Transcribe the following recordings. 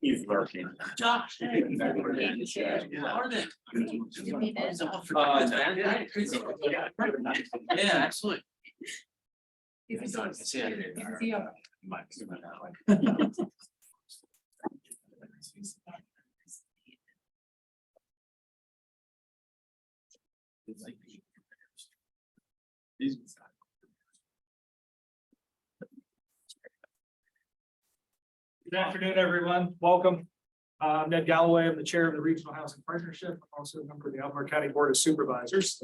He's lurking. Josh. Hey. Yeah, absolutely. Good afternoon, everyone. Welcome. I'm Ned Galloway. I'm the chair of the Regional Housing Partnership. I'm also a member of the Albemarle County Board of Supervisors.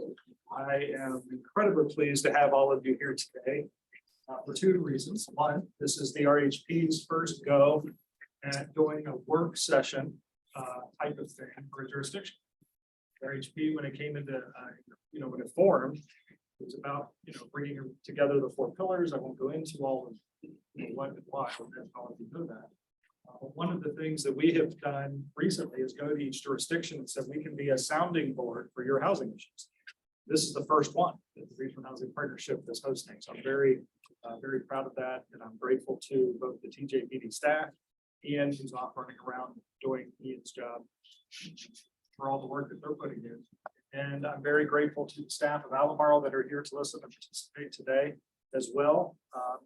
I am incredibly pleased to have all of you here today for two reasons. One, this is the RHP's first go at doing a work session type of thing for a jurisdiction. RHP, when it came into, when it formed, it was about, bringing together the four pillars. I won't go into all of what and why, all of you know that. One of the things that we have done recently is go to each jurisdiction and said we can be a sounding board for your housing issues. This is the first one that the Regional Housing Partnership is hosting. So I'm very proud of that. And I'm grateful to both the TJPD staff, Ian, who's off running around doing Ian's job, for all the work that they're putting in. And I'm very grateful to the staff of Albemarle that are here to listen and participate today as well.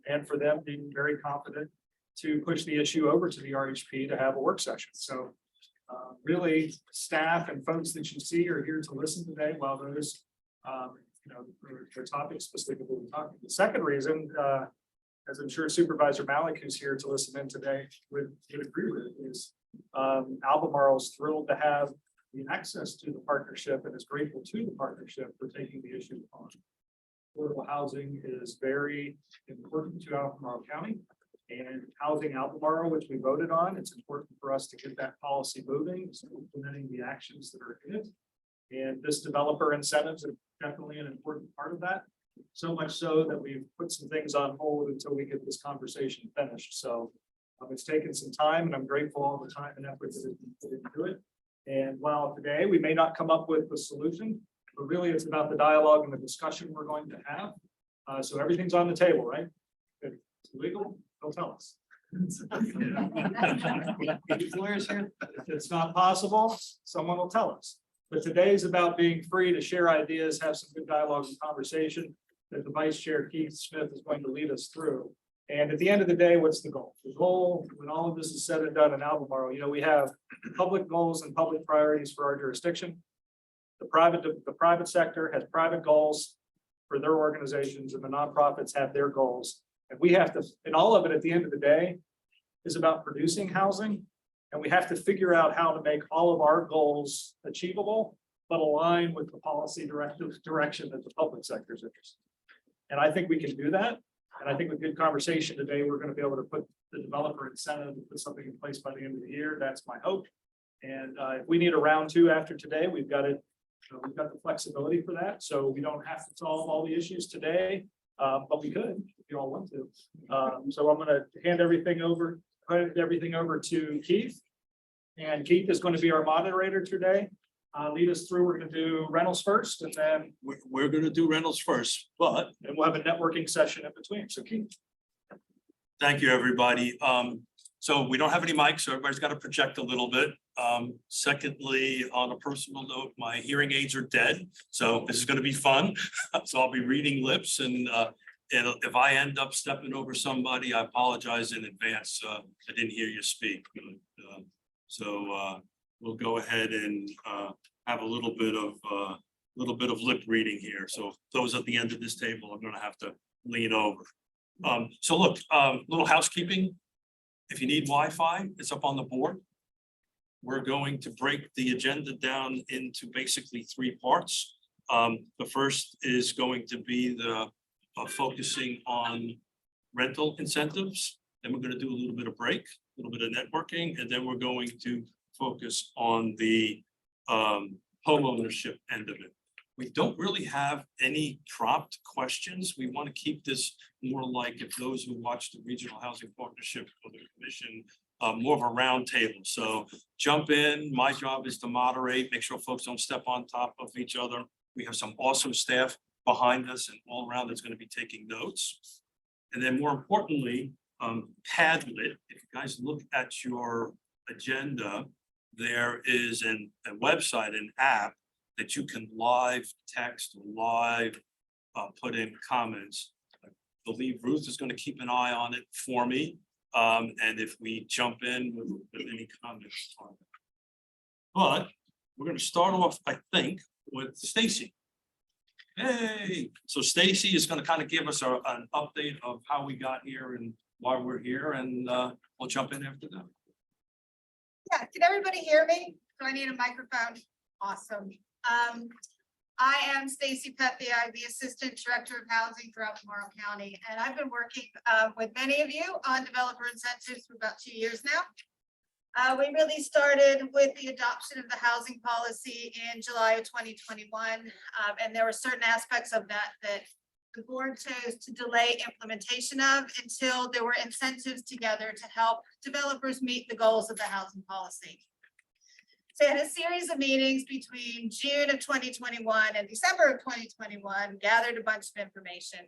And for them being very confident to push the issue over to the RHP to have a work session. So really, staff and folks that you see are here to listen today, while those, their topics specifically we're talking. The second reason, as I'm sure Supervisor Malik, who's here to listen in today, would agree with, is Albemarle is thrilled to have the access to the partnership and is grateful to the partnership for taking the issue on. Affordable housing is very important to Albemarle County. And housing Albemarle, which we voted on, it's important for us to get that policy moving, so implementing the actions that are in it. And this developer incentives are definitely an important part of that. So much so that we've put some things on hold until we get this conversation finished. So it's taken some time, and I'm grateful all the time and effort that has been put into it. And while today we may not come up with a solution, but really it's about the dialogue and the discussion we're going to have. So everything's on the table, right? If it's legal, they'll tell us. If it's not possible, someone will tell us. But today is about being free to share ideas, have some good dialogue and conversation that the Vice Chair Keith Smith is going to lead us through. And at the end of the day, what's the goal? The goal, when all of this is said and done in Albemarle, we have public goals and public priorities for our jurisdiction. The private sector has private goals for their organizations, and the nonprofits have their goals. And we have to, and all of it at the end of the day is about producing housing. And we have to figure out how to make all of our goals achievable, but align with the policy direction that the public sector is interested in. And I think we can do that. And I think with good conversation today, we're going to be able to put the developer incentive to put something in place by the end of the year. That's my hope. And if we need a round two after today, we've got it. We've got the flexibility for that. So we don't have to solve all the issues today, but we could if you all want to. So I'm going to hand everything over to Keith. And Keith is going to be our moderator today. Lead us through. We're going to do rentals first, and then we're going to do rentals first, but and we'll have a networking session in between. So Keith. Thank you, everybody. So we don't have any mics, so everybody's got to project a little bit. Secondly, on a personal note, my hearing aids are dead, so this is going to be fun. So I'll be reading lips, and if I end up stepping over somebody, I apologize in advance. I didn't hear you speak. So we'll go ahead and have a little bit of lip reading here. So those at the end of this table, I'm going to have to lean over. So look, little housekeeping. If you need Wi-Fi, it's up on the board. We're going to break the agenda down into basically three parts. The first is going to be the focusing on rental incentives. Then we're going to do a little bit of break, a little bit of networking, and then we're going to focus on the homeownership end of it. We don't really have any prompt questions. We want to keep this more like, if those who watch the Regional Housing Partnership or the Commission, more of a round table. So jump in. My job is to moderate, make sure folks don't step on top of each other. We have some awesome staff behind us and all around that's going to be taking notes. And then more importantly, Padlet, if you guys look at your agenda, there is a website, an app that you can live text, live put in comments. I believe Ruth is going to keep an eye on it for me. And if we jump in with any comments on it. But we're going to start off, I think, with Stacy. Hey, so Stacy is going to kind of give us an update of how we got here and why we're here, and we'll jump in after that. Yeah, can everybody hear me? Do I need a microphone? Awesome. I am Stacy Pepe. I'm the Assistant Director of Housing for Albemarle County, and I've been working with many of you on developer incentives for about 2 years now. We really started with the adoption of the housing policy in July of 2021, and there were certain aspects of that that the board chose to delay implementation of until there were incentives together to help developers meet the goals of the housing policy. So I had a series of meetings between June of 2021 and December of 2021, gathered a bunch of information.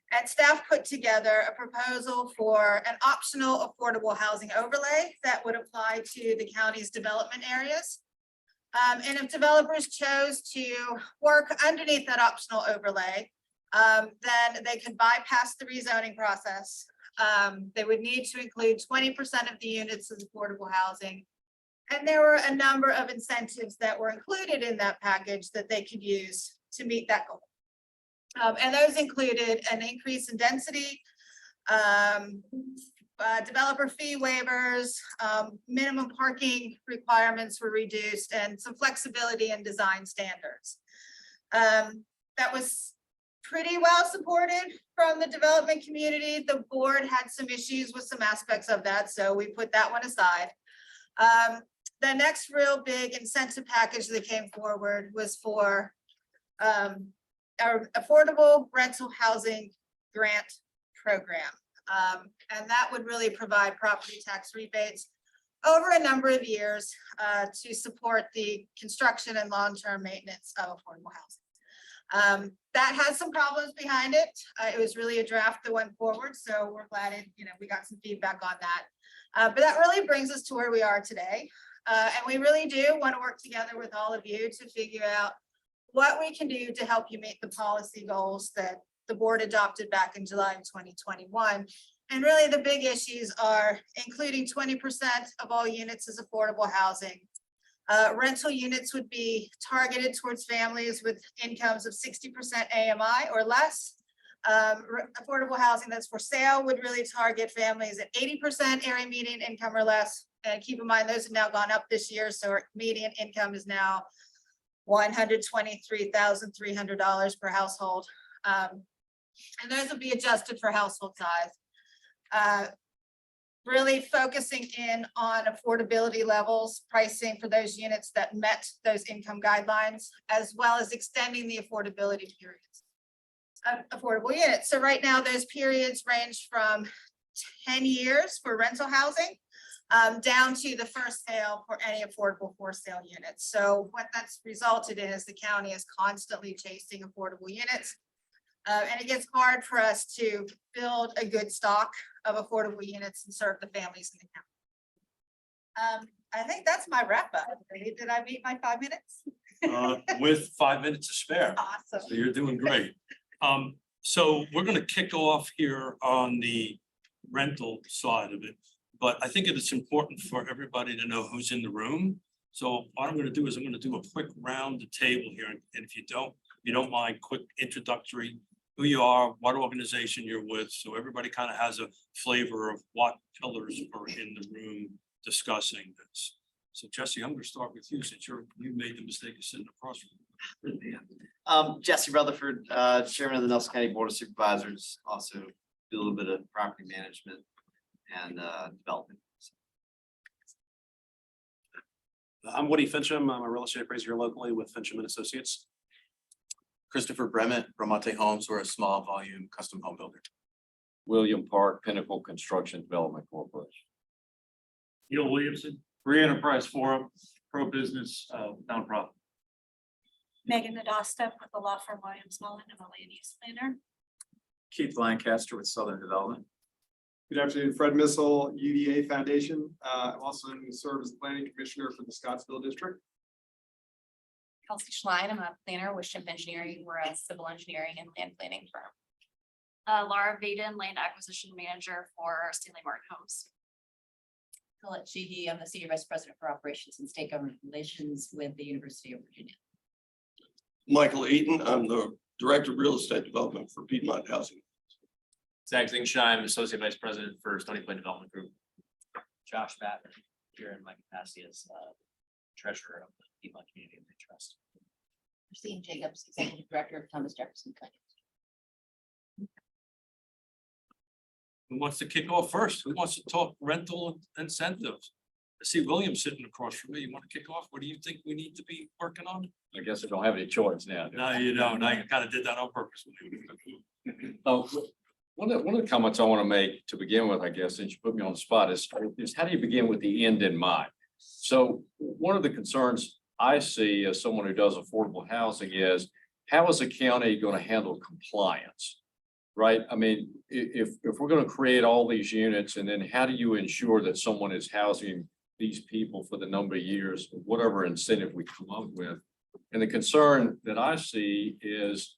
And staff put together a proposal for an optional affordable housing overlay that would apply to the county's development areas. And if developers chose to work underneath that optional overlay, then they could bypass the rezoning process. They would need to include 20% of the units as affordable housing. And there were a number of incentives that were included in that package that they could use to meet that goal. And those included an increase in density, developer fee waivers, minimum parking requirements were reduced, and some flexibility in design standards. That was pretty well supported from the development community. The board had some issues with some aspects of that, so we put that one aside. The next real big incentive package that came forward was for our affordable rental housing grant program. And that would really provide property tax rebates over a number of years to support the construction and long-term maintenance of affordable housing. That has some problems behind it. It was really a draft that went forward, so we're glad we got some feedback on that. But that really brings us to where we are today. And we really do want to work together with all of you to figure out what we can do to help you meet the policy goals that the board adopted back in July of 2021. And really the big issues are including 20% of all units as affordable housing. Rental units would be targeted towards families with incomes of 60% AMI or less. Affordable housing that's for sale would really target families at 80% area median income or less. And keep in mind, those have now gone up this year. So our median income is now $123,300 per household. And those will be adjusted for household size. Really focusing in on affordability levels, pricing for those units that met those income guidelines, as well as extending the affordability periods of affordable units. So right now, those periods range from 10 years for rental housing down to the first sale for any affordable for sale units. So what that's resulted in is the county is constantly chasing affordable units. And it gets hard for us to build a good stock of affordable units and serve the families in the county. I think that's my wrap up. Did I meet my 5 minutes? With 5 minutes to spare. Awesome. So you're doing great. So we're going to kick off here on the rental side of it. But I think it is important for everybody to know who's in the room. So what I'm going to do is I'm going to do a quick round the table here. And if you don't mind, quick introductory, who you are, what organization you're with. So everybody kind of has a flavor of what pillars are in the room discussing this. So Jesse, I'm going to start with you since you made the mistake of sitting across from me. Jesse Rutherford, Chairman of the Nelson County Board of Supervisors, also do a little bit of property management and development. I'm Woody Fincham. I'm a real estate appraiser here locally with Fincham and Associates. Christopher Bremmett, Bramante Homes. We're a small volume custom home builder. William Park, Pinnacle Construction Development Corporation. Neil Williamson, Free Enterprise Forum, pro-business nonprofit. Megan Nadasta with the law firm Williams Mullen. I'm a land use planner. Keith Lancaster with Southern Development. Good afternoon, Fred Missile, UDA Foundation. I'm also serve as the planning commissioner for the Scottsville district. Kelsey Schlein, I'm a planner with Schimpf Engineering. We're a civil engineering and land planning firm. Laura Vaden, land acquisition manager for Stanley Martin Homes. Colette Sheehy, I'm the Senior Vice President for Operations and State Government Relations with the University of Virginia. Michael Eaton, I'm the Director of Real Estate Development for Piedmont Housing. Zach Zingsheim, Associate Vice President for Stony Plain Development Group. Josh Batter, here in my capacity as treasurer of the Piedmont Community Land Trust. Christine Jacobs, Executive Director of Thomas Jefferson County. Who wants to kick off first? Who wants to talk rental incentives? I see William sitting across from me. You want to kick off? What do you think we need to be working on? I guess I don't have any choice now. No, you don't. I kind of did that on purpose. One of the comments I want to make to begin with, I guess, since you put me on the spot is how do you begin with the end in mind? So one of the concerns I see as someone who does affordable housing is how is the county going to handle compliance? Right? I mean, if we're going to create all these units and then how do you ensure that someone is housing these people for the number of years, whatever incentive we come up with? And the concern that I see is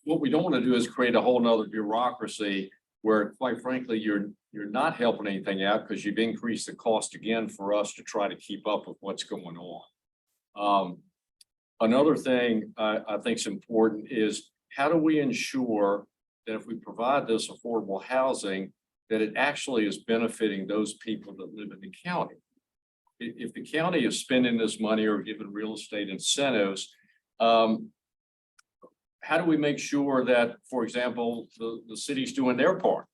what we don't want to do is create a whole nother bureaucracy where, quite frankly, you're not helping anything out because you've increased the cost again for us to try to keep up with what's going on. Another thing I think is important is how do we ensure that if we provide this affordable housing, that it actually is benefiting those people that live in the county? If the county is spending this money or giving real estate incentives, how do we make sure that, for example, the city's doing their part?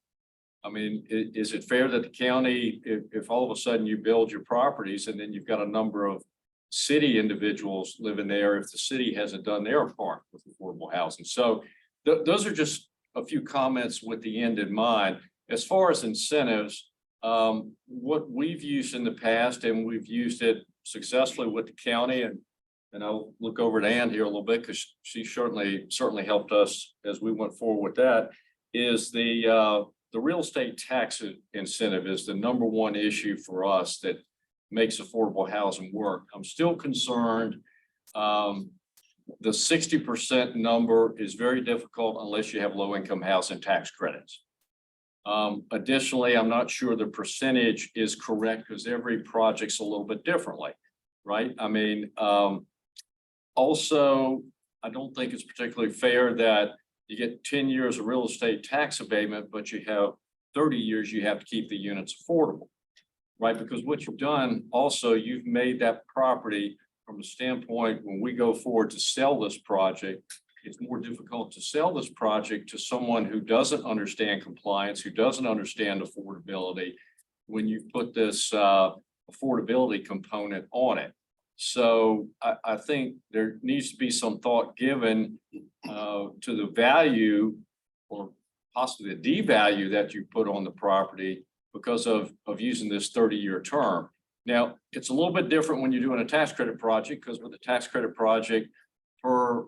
I mean, is it fair that the county, if all of a sudden you build your properties and then you've got a number of city individuals living there, if the city hasn't done their part with affordable housing? So those are just a few comments with the end in mind. As far as incentives, what we've used in the past, and we've used it successfully with the county, and I'll look over to Ann here a little bit because she certainly helped us as we went forward with that, is the real estate tax incentive is the number one issue for us that makes affordable housing work. I'm still concerned. The 60% number is very difficult unless you have low-income housing tax credits. Additionally, I'm not sure the percentage is correct because every project's a little bit differently, right? I mean, also, I don't think it's particularly fair that you get 10 years of real estate tax abatement, but you have 30 years you have to keep the units affordable, right? Because what you've done also, you've made that property from a standpoint, when we go forward to sell this project, it's more difficult to sell this project to someone who doesn't understand compliance, who doesn't understand affordability, when you put this affordability component on it. So I think there needs to be some thought given to the value or possibly the devalue that you put on the property because of using this 30-year term. Now, it's a little bit different when you're doing a tax credit project because with the tax credit project per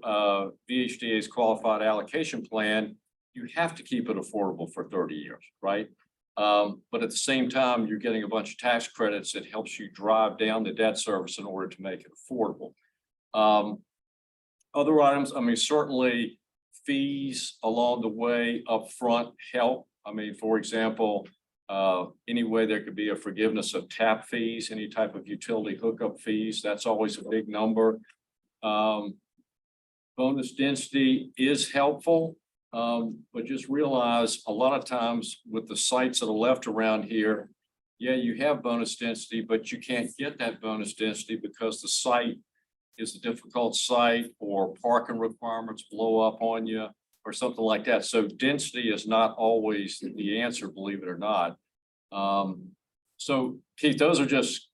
VHDA's qualified allocation plan, you have to keep it affordable for 30 years, right? But at the same time, you're getting a bunch of tax credits that helps you drive down the debt service in order to make it affordable. Other items, I mean, certainly fees along the way up front help. I mean, for example, any way there could be a forgiveness of tap fees, any type of utility hookup fees, that's always a big number. Bonus density is helpful. But just realize a lot of times with the sites that are left around here, yeah, you have bonus density, but you can't get that bonus density because the site is a difficult site or parking requirements blow up on you or something like that. So density is not always the answer, believe it or not. So Keith, those are just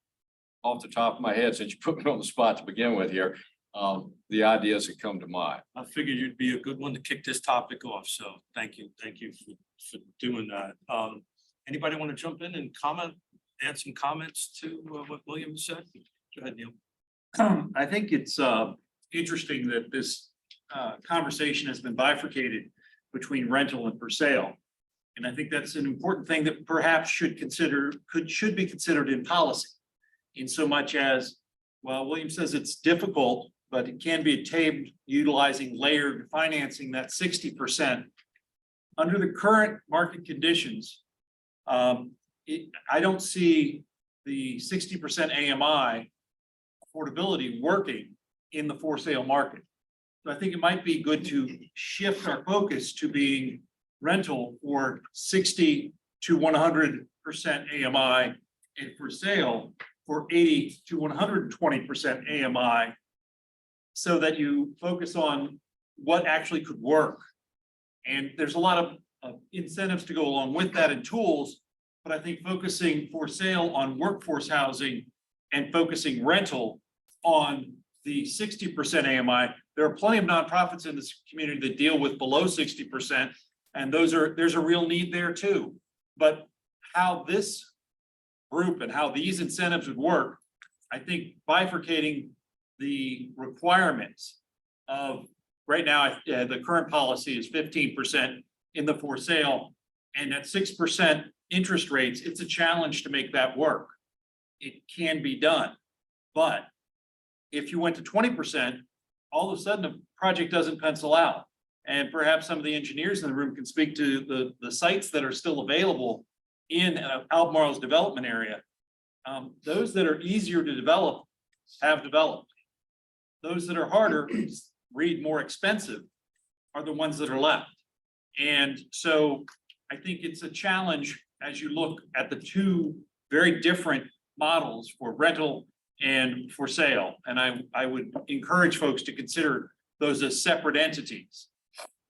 off the top of my head since you put me on the spot to begin with here. The ideas that come to mind. I figured you'd be a good one to kick this topic off. So thank you for doing that. Anybody want to jump in and add some comments to what William said? Go ahead, Neil. I think it's interesting that this conversation has been bifurcated between rental and for sale. And I think that's an important thing that perhaps should be considered in policy. In so much as, well, William says it's difficult, but it can be attained utilizing layered financing, that 60%. Under the current market conditions, I don't see the 60% AMI affordability working in the for sale market. So I think it might be good to shift our focus to being rental for 60 to 100% AMI and for sale for 80 to 120% AMI. So that you focus on what actually could work. And there's a lot of incentives to go along with that and tools, but I think focusing for sale on workforce housing and focusing rental on the 60% AMI. There are plenty of nonprofits in this community that deal with below 60%, and there's a real need there too. But how this group and how these incentives would work, I think bifurcating the requirements of right now, the current policy is 15% in the for sale, and at 6% interest rates, it's a challenge to make that work. It can be done, but if you went to 20%, all of a sudden the project doesn't pencil out. And perhaps some of the engineers in the room can speak to the sites that are still available in Albemarle's development area. Those that are easier to develop have developed. Those that are harder, read more expensive, are the ones that are left. And so I think it's a challenge as you look at the two very different models for rental and for sale. And I would encourage folks to consider those as separate entities.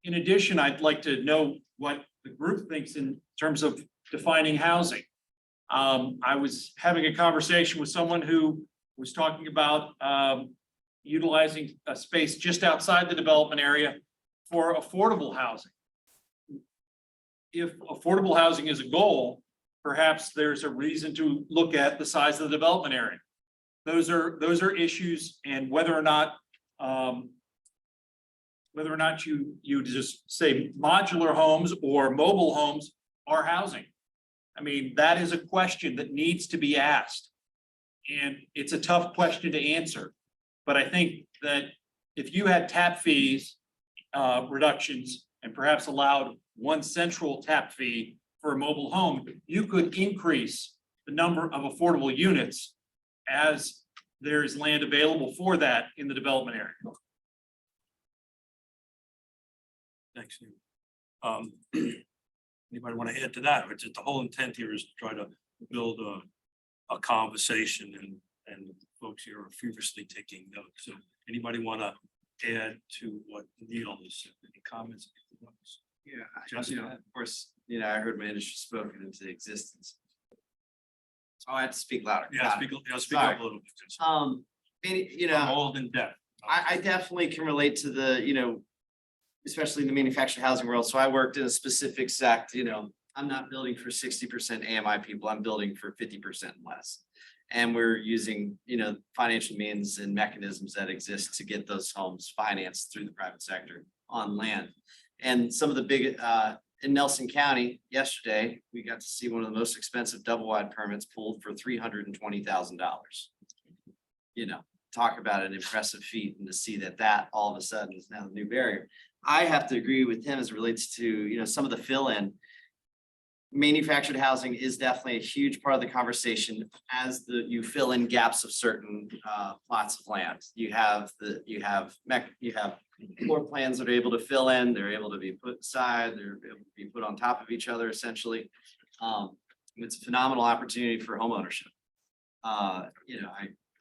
In addition, I'd like to know what the group thinks in terms of defining housing. I was having a conversation with someone who was talking about utilizing a space just outside the development area for affordable housing. If affordable housing is a goal, perhaps there's a reason to look at the size of the development area. Those are issues, and whether or not you just say modular homes or mobile homes are housing. I mean, that is a question that needs to be asked. And it's a tough question to answer. But I think that if you had tap fees reductions and perhaps allowed one central tap fee for a mobile home, you could increase the number of affordable units as there is land available for that in the development area. Thanks. Anybody want to add to that? Or just the whole intent here is to try to build a conversation, and folks here are furiously taking notes. So anybody want to add to what Neil has said? Any comments? Yeah, Jessica? of course, I heard my industry spoken into existence. So I have to speak louder. Yeah, Got speak it. speak up a little bit. Old and deaf. I definitely can relate to the, especially in the manufactured housing world. So I worked in a specific sect, I'm not building for 60% AMI people, I'm building for 50% less. And we're using, financial means and mechanisms that exist to get those homes financed through the private sector on land. And some of the big, in Nelson County, yesterday, we got to see one of the most expensive double wide permits pulled for $320,000. Talk about an impressive feat, and to see that all of a sudden is now the new barrier. I have to agree with him as it relates to, some of the fill-in. Manufactured housing is definitely a huge part of the conversation as you fill in gaps of certain plots of land. You have floor plans that are able to fill in, they're able to be put aside, they're able to be put on top of each other essentially. It's a phenomenal opportunity for home ownership. I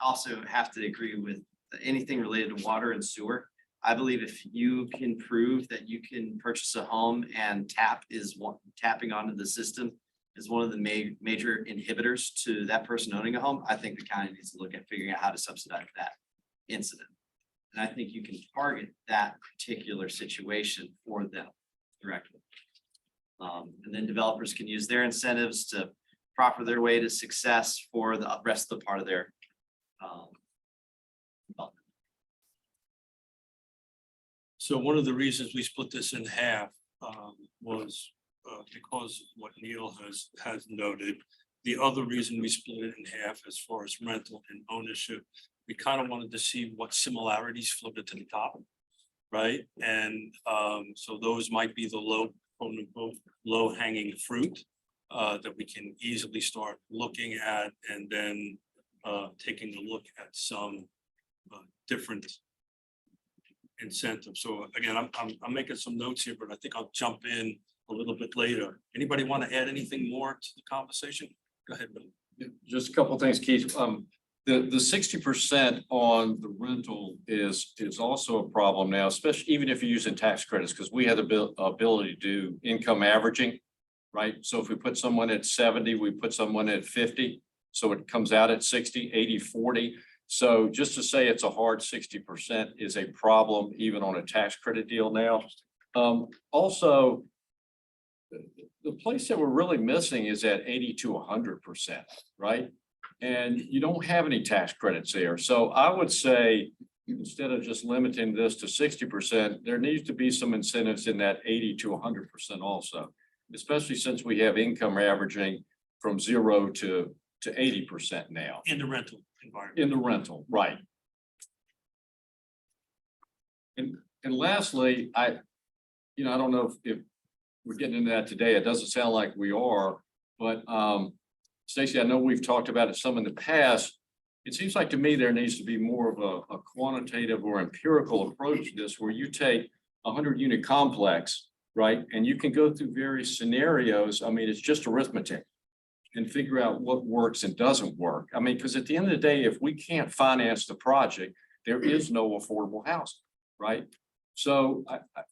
also have to agree with anything related to water and sewer. I believe if you can prove that you can purchase a home and tapping onto the system is one of the major inhibitors to that person owning a home, I think the county needs to look at figuring out how to subsidize that incident. And I think you can target that particular situation for them directly. And then developers can use their incentives to proffer their way to success for the rest of the part of their development. So one of the reasons we split this in half was because what Neil has noted, the other reason we split it in half as far as rental and ownership, we kind of wanted to see what similarities floated to the top. Right, and so those might be the quote unquote, low hanging fruit that we can easily start looking at, and then taking a look at some different incentives. So again, I'm making some notes here, but I think I'll jump in a little bit later. Anybody want to add anything more to the conversation? Go ahead, Bill. Just a couple of things, Keith. The 60% on the rental is also a problem now, especially even if you're using tax credits, because we have the ability to do income averaging, right? So if we put someone at 70, we put someone at 50, so it comes out at 60, 80, 40. So just to say it's a hard 60% is a problem even on a tax credit deal now. Also, the place that we're really missing is at 80 to 100%, right? And you don't have any tax credits there. So I would say, instead of just limiting this to 60%, there needs to be some incentives in that 80 to 100% also, especially since we have income averaging from 0 to 80% now. In the rental environment. In the rental, right. And lastly, I don't know if we're getting into that today. It doesn't sound like we are, but Stacy, I know we've talked about it some in the past. It seems like to me there needs to be more of a quantitative or empirical approach to this, where you take a 100-unit complex, right? And you can go through various scenarios. I mean, it's just arithmetic, and figure out what works and doesn't work. I mean, because at the end of the day, if we can't finance the project, there is no affordable housing, right? So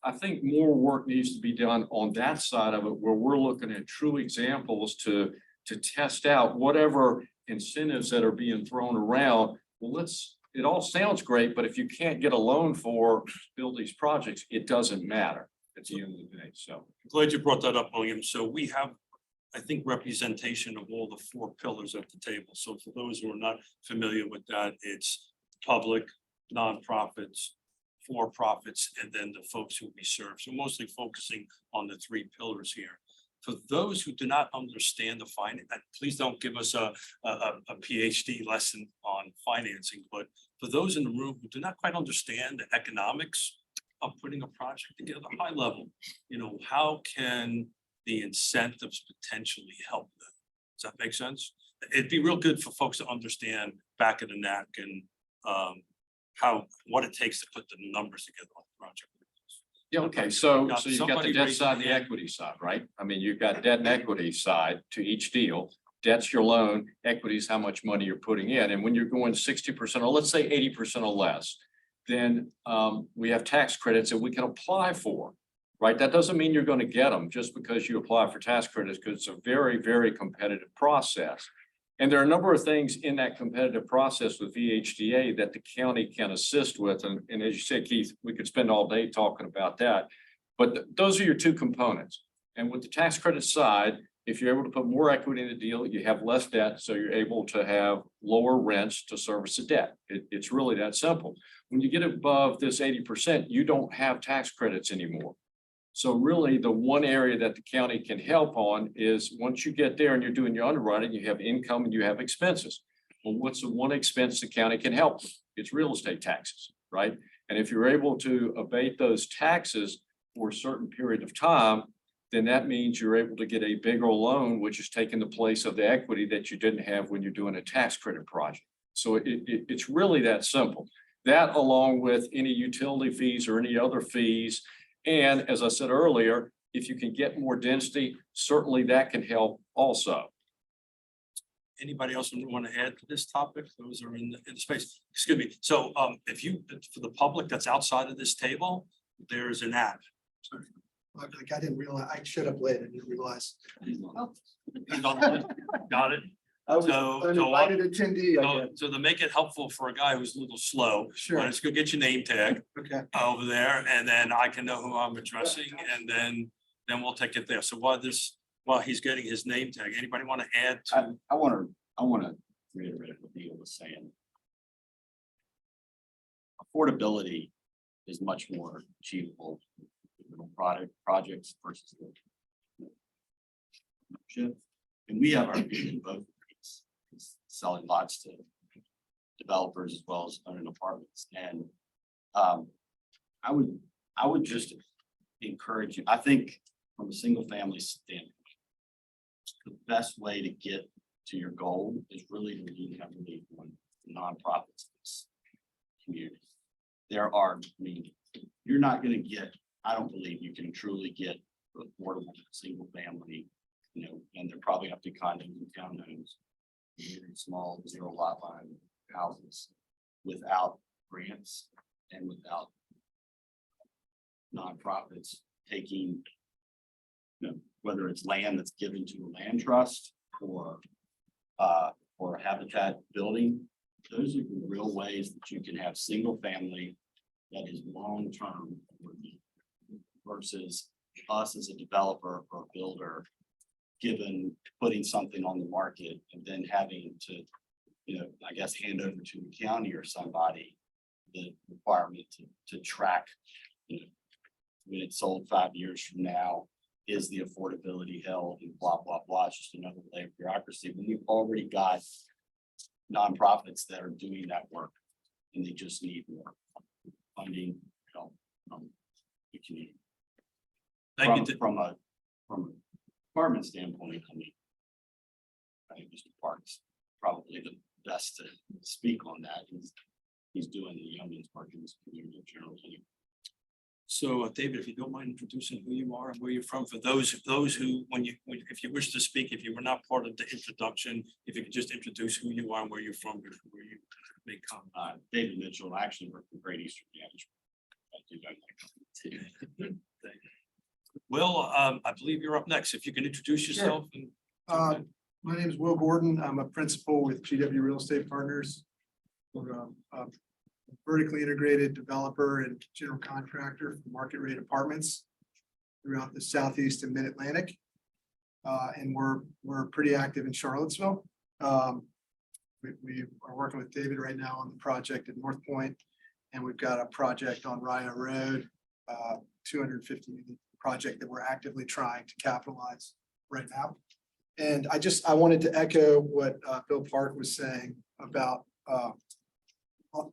I think more work needs to be done on that side of it, where we're looking at true examples to test out whatever incentives that are being thrown around. Well, it all sounds great, but if you can't get a loan for build these projects, it doesn't matter at the end of the day. So Glad you brought that up, William. So we have, I think, representation of all the 4 pillars at the table. So for those who are not familiar with that, it's public, nonprofits, for-profits, and then the folks who we serve. So mostly focusing on the 3 pillars here. For those who do not understand the finance, please don't give us a PhD lesson on financing, but for those in the room who do not quite understand the economics of putting a project together, high level, how can the incentives potentially help them? Does that make sense? It'd be real good for folks to understand back of the napkin what it takes to put the numbers together on the project. yeah, okay. So Now, you've got the somebody debt raise side, their the hand. equity side, right? I mean, you've got debt and equity side to each deal. Debt's your loan, equity is how much money you're putting in. And when you're going 60%, or let's say 80% or less, then we have tax credits that we can apply for, right? That doesn't mean you're going to get them just because you apply for tax credits, because it's a very, very competitive process. And there are a number of things in that competitive process with VHDA that the county can assist with. And as you said, Keith, we could spend all day talking about that. But those are your 2 components. And with the tax credit side, if you're able to put more equity in the deal, you have less debt, so you're able to have lower rents to service the debt. It's really that simple. When you get above this 80%, you don't have tax credits anymore. So really, the one area that the county can help on is once you get there and you're doing your underwriting, you have income and you have expenses. Well, what's the one expense the county can help with? It's real estate taxes, right? And if you're able to abate those taxes for a certain period of time, then that means you're able to get a bigger loan, which is taking the place of the equity that you didn't have when you're doing a tax credit project. So it's really that simple. That, along with any utility fees or any other fees. And as I said earlier, if you can get more density, certainly that can help also. Anybody else want to add to this topic? Those are in the space. Excuse me. So for the public that's outside of this table, there is an app. Sorry. I didn't realize, I showed up late, I didn't realize. Got it. I was an invited attendee, I guess. So to make it helpful for a guy who's a little slow, Sure. let's go get your name tag Okay. over there, and then I can know who I'm addressing, and then we'll take it there. So while he's getting his name tag, anybody want to add to? I want to reiterate what Neil was saying. Affordability is much more achievable with projects versus ownership. And we have our vision both of these, selling lots to developers as well as owning apartments. And I would just encourage you, I think from a single family standpoint, the best way to get to your goal is really to lean heavily on nonprofits in this community. There are, I mean, you're not gonna get, I don't believe you can truly get affordable single family, you know, and they're probably up to condos and townhomes, very small zero lot line houses without grants and without nonprofits taking, you know, whether it's land that's given to a land trust or a habitat building. Those are the real ways that you can have single family that is long-term versus us as a developer or builder, putting something on the market and then having to, you know, I guess, hand over to the county or somebody the requirement to track, you know, when it's sold 5 years from now, is the affordability held and blah, blah, blah. It's just another layer of bureaucracy when you've already got nonprofits that are doing that work and they just need more funding help from the community. Thank you. From a department standpoint, I mean, I think Mr. Park's probably the best to speak on that. He's doing the youngins work in this community in general. So David, if you don't mind introducing who you are and where you're from, for those who, if you wish to speak, if you were not part of the introduction, if you could just introduce who you are and where you're from before you make comment. David Mitchell, I actually work for Great Eastern Management. Will, I believe you're up next. If you can introduce yourself. And My name is Will Gordon. I'm a principal with GW Real Estate Partners. We're a vertically integrated developer and general contractor for market rate apartments throughout the Southeast and Mid-Atlantic. And we're pretty active in Charlottesville. We are working with David right now on the project at North Point, and we've got a project on Rio Road, 250 unit project that we're actively trying to capitalize right now. And I wanted to echo what Bill Park was saying about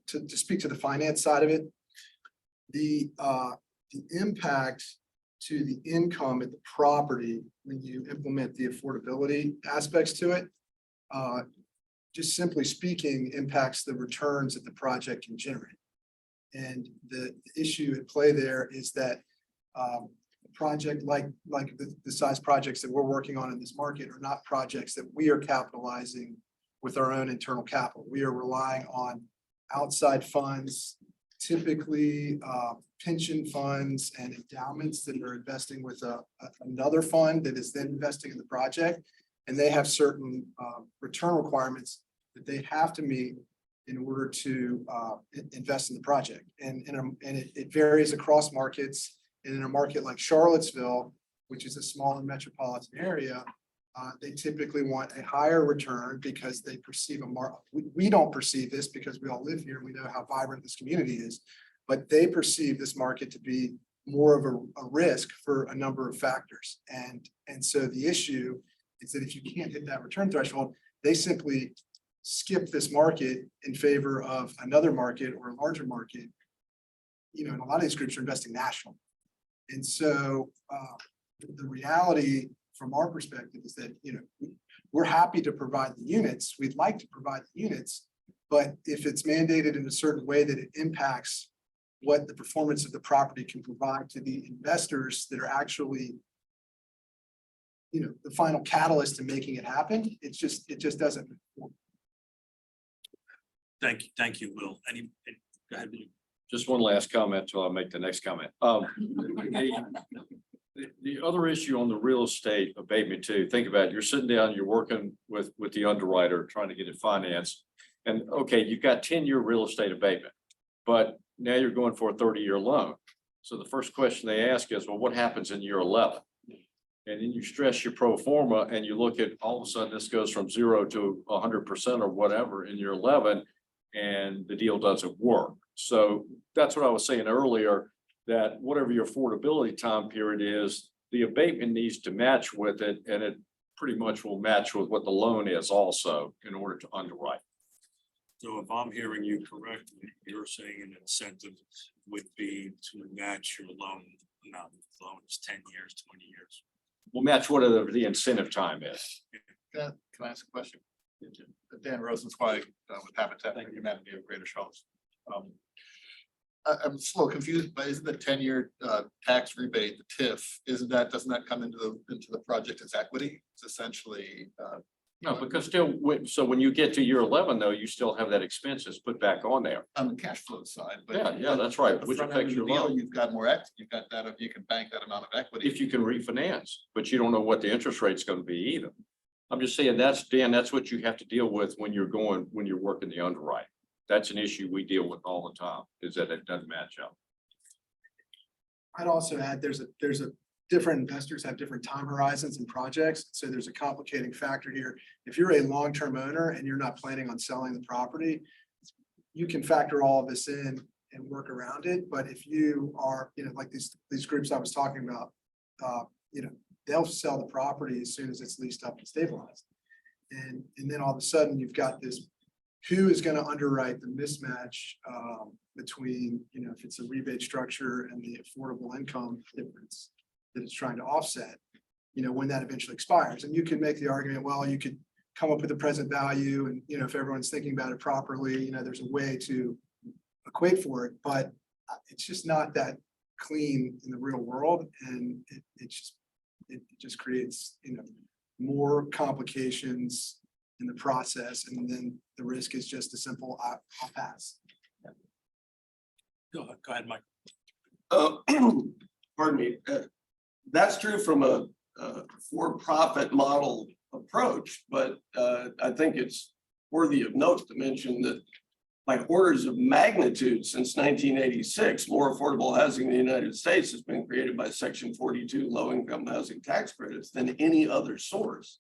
to speak to the finance side of it. The impact to the income at the property when you implement the affordability aspects to it, just simply speaking, impacts the returns that the project can generate. And the issue at play there is that project like the size projects that we're working on in this market are not projects that we are capitalizing with our own internal capital. We are relying on outside funds, typically pension funds and endowments that are investing with another fund that is then investing in the project. And they have certain return requirements that they have to meet in order to invest in the project. And it varies across markets. And in a market like Charlottesville, which is a smaller metropolitan area, they typically want a higher return because they perceive we don't perceive this because we all live here and we know how vibrant this community is, but they perceive this market to be more of a risk for a number of factors. And so the issue is that if you can't hit that return threshold, they simply skip this market in favor of another market or a larger market. You know, and a lot of these groups are investing nationally. And so the reality from our perspective is that, you know, we're happy to provide the units. We'd like to provide the units, but if it's mandated in a certain way that it impacts what the performance of the property can provide to the investors that are actually, you know, the final catalyst in making it happen, it just doesn't. Thank you, Will. Go ahead. Just one last comment till I make the next comment. The other issue on the real estate abatement too, think about it, you're sitting down, you're working with the underwriter, trying to get it financed. And okay, you've got 10-year real estate abatement, but now you're going for a 30-year loan. So the first question they ask is, well, what happens in year 11? And then you stress your pro forma and you look at all of a sudden this goes from 0 to 100% or whatever in year 11, and the deal doesn't work. So that's what I was saying earlier, that whatever your affordability time period is, the abatement needs to match with it, and it pretty much will match with what the loan is also in order to underwrite. So if I'm hearing you correctly, you're saying an incentive would be to match your loan, not the loan is 10 years, 20 years. We'll match whatever the incentive time is. Can I ask a question? Dan Rosenzweig with Habitat for Humanity of Greater Charlotte. I'm just a little confused, but isn't the 10-year tax rebate, the TIF, doesn't that come into the project as equity? It's essentially. No, because still, so when you get to year 11, though, you still have that expenses put back on there. On the cash flow side, but. Yeah, that's right, at the which front end affects of the your deal, loan. You've got more equity, you've got that, you can bank that amount of equity. If you can refinance, but you don't know what the interest rate's gonna be either. I'm just saying Dan, that's what you have to deal with when you're working the underwrite. That's an issue we deal with all the time, is that it doesn't match up. I'd also add, there's a different investors have different time horizons and projects. So there's a complicating factor here. If you're a long-term owner and you're not planning on selling the property, you can factor all of this in and work around it. But if you are, like these groups I was talking about, they'll sell the property as soon as it's leased up and stabilized. And then all of a sudden you've got this, who is going to underwrite the mismatch between, if it's a rebate structure and the affordable income difference that it's trying to offset, when that eventually expires. And you can make the argument, well, you could come up with a present value and, if everyone's thinking about it properly, there's a way to equate for it, but it's just not that clean in the real world. And it just creates, more complications in the process. And then the risk is just a simple, I'll pass. Go ahead, Mike. Pardon me. That's true from a for-profit model approach, but I think it's worthy of note to mention that by orders of magnitude since 1986, more affordable housing in the United States has been created by Section 42 low-income housing tax credits than any other source.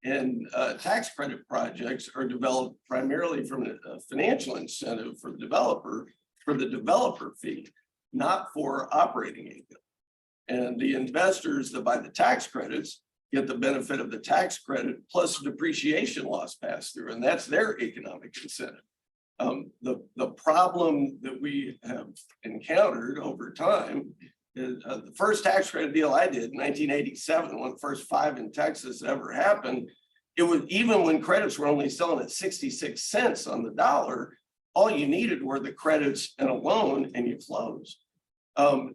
And tax credit projects are developed primarily from a financial incentive for the developer fee, not for operating income. And the investors that buy the tax credits get the benefit of the tax credit plus depreciation loss pass through, and that's their economic incentive. The problem that we have encountered over time is the first tax credit deal I did in 1987, one of the first 5 in Texas ever happened. It was even when credits were only selling at 66 cents on the dollar, all you needed were the credits and a loan and you closed.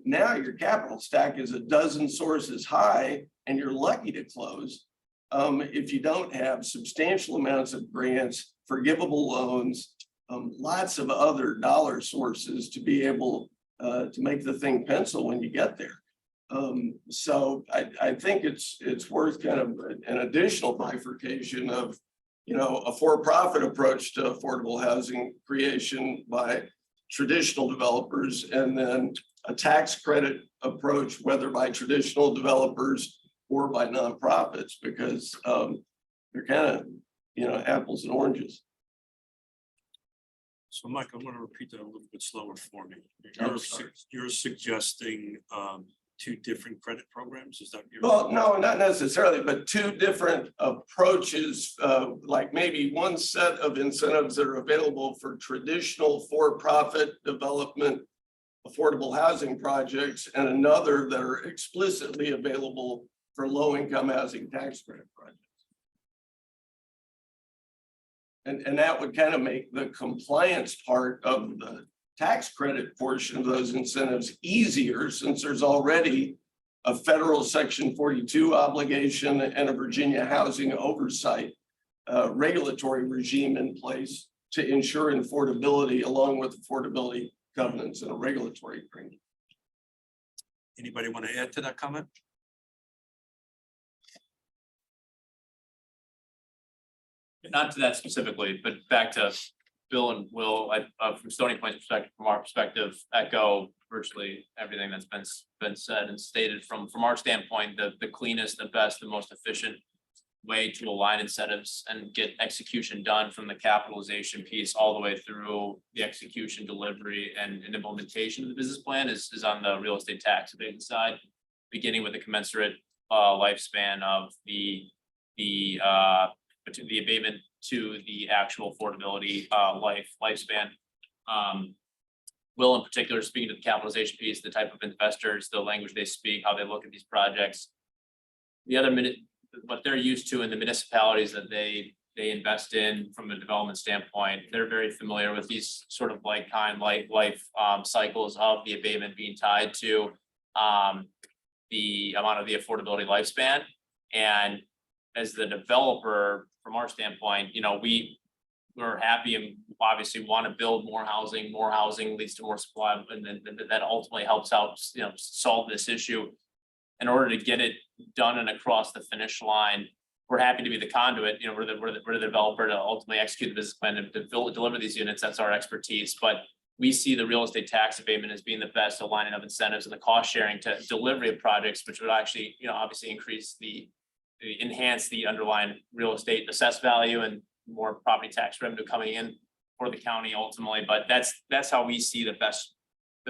Now your capital stack is a dozen sources high and you're lucky to close if you don't have substantial amounts of grants, forgivable loans, lots of other dollar sources to be able to make the thing pencil when you get there. So I think it's worth kind of an additional bifurcation of, a for-profit approach to affordable housing creation by traditional developers, and then a tax credit approach, whether by traditional developers or by nonprofits, because they're kind of, apples and oranges. So Mike, I want to repeat that a little bit slower for me. I'm sorry. You're suggesting 2 different credit programs, is that? Well, no, not necessarily, but 2 different approaches, like maybe one set of incentives that are available for traditional for-profit development, affordable housing projects, and another that are explicitly available for low-income housing tax credit projects. And that would kind of make the compliance part of the tax credit portion of those incentives easier, since there's already a federal Section 42 obligation and a Virginia housing oversight regulatory regime in place to ensure affordability, along with affordability covenants and a regulatory agreement. Anybody want to add to that comment? Not to that specifically, but back to Bill and Will, from Stony Point's perspective, from our perspective, echo virtually everything that's been said and stated. From our standpoint, the cleanest, the best, the most efficient way to align incentives and get execution done from the capitalization piece all the way through the execution, delivery, and implementation of the business plan is on the real estate tax abatement side, beginning with the commensurate lifespan of the the between the abatement to the actual affordability lifespan. Will in particular, speaking to the capitalization piece, the type of investors, the language they speak, how they look at these projects. The other what they're used to in the municipalities that they invest in from a development standpoint, they're very familiar with these sort of life cycles of the abatement being tied to the amount of the affordability lifespan. And as the developer, from our standpoint, you know, we're happy and obviously want to build more housing leads to more supply, and then that ultimately helps out, you know, solve this issue. In order to get it done and across the finish line, we're happy to be the conduit. You know, we're the developer to ultimately execute the business plan and to deliver these units. That's our expertise. But we see the real estate tax abatement as being the best aligning of incentives and the cost sharing to delivery of projects, which would actually, you know, obviously enhance the underlying real estate assessed value and more property tax revenue coming in for the county ultimately. But that's how we see the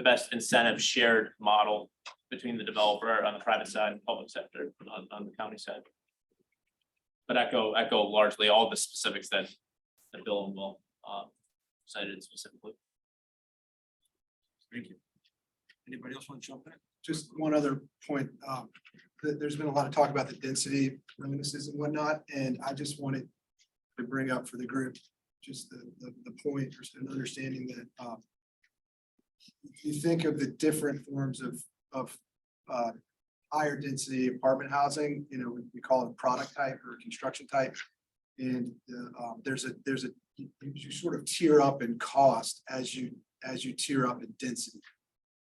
best incentive shared model between the developer on the private side and public sector on the county side. But echo largely all the specifics that Bill and Will cited specifically. Thank you. Anybody else want to jump in? Just one other point, there's been a lot of talk about the density bonuses and whatnot, and I just wanted to bring up for the group just the point or an understanding that you think of the different forms of higher density apartment housing, you know, we call it product type or construction type. And you sort of tier up in cost as you tier up in density.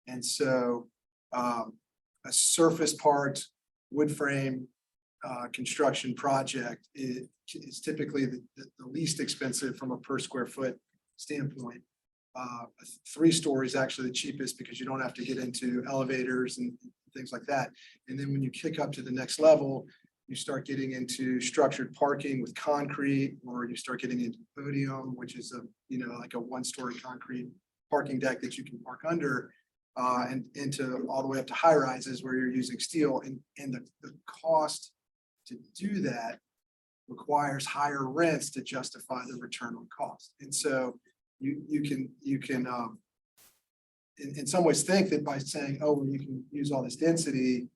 And so a surface part wood frame construction project is typically the least expensive from a per square foot standpoint. 3-story is actually the cheapest because you don't have to get into elevators and things like that. And then when you kick up to the next level, you start getting into structured parking with concrete, or you start getting into podium, which is like a 1-story concrete parking deck that you can park under, and into all the way up to high rises where you're using steel. And the cost to do that requires higher rents to justify the return on cost. And so you can in some ways think that by saying, oh, well, you can use all this density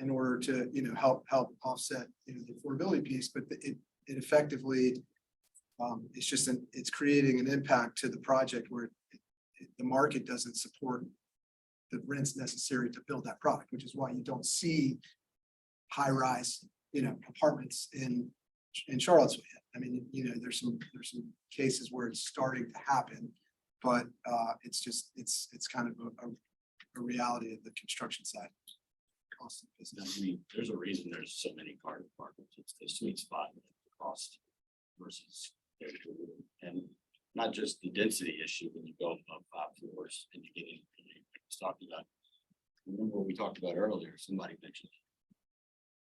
in order to, help offset, the affordability piece, but it effectively it's creating an impact to the project where the market doesn't support the rents necessary to build that product, which is why you don't see high rise, apartments in Charlottesville yet. I mean, there's some cases where it's starting to happen, but it's kind of a reality of the construction side. Cost of business. I mean, there's a reason there's so many car departments. It's the sweet spot of the cost versus, and not just the density issue when you go above 5 floors and you get in. Talking about, remember what we talked about earlier, somebody mentioned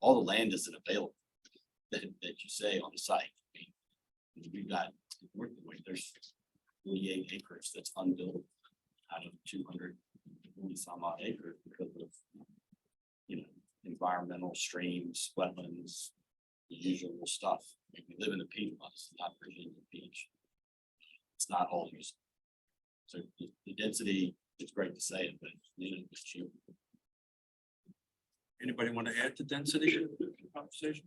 all the land isn't available that you say on the site. I mean, we've got there's 48 acres that's unbuilt out of 240 some odd acres because of environmental streams, wetlands, the usual stuff. I mean, we live in the Piedmont, it's not Virginia Beach. It's not all used. So the density, it's great to say it, but it's cheap. Anybody want to add to density conversation?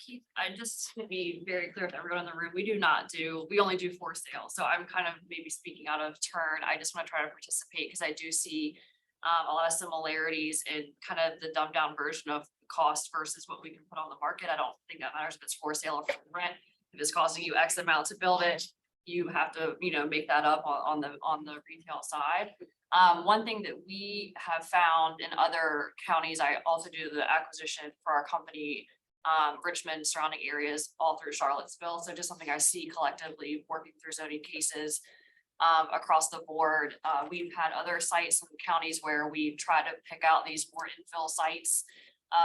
Keith, I just to be very clear with everyone in the room, we only do for sale. So I'm kind of maybe speaking out of turn. I just want to try to participate because I do see a lot of similarities in kind of the dumbed down version of cost versus what we can put on the market. I don't think that matters if it's for sale or for rent. If it's costing you X amount to build it, you have to, make that up on the retail side. One thing that we have found in other counties, I also do the acquisition for our company, Richmond, surrounding areas, all through Charlottesville. So just something I see collectively working through zoning cases across the board. We've had other sites in counties where we try to pick out these more infill sites.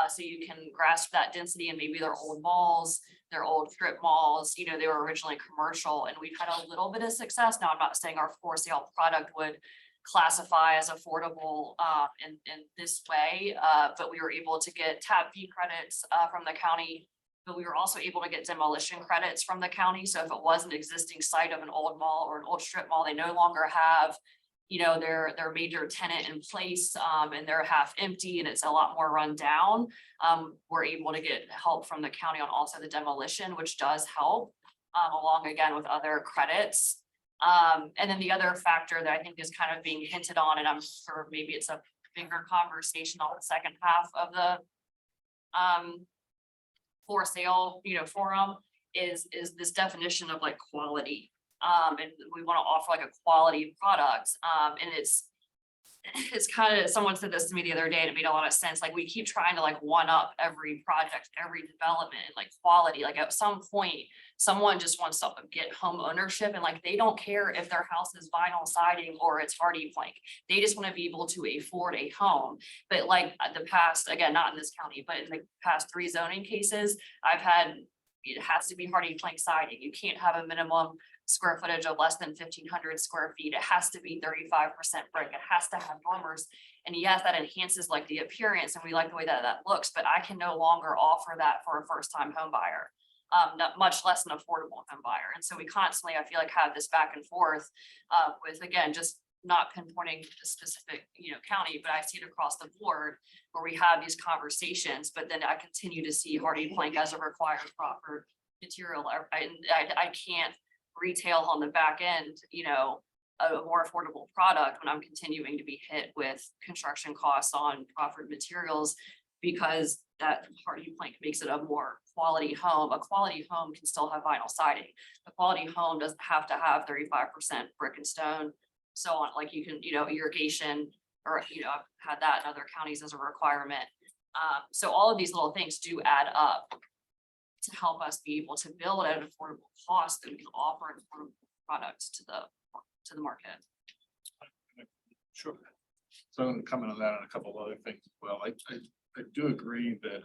So you can grasp that density, and maybe they're old malls, they're old strip malls, they were originally commercial, and we've had a little bit of success. Now, I'm not saying our for sale product would classify as affordable in this way, but we were able to get tap fee credits from the county But we were also able to get demolition credits from the county. So if it was an existing site of an old mall or an old strip mall, they no longer have, you know, their major tenant in place, and they're half empty and it's a lot more run down. We're able to get help from the county on also the demolition, which does help, along again with other credits. And then the other factor that I think is kind of being hinted on, and I'm sure maybe it's a bigger conversation on the second half of the for sale, you know, forum, is this definition of like quality. And we want to offer like a quality product. And it's kind of, someone said this to me the other day and it made a lot of sense. Like we keep trying to like one up every project, every development, like quality, like at some point, someone just wants to get home ownership and like, they don't care if their house is vinyl siding or it's hardy plank. They just want to be able to afford a home. But like the past, again, not in this county, but in the past 3 zoning cases, I've had, it has to be hardy plank siding. You can't have a minimum square footage of less than 1,500 square feet. It has to be 35% brick. It has to have dormers. And yes, that enhances like the appearance and we like the way that that looks, but I can no longer offer that for a first-time home buyer, not much less an affordable home buyer. And so we constantly, I feel like, have this back and forth with, again, just not pinpointing the specific, you know, county, but I see it across the board where we have these conversations, but then I continue to see hardy plank as a required proper material. I can't retail on the back end, you know, a more affordable product when I'm continuing to be hit with construction costs on proffered materials, because that hardy plank makes it a more quality home. A quality home can still have vinyl siding. A quality home doesn't have to have 35% brick and stone. So on, like you can, you know, irrigation, or, you know, I've had that in other counties as a requirement. So all of these little things do add up to help us be able to build at an affordable cost that we can offer an affordable products to the market. Sure. So I'm going to comment on that and a couple of other things as well. I do agree that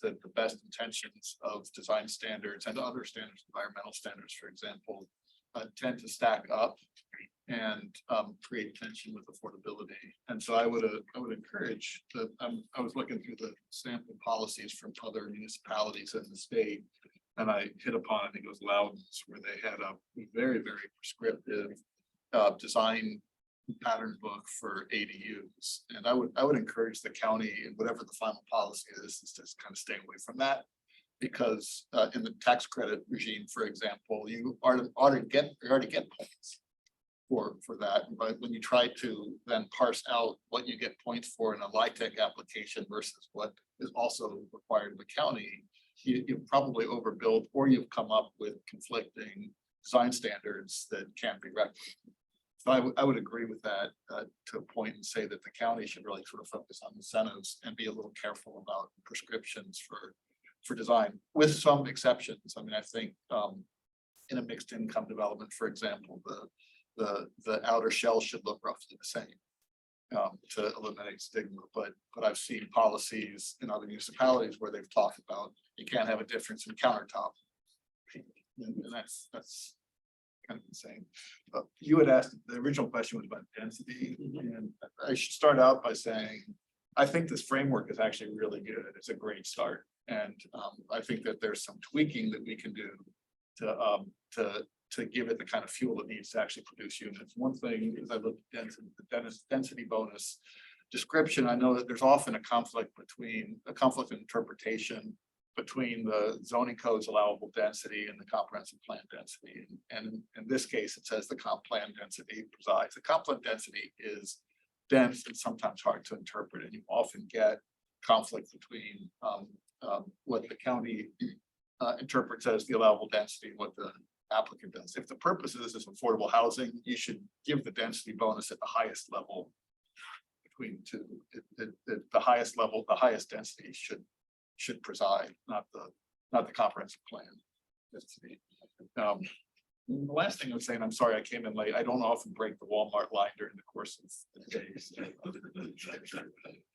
the best intentions of design standards and other standards, environmental standards, for example, tend to stack up and create tension with affordability. And so I would encourage that. I was looking through the sample policies from other municipalities in the state, and I hit upon, I think it was Loudon's, where they had a very, very prescriptive design pattern book for ADUs. And I would encourage the county, and whatever the final policy is to kind of stay away from that. Because in the tax credit regime, for example, you already get points for that. But when you try to then parse out what you get points for in a LIHTC application versus what is also required in the county, you probably overbuild, or you've come up with conflicting design standards that can't be rectified. So I would agree with that to a point, and say that the county should really sort of focus on incentives and be a little careful about prescriptions for design, with some exceptions. I mean, I think in a mixed income development, for example, the outer shell should look roughly the same to eliminate stigma. But I've seen policies in other municipalities where they've talked about you can't have a difference in countertop, and that's kind of insane. You had asked, the original question was about density, and I should start out by saying I think this framework is actually really good. It's a great start, and I think that there's some tweaking that we can do to give it the kind of fuel it needs to actually produce units. One thing is, I looked at the density bonus description. I know that there's often a conflict in interpretation between the zoning code's allowable density and the comprehensive plan density. And in this case, it says the comp plan density presides. The comp plan density is dense and sometimes hard to interpret, and you often get conflict between what the county interprets as the allowable density and what the applicant does. If the purpose of this is affordable housing, you should give the density bonus at the highest level between two. The highest level, the highest density should preside, not the comprehensive plan density. The last thing I was saying, I'm sorry I came in late. I don't often break the Walmart line during the course of the days.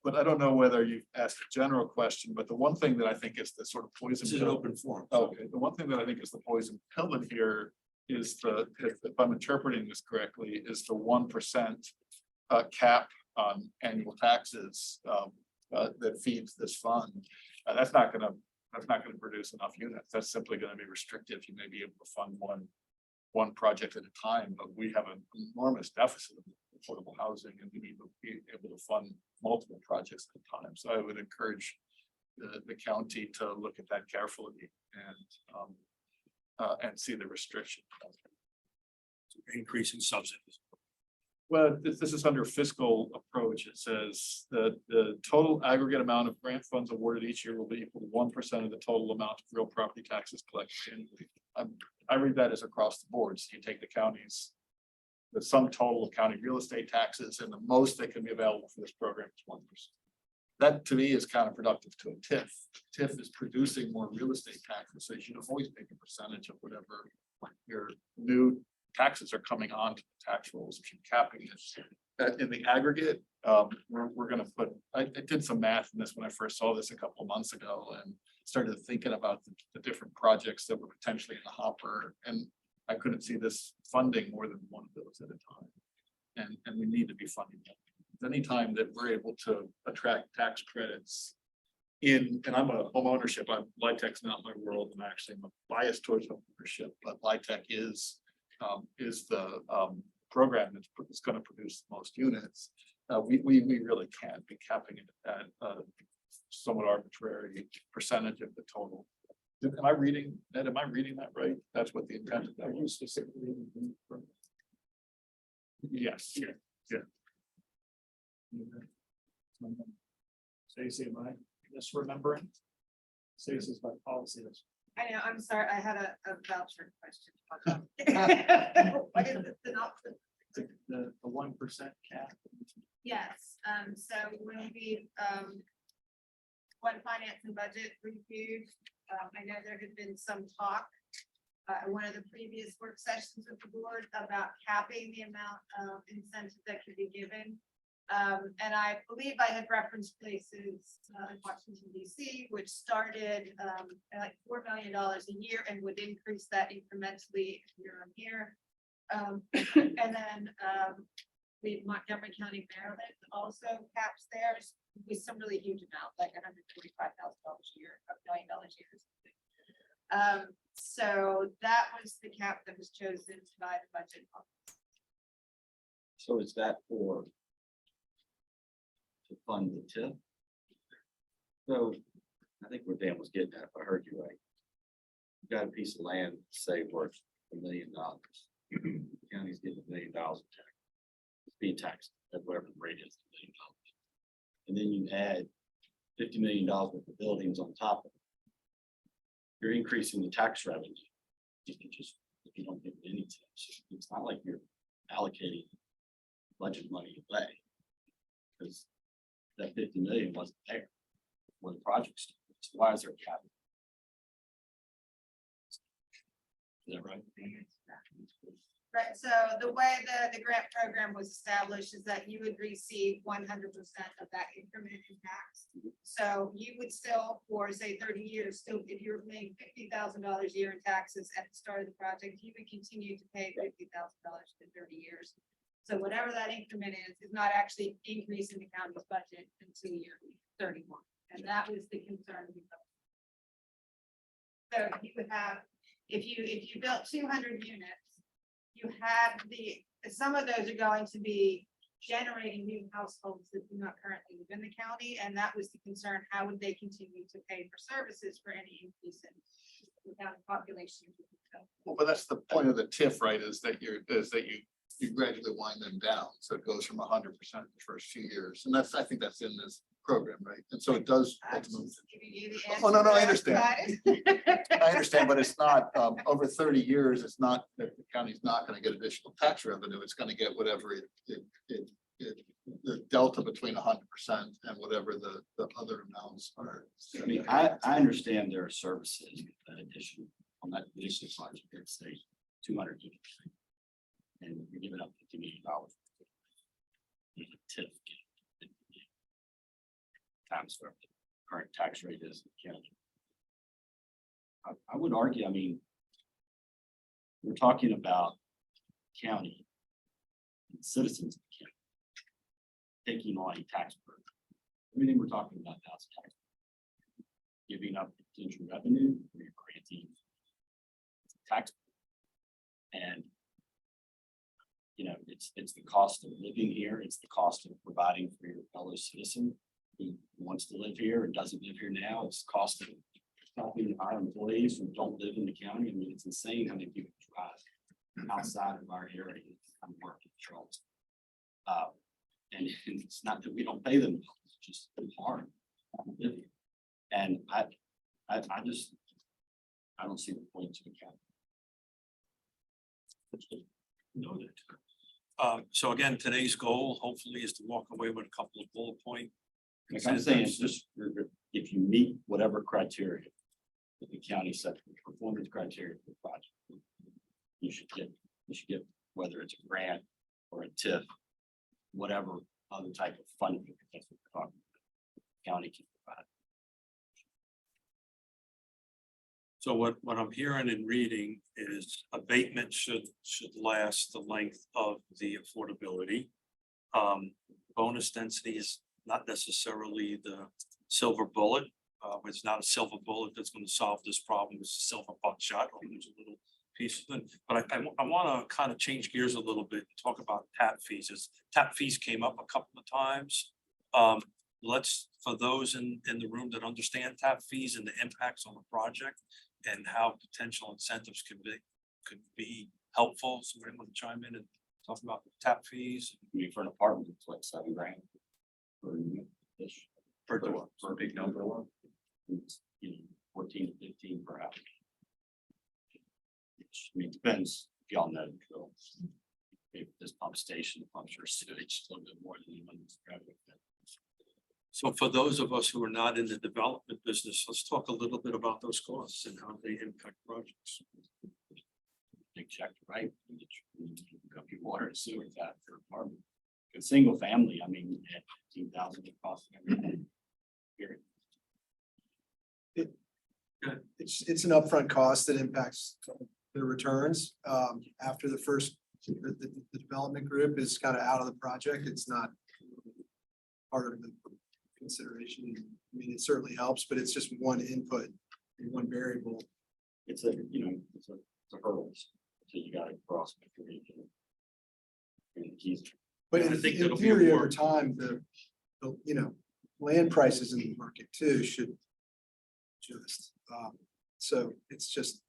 But I don't know whether you've asked a general question, but the one thing that I think is the sort of poison. This is an open forum. Okay, the one thing that I think is the poison pill in here is if I'm interpreting this correctly, is the 1% cap on annual taxes that feeds this fund. That's not gonna that's not gonna produce enough units. That's simply gonna be restrictive. You may be able to fund one project at a time, but we have an enormous deficit of affordable housing and we need to be able to fund multiple projects at a time. So I would encourage the county to look at that carefully and see the restriction. Increase in subsidies. Well, this is under fiscal approach. It says that the total aggregate amount of grant funds awarded each year will be equal to 1% of the total amount of real property taxes collected annually. I read that as across the board. So you take the counties, the sum total of county real estate taxes, and the most that can be available for this program is 1%. That to me is counterproductive to a TIF. TIF is producing more real estate taxes, so you should always make a percentage of whatever your new taxes are coming on to the tax rolls, keep capping it. In the aggregate, we're gonna put, I did some math in this when I first saw this a couple of months ago and started thinking about the different projects that were potentially in the hopper, and I couldn't see this funding more than one of those at a time. And we need to be funding them. Anytime that we're able to attract tax credits and I'm a home ownership, LIHTC's not my world, and actually I'm biased towards home ownership, but LIHTC is the program that's going to produce the most units. We really can't be capping it at a somewhat arbitrary percentage of the total. Am I reading that? Am I reading that right? That's what the intent of that was. Yes, yeah. Stacy, am I misremembering? Stacy's my policy. I know, I'm sorry, I had a voucher question. What is the synopsis? The 1% cap. Yes, so when we, when finance and budget reviewed, I know there had been some talk at one of the previous work sessions with the board about capping the amount of incentive that could be given. And I believe I had referenced places in Washington DC, which started at like $4 million a year and would increase that incrementally year on year. And then Montgomery County, Maryland also caps theirs with some really huge amount, like $145,000 a year, $1 million a year. So that was the cap that was chosen by the budget office. So is that for to fund the TIF? So I think where Dan was getting at, if I heard you right, you've got a piece of land, say worth $1 million. The county's getting $1 million in tax. It's being taxed at whatever the rate is, $1 million. And then you add $50 million worth of buildings on top of it. You're increasing the tax revenue. If you don't give any tax, it's not like you're allocating budget money away, because that 50 million wasn't there when the project started. So why is there a cap? Is that right? Right, so the way the grant program was established is that you would receive 100% of that increment in tax. So you would still, for say 30 years, still, if you're paying $50,000 a year in taxes at the start of the project, you would continue to pay $50,000 for 30 years. So whatever that increment is not actually increasing the county's budget until year 31. And that was the concern. So you would have, if you built 200 units, you have some of those are going to be generating new households that do not currently live in the county. And that was the concern. How would they continue to pay for services for any increase in the county population? Well, but that's the point of the TIF, right? Is that you gradually wind them down. So it goes from 100% the first few years. And I think that's in this program, right? And so it does. Oh, no, I understand. I understand, but it's not, over 30 years, it's not that the county's not going to get additional tax revenue. It's going to get whatever the delta between 100% and whatever the other amounts are. I mean, I understand there are services that addition on that additional project, let's say 200 units. And you're giving up $50 million. There's a TIF. Times where the current tax rate is in the county. I would argue, I mean, we're talking about county and citizens of the county taking on a tax burden. Everything we're talking about now is tax. Giving up potential revenue, or you're granting tax. And it's the cost of living here, it's the cost of providing for your fellow citizen who wants to live here and doesn't live here now, it's the cost of helping our employees who don't live in the county. I mean, it's insane how many people drive outside of our area and work controls. And it's not that we don't pay them, it's just hard to live here. And I don't see the point to the county. Noted. So again, today's goal hopefully is to walk away with a couple of bullet point. Like I'm saying, it's just, if you meet whatever criteria that the county set, for performance criteria for the project, you should get, whether it's a grant or a TIF, whatever other type of funding that's what we're talking about, the county can provide. So what I'm hearing and reading is abatement should last the length of the affordability. Bonus density is not necessarily the silver bullet. It's not a silver bullet that's going to solve this problem. It's a silver buckshot, or there's a little piece of it. But I want to kind of change gears a little bit and talk about tap fees. As tap fees came up a couple of times. Let's, for those in the room that understand tap fees and the impacts on the project and how potential incentives could be helpful. So we're going to chime in and talk about tap fees. I mean, for an apartment, it's like $7 grand per door, for a big number. It's, 14 to 15 per house. Which, I mean, depends if y'all know. If this pump station pumps your sewage a little bit more than you understand. So for those of us who are not in the development business, let's talk a little bit about those costs and how they impact projects. Big check, right? You got your water and sewer tap for apartment. A single family, I mean, at 15,000 it costs everything. Period. It's an upfront cost that impacts the returns. After the first, the development group is kind of out of the project, it's not part of the consideration. I mean, it certainly helps, but it's just one input, one variable. It's a hurdle. So you gotta cross before you can. But I in think that'll be theory, over important. time, the land prices in the market too should just, so it's just,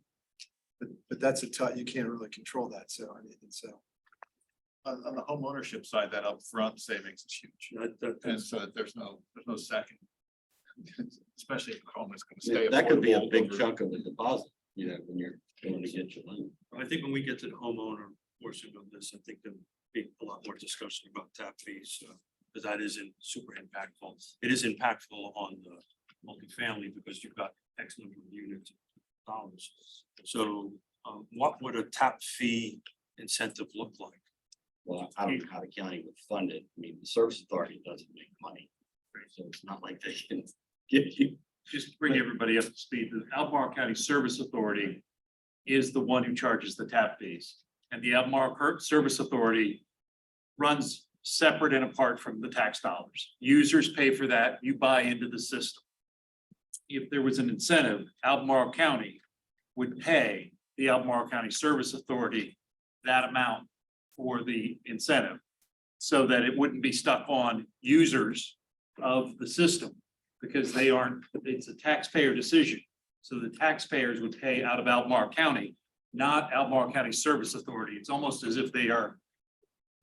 but that's a tough, you can't really control that. So I mean, so. On the home ownership side, that upfront savings is huge. And so there's no second. Especially if the home is going to stay. That could be a affordable big over- chunk of the deposit, when you're going to get your loan. I think when we get to the homeowner portion of this, I think there'll be a lot more discussion about tap fees, because that isn't super impactful. It is impactful on the multifamily because you've got X number of units, dollars. So what would a tap fee incentive look like? Well, I don't know how the county would fund it. I mean, the service authority doesn't make money. So it's not like they can give you. Just to bring everybody up to speed, the Albemarle County Service Authority is the one who charges the tap fees. And the Albemarle Service Authority runs separate and apart from the tax dollars. Users pay for that, you buy into the system. If there was an incentive, Albemarle County would pay the Albemarle County Service Authority that amount for the incentive, so that it wouldn't be stuck on users of the system, because they aren't, it's a taxpayer decision. So the taxpayers would pay out of Albemarle County, not Albemarle County Service Authority. It's almost as if they are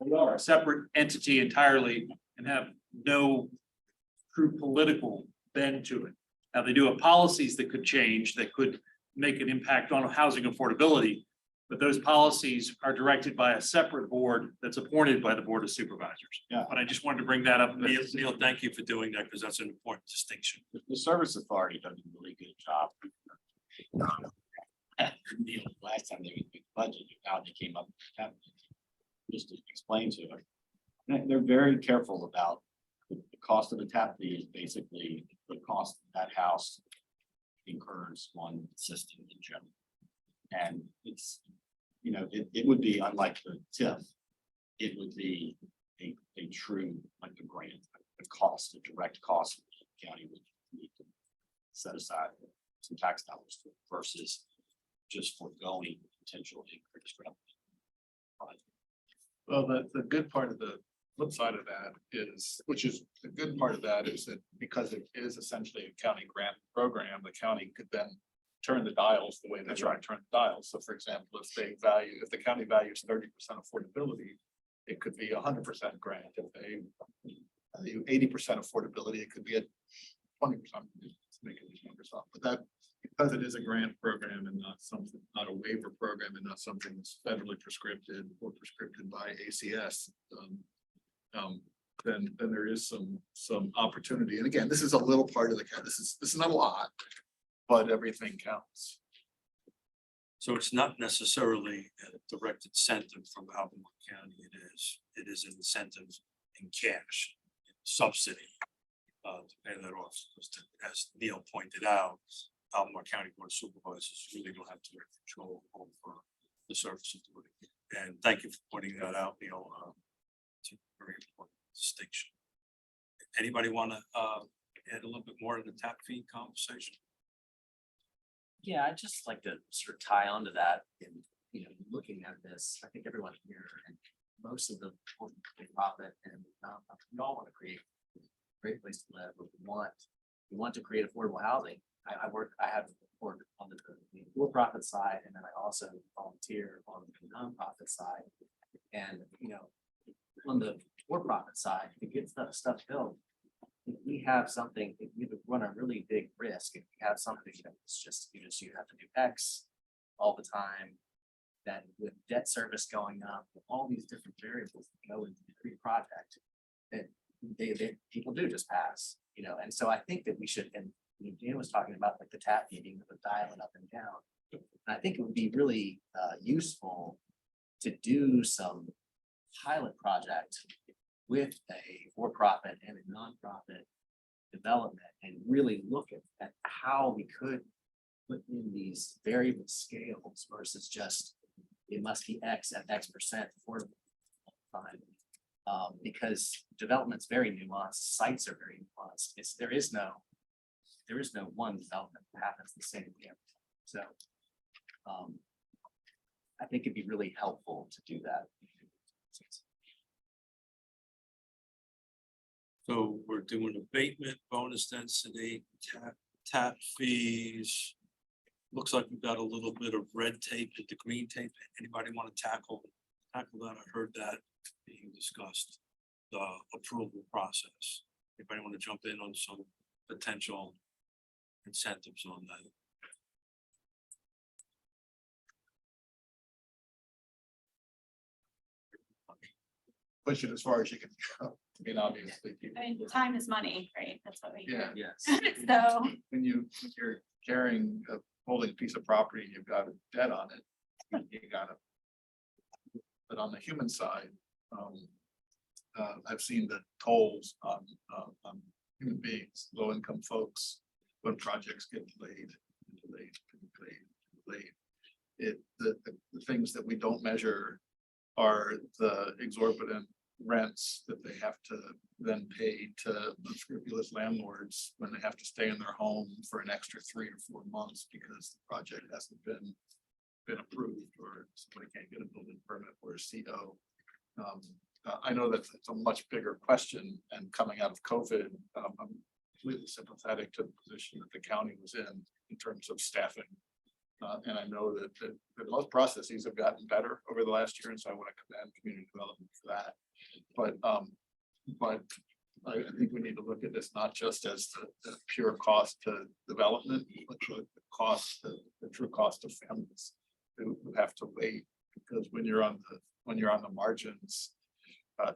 a separate entity entirely and have no true political bend to it. Now, they do have policies that could change, that could make an impact on housing affordability, but those policies are directed by a separate board that's appointed by the Board of Supervisors. Yeah. But I just wanted to bring that up. Neil, thank you for doing that, because that's an important distinction. The service authority does a really good job. Last time they was big budget, how they came up with that. Just to explain to her. They're very careful about the cost of the tap fee is basically the cost that house incurs on the system in general. And it's, it would be unlike the TIF. It would be a true, like a grant, a cost, a direct cost the county would need to set aside. some tax dollars to it versus just foregoing potential increased revenue. Well, the good part of the flip side of that is, which is, the good part of that is that because it is essentially a county grant program, the county could then turn the dials the way they want to turn the dials. So for example, if the county values 30% affordability, it could be 100% grant. If they value 80% affordability, it could be at 20%. Making these numbers up, but that, because it is a grant program and not something, not a waiver program and not something that's federally prescripted or prescripted by ACS, then there is some opportunity. And again, this is a little part of the count. This is not a lot, but everything counts. So it's not necessarily a direct incentive from Albemarle County. It is an incentive in cash, subsidy. To pay that off, as Neil pointed out, Albemarle County Board of Supervisors really don't have direct control over the services. And thank you for pointing that out, Neil. It's a very important distinction. Anybody want to add a little bit more to the tap fee conversation? Yeah, I'd just like to sort of tie on to that and, you know, looking at this, I think everyone here and most of the profit and we all want to create a great place to live, but we want to create affordable housing. I have worked on the for-profit side, and then I also volunteer on the nonprofit side. And, you know, on the for-profit side, to get stuff built, if we have something, if we run a really big risk, if we have something that's just, you have to do X all the time, that with debt service going up, with all these different variables that go into every project, that they people do just pass, you know. And so I think that we should, and Dan was talking about like the tap meeting, the dialing up and down. And I think it would be really useful to do some pilot project with a for-profit and a nonprofit development and really look at how we could put in these variable scales versus just it must be X at X% affordable all the time. Because development's very nuanced, sites are very nuanced. There is no one development that happens the same way. So I think it'd be really helpful to do that. So we're doing abatement, bonus density, tap fees. Looks like we've got a little bit of red tape and the green tape. Anybody want to tackle that? I heard that being discussed, the approval process. Anybody want to jump in on some potential incentives on that? Push it as far as you can go. I mean, obviously, people. I mean, time is money, right? That's what we do. Yeah. Yes. So, When you're carrying a holding piece of property, you've got a debt on it. You gotta. But on the human side, I've seen the tolls on human beings, low income folks, when projects get delayed. The things that we don't measure are the exorbitant rents that they have to then pay to unscrupulous landlords when they have to stay in their home for an extra 3 or 4 months because the project hasn't been approved or somebody can't get a building permit or a CO. I know that it's a much bigger question, and coming out of COVID, I'm completely sympathetic to the position that the county was in terms of staffing. And I know that most processes have gotten better over the last year, and so I want to commend community development for that. But I think we need to look at this not just as the pure cost to development, but the true cost of families who have to wait, because when you're on the margins,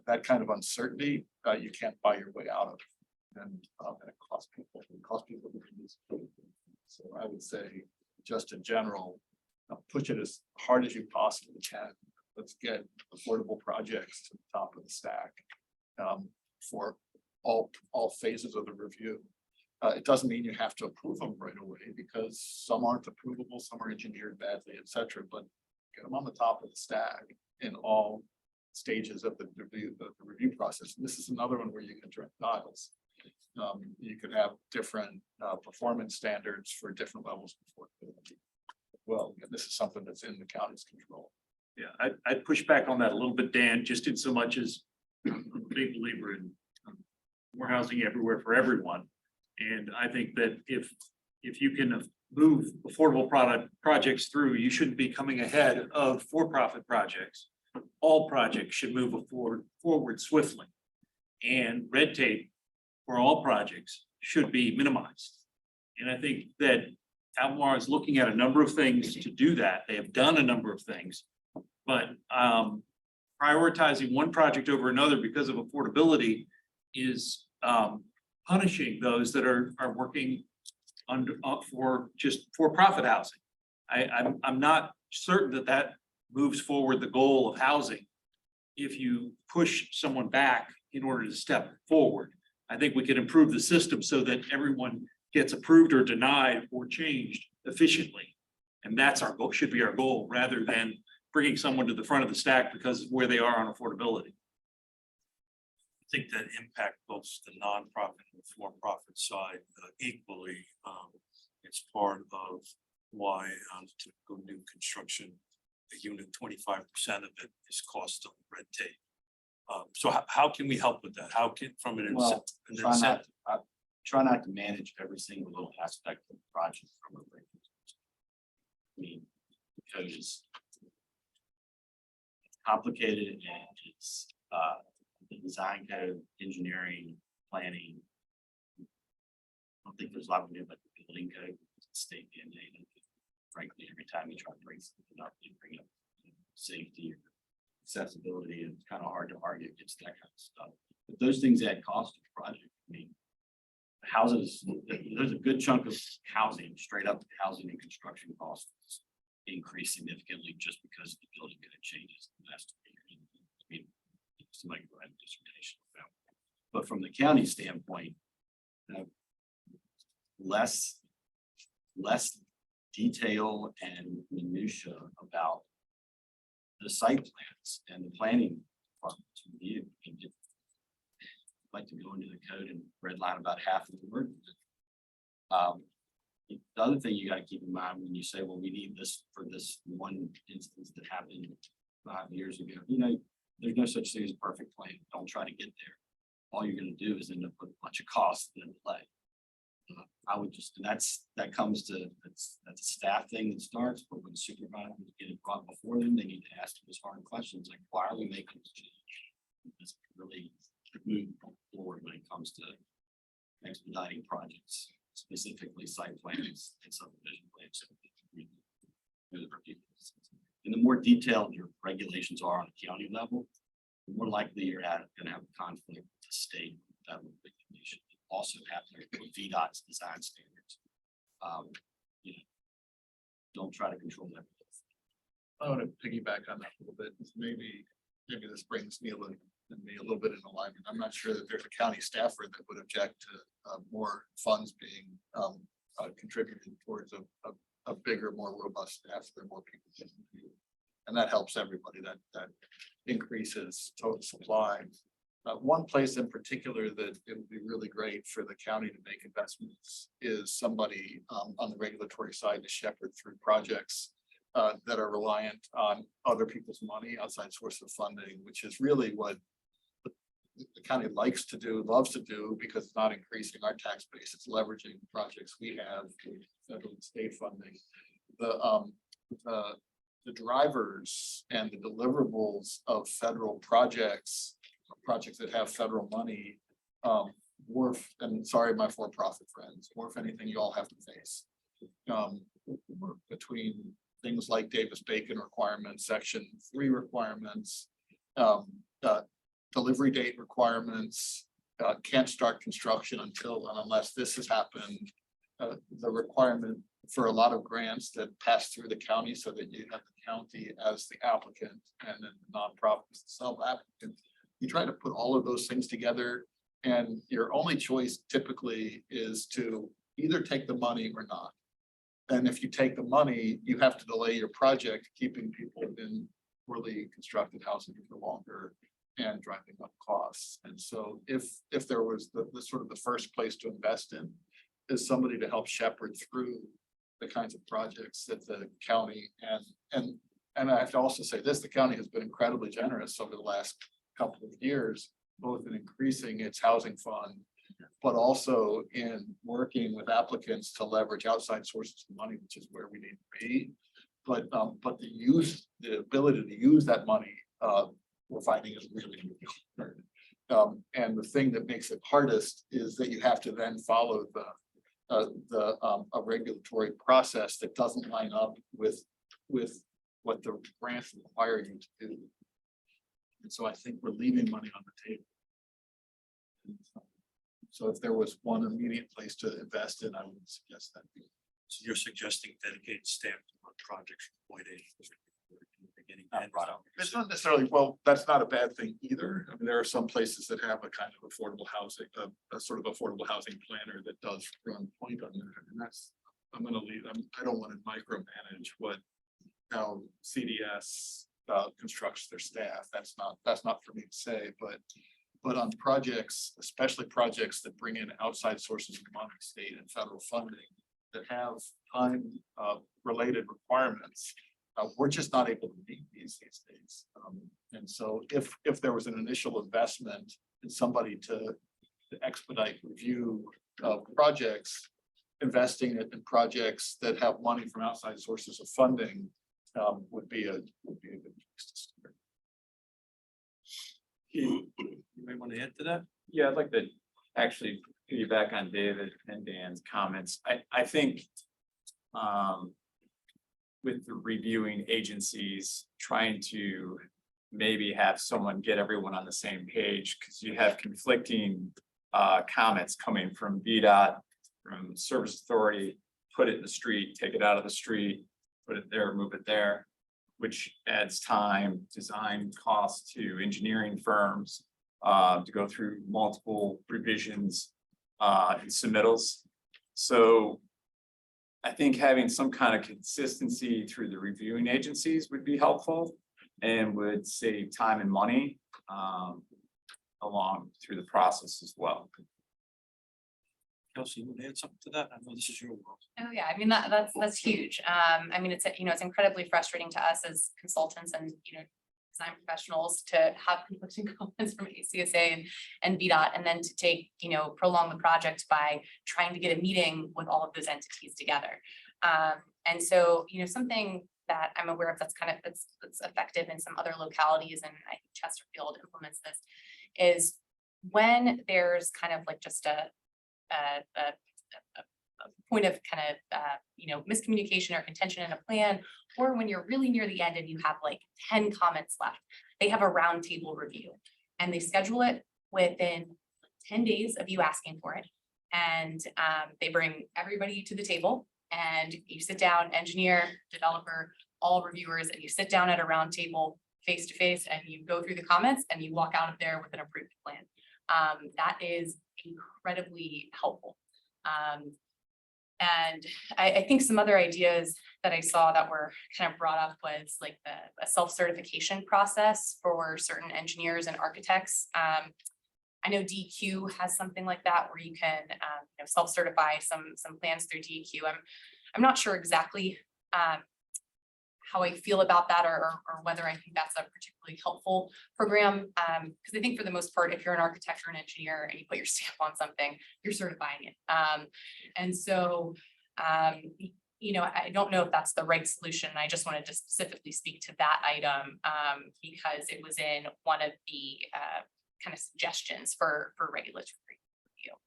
that kind of uncertainty you can't buy your way out of, and it costs people. So I would say, just in general, push it as hard as you possibly can. Let's get affordable projects to the top of the stack for all phases of the review. It doesn't mean you have to approve them right away, because some aren't approvable, some are engineered badly, etc. But get them on the top of the stack in all stages of the review process. And this is another one where you can direct dials. You could have different performance standards for different levels of affordability. Well, and this is something that's in the county's control. Yeah, I'd push back on that a little bit, Dan, just in so much as I'm a big believer in more housing everywhere for everyone. And I think that if you can move affordable projects through, you shouldn't be coming ahead of for-profit projects. All projects should move forward swiftly. And red tape for all projects should be minimized. And I think that Albemarle is looking at a number of things to do that. They have done a number of things. But prioritizing one project over another because of affordability is punishing those that are working for just for-profit housing. I'm not certain that moves forward the goal of housing. If you push someone back in order to step forward, I think we could improve the system so that everyone gets approved or denied or changed efficiently. And that's our goal, should be our goal, rather than bringing someone to the front of the stack because of where they are on affordability. I think that impact both the nonprofit and for-profit side equally. It's part of why typical new construction, a unit, 25% of it is cost of red tape. So how can we help with that? How can, from an incentive? Try not to manage every single little aspect of the project from a regular. I mean, because it's complicated and it's the design code, engineering, planning. I don't think there's a lot we do about the building code, state mandated. Frankly, every time you try to bring something up, you bring up safety or accessibility, and it's kind of hard to argue against that kind of stuff. But those things add cost to the project. I mean, houses, there's a good chunk of housing, straight up housing and construction costs increase significantly just because the building code changes in the last 2 years. I mean, somebody can write a dissertation about it. But from the county standpoint, less detail and minutia about the site plans and the planning department's review. Like to go into the code and redline about half of the word. The other thing you got to keep in mind when you say, well, we need this for this one instance that happened 5 years ago, you know, there's no such thing as a perfect plan. Don't try to get there. All you're going to do is end up with a bunch of costs and delay. I would just, and that comes to, that's a staff thing that starts, but when supervisors get it brought before them, they need to ask those hard questions like, why are we making this change? It's really move forward when it comes to expediting projects, specifically site plans and subdivision plans. And the more detailed your regulations are on the county level, the more likely you're going to have a conflict with the state federal regulation. Also have with VDOT's design standards. You know, don't try to control that. I want to piggyback on that a little bit. Maybe this brings me a little bit in alignment. I'm not sure that there's a county staffer that would object to more funds being contributed towards a bigger, more robust staff. There are more people can do, and that helps everybody. That increases total supply. One place in particular that it would be really great for the county to make investments is somebody on the regulatory side to shepherd through projects that are reliant on other people's money, outside source of funding, which is really what the county likes to do, loves to do, because it's not increasing our tax base. It's leveraging projects we have, federal and state funding. The drivers and the deliverables of federal projects that have federal money, dwarf, and sorry, my for-profit friends, dwarf anything you all have to face. Between things like Davis-Bacon requirements, Section 3 requirements, delivery date requirements, can't start construction until and unless this has happened. The requirement for a lot of grants that pass through the county so that you have the county as the applicant and then the nonprofits self-applicant. You try to put all of those things together, and your only choice typically is to either take the money or not. And if you take the money, you have to delay your project, keeping people in poorly constructed housing for longer. and driving up costs. And so if there was the sort of the first place to invest in is somebody to help shepherd through the kinds of projects that the county and I have to also say this, the county has been incredibly generous over the last couple of years, both in increasing its housing fund, but also in working with applicants to leverage outside sources of money, which is where we need to be. But the ability to use that money, we're finding is really, really hard. And the thing that makes it hardest is that you have to then follow a regulatory process that doesn't line up with what the grants require you to do. And so I think we're leaving money on the table. So if there was one immediate place to invest in, I would suggest that. So you're suggesting dedicated staff to run projects from point A. Beginning Not and right. end. It's not necessarily, well, that's not a bad thing either. I mean, there are some places that have a kind of affordable housing, a sort of affordable housing planner that does run point on that. And that's, I'm gonna leave, I don't want to micromanage how CDS constructs their staff. That's not for me to say, but on projects, especially projects that bring in outside sources of money, state and federal funding that have time related requirements, we're just not able to meet these days. And so if there was an initial investment in somebody to expedite review of projects, investing it in projects that have money from outside sources of funding would be a good place to start. You may want to add to that. Yeah, I'd like to actually piggyback on David and Dan's comments. I think with the reviewing agencies, trying to maybe have someone get everyone on the same page, because you have conflicting comments coming from VDOT, from Service Authority, put it in the street, take it out of the street, put it there, move it there, which adds time, design costs to engineering firms to go through multiple revisions and submittals. So I think having some kind of consistency through the reviewing agencies would be helpful and would save time and money along through the process as well. Kelsey, you want to add something to that? I know this is your world. Oh, yeah, I mean, that's huge. I mean, it's, it's incredibly frustrating to us as consultants and, design professionals to have conflicting comments from ACSA and VDOT, and then to take, prolong the project by trying to get a meeting with all of those entities together. And so, something that I'm aware of that's effective in some other localities, and I think Chesterfield implements this, is when there's kind of like just a point of kind of miscommunication or contention in a plan, or when you're really near the end and you have like 10 comments left, they have a roundtable review and they schedule it within 10 days of you asking for it. And they bring everybody to the table and you sit down, engineer, developer, all reviewers, and you sit down at a round table face to face and you go through the comments and you walk out of there with an approved plan. That is incredibly helpful. And I think some other ideas that I saw that were kind of brought up was like a self-certification process for certain engineers and architects. I know DEQ has something like that where you can self-certify some plans through DEQ. I'm not sure exactly how I feel about that or whether I think that's a particularly helpful program. Because I think for the most part, if you're an architect or an engineer and you put your stamp on something, you're certifying it. And so, I don't know if that's the right solution. I just wanted to specifically speak to that item because it was in one of the kind of suggestions for regulatory review.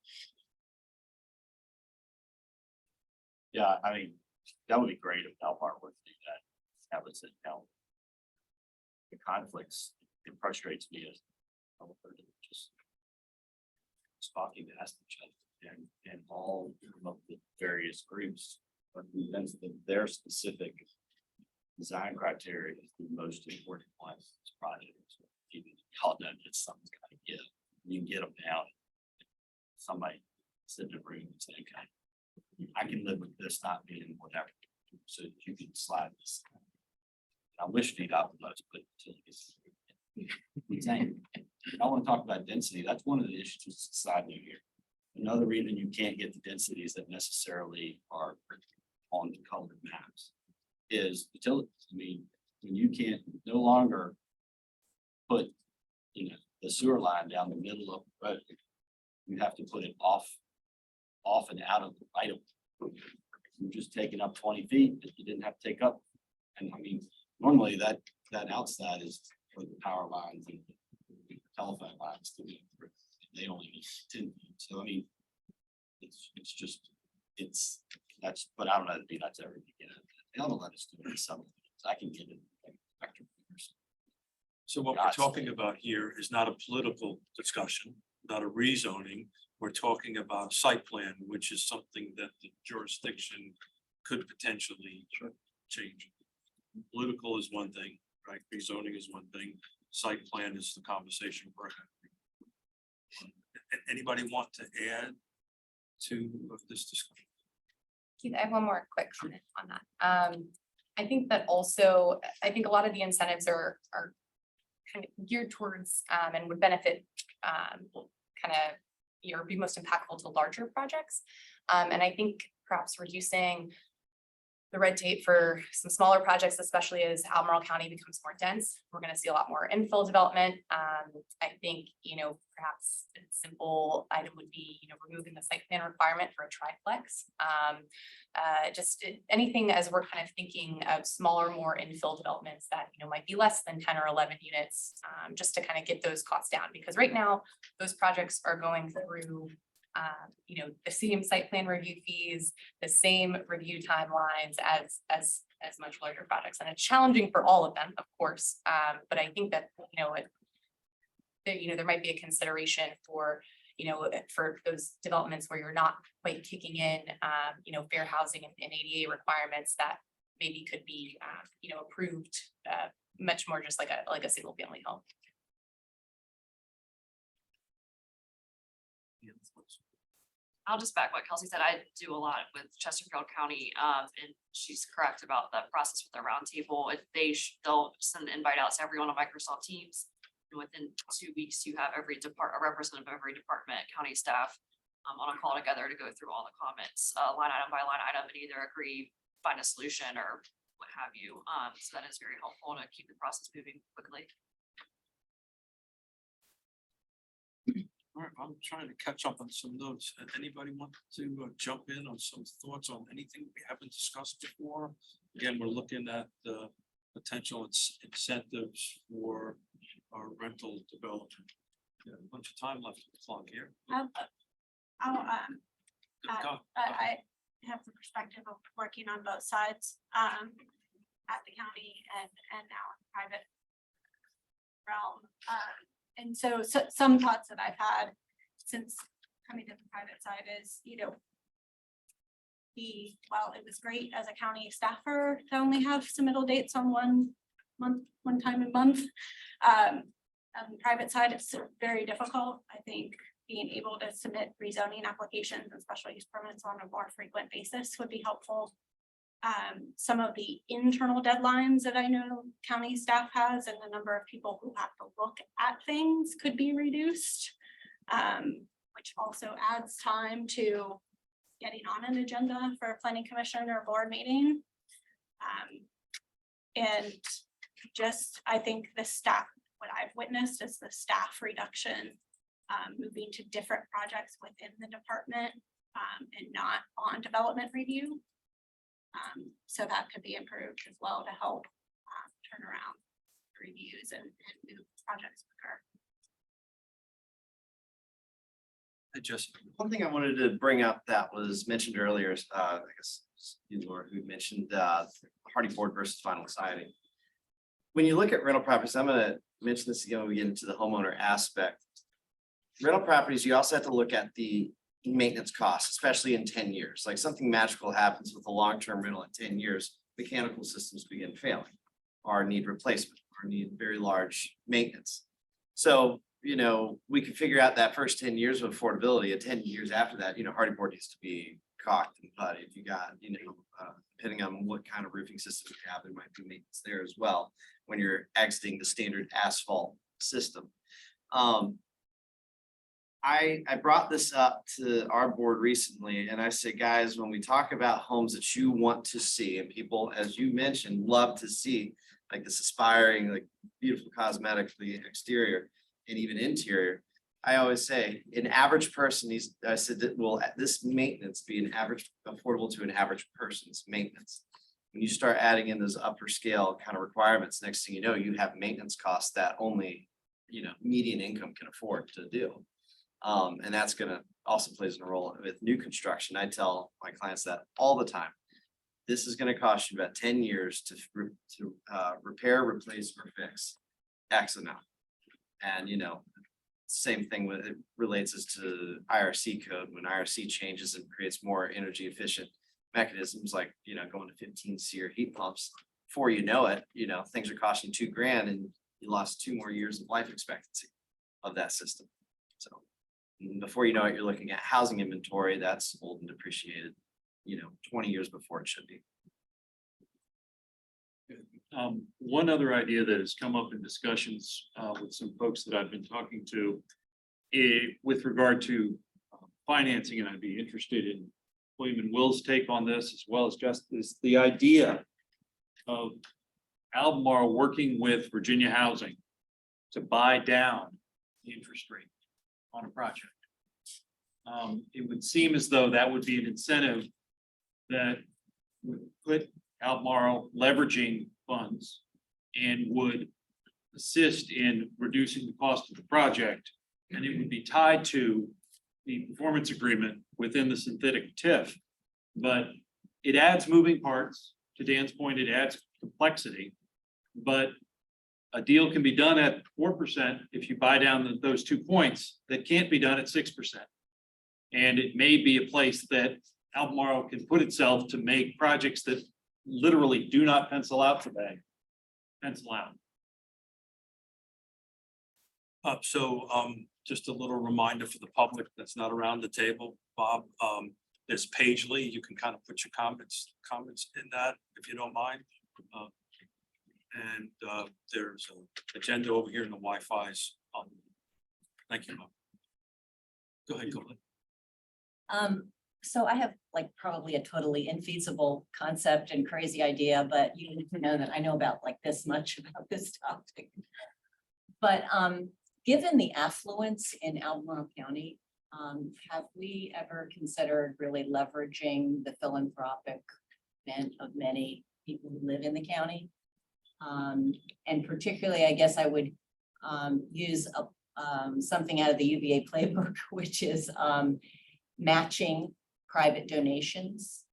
Yeah, I mean, that would be great if Albemarle would do that. That was it. The conflicts, it frustrates me as just talking past each other and all of the various groups, but their specific design criteria is the most important one of this project. So you all know that something's got to give. You can get them down. Somebody sit in a room and say, okay, I can live with this not being whatever. So you can slide this. I wish VDOT would let us put utilities I'm saying, I want to talk about density. That's one of the issues with society here. Another reason you can't get the densities that necessarily are on the colored maps is utilities. I mean, when you can't no longer put, the sewer line down the middle of the road, you have to put it off and out of the right of way. You're just taking up 20 feet that you didn't have to take up. And I mean, normally that outside is for the power lines and the telephone lines to be, they only need 10 feet. So I mean, that's, but I don't know, that's ever begin. They don't let us do it. Some, I can get it. So what we're talking about here is not a political discussion, not a rezoning. We're talking about a site plan, which is something that the jurisdiction could potentially change. Political is one thing, right? Rezoning is one thing. Site plan is the conversation we're having. Anybody want to add to this discussion? Keith, I have one more quick comment on that. I think that also, I think a lot of the incentives are kind of geared towards and would benefit kind of be most impactful to larger projects. And I think perhaps reducing the red tape for some smaller projects, especially as Albemarle County becomes more dense, we're going to see a lot more infill development. I think, perhaps a simple item would be, removing the site plan requirement for a triplex. Just anything as we're kind of thinking of smaller, more infill developments that, might be less than 10 or 11 units, just to kind of get those costs down. Because right now, those projects are going through the same site plan review fees, the same review timelines as much larger projects. And it's challenging for all of them, of course. But I think that, there might be a consideration for, for those developments where you're not quite kicking in, fair housing and ADA requirements that maybe could be, approved much more just like a single family home. I'll just back what Kelsey said. I do a lot with Chesterfield County, and she's correct about the process with the roundtable. If they'll send an invite out to everyone on Microsoft Teams. And within 2 weeks, you have a representative of every department, county staff, on a call together to go through all the comments, line item by line item, and either agree, find a solution, or what have you. So that is very helpful to keep the process moving quickly. All right, I'm trying to catch up on some notes. Anybody want to jump in on some thoughts on anything we haven't discussed before? Again, we're looking at the potential incentives for our rental development. A bunch of time left on the clock here. I have the perspective of working on both sides at the county and now in the private realm. And so some thoughts that I've had since coming to the private side is, it was great as a county staffer to only have submittal dates on one time a month. On the private side, it's very difficult. I think being able to submit rezoning applications and special use permits on a more frequent basis would be helpful. Some of the internal deadlines that I know county staff has and the number of people who have to look at things could be reduced, which also adds time to getting on an agenda for a planning commission or board meeting. And just, I think the staff, what I've witnessed is the staff reduction, moving to different projects within the department and not on development review. So that could be improved as well to help turn around reviews and move projects quicker. Hey, Jesse. One thing I wanted to bring up that was mentioned earlier, I guess you, Laura, who mentioned hardy board versus vinyl siding. When you look at rental properties, I'm going to mention this again when we get into the homeowner aspect. Rental properties, you also have to look at the maintenance costs, especially in 10 years. Like something magical happens with a long-term rental in 10 years, mechanical systems begin failing or need replacement or need very large maintenance. So, we can figure out that first 10 years of affordability, and 10 years after that, hardy board needs to be caulked and putty. If you got, depending on what kind of roofing system you have, there might be maintenance there as well when you're exiting the standard asphalt system. I brought this up to our board recently and I said, guys, when we talk about homes that you want to see and people, as you mentioned, love to see, like this aspiring, like beautiful cosmetically exterior and even interior. I always say an average person needs, I said that will this maintenance be an average, affordable to an average person's maintenance. When you start adding in those upper scale kind of requirements, next thing you know, you have maintenance costs that only, median income can afford to do. And that's gonna also plays a role with new construction. I tell my clients that all the time. This is gonna cost you about 10 years to repair, replace, or fix X amount. And same thing with it relates us to IRC code. When IRC changes and creates more energy efficient mechanisms like going to 15 SEER heat pumps, before you know it, things are costing $2,000 and you lost 2 more years of life expectancy of that system. So before you know it, you're looking at housing inventory that's old and depreciated, 20 years before it should be. One other idea that has come up in discussions with some folks that I've been talking to with regard to financing, and I'd be interested in William and Will's take on this, as well as just the idea of Albemarle working with Virginia Housing to buy down the interest rate on a project. It would seem as though that would be an incentive that would put Albemarle leveraging funds and would assist in reducing the cost of the project. And it would be tied to the performance agreement within the synthetic TIF. But it adds moving parts. To Dan's point, it adds complexity. But a deal can be done at 4% if you buy down those 2 points that can't be done at 6%. And it may be a place that Albemarle can put itself to make projects that literally do not pencil out today, pencil out. Just a little reminder for the public that's not around the table, Bob, there's Pagely, you can kind of put your comments in that, if you don't mind. And there's an agenda over here in the Wi-Fi's. Thank you, Bob. Go ahead, go ahead. So I have like probably a totally infeasible concept and crazy idea, but you need to know that I know about like this much about this topic. But given the affluence in Albemarle County, have we ever considered really leveraging the philanthropic bent of many people who live in the county? And particularly, I guess I would use something out of the UVA playbook, which is matching private donations,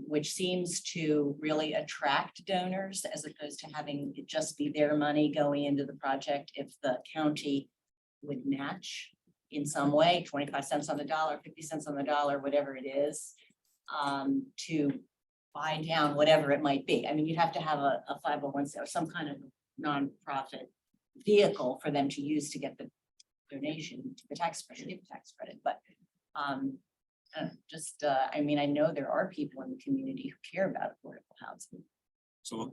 which seems to really attract donors as opposed to having it just be their money going into the project. If the county would match in some way, 25 cents on the dollar, 50 cents on the dollar, whatever it is, to buy down whatever it might be. I mean, you'd have to have a 501c or some kind of nonprofit vehicle for them to use to get the donation, the tax credit, but I mean, I know there are people in the community who care about affordable housing. So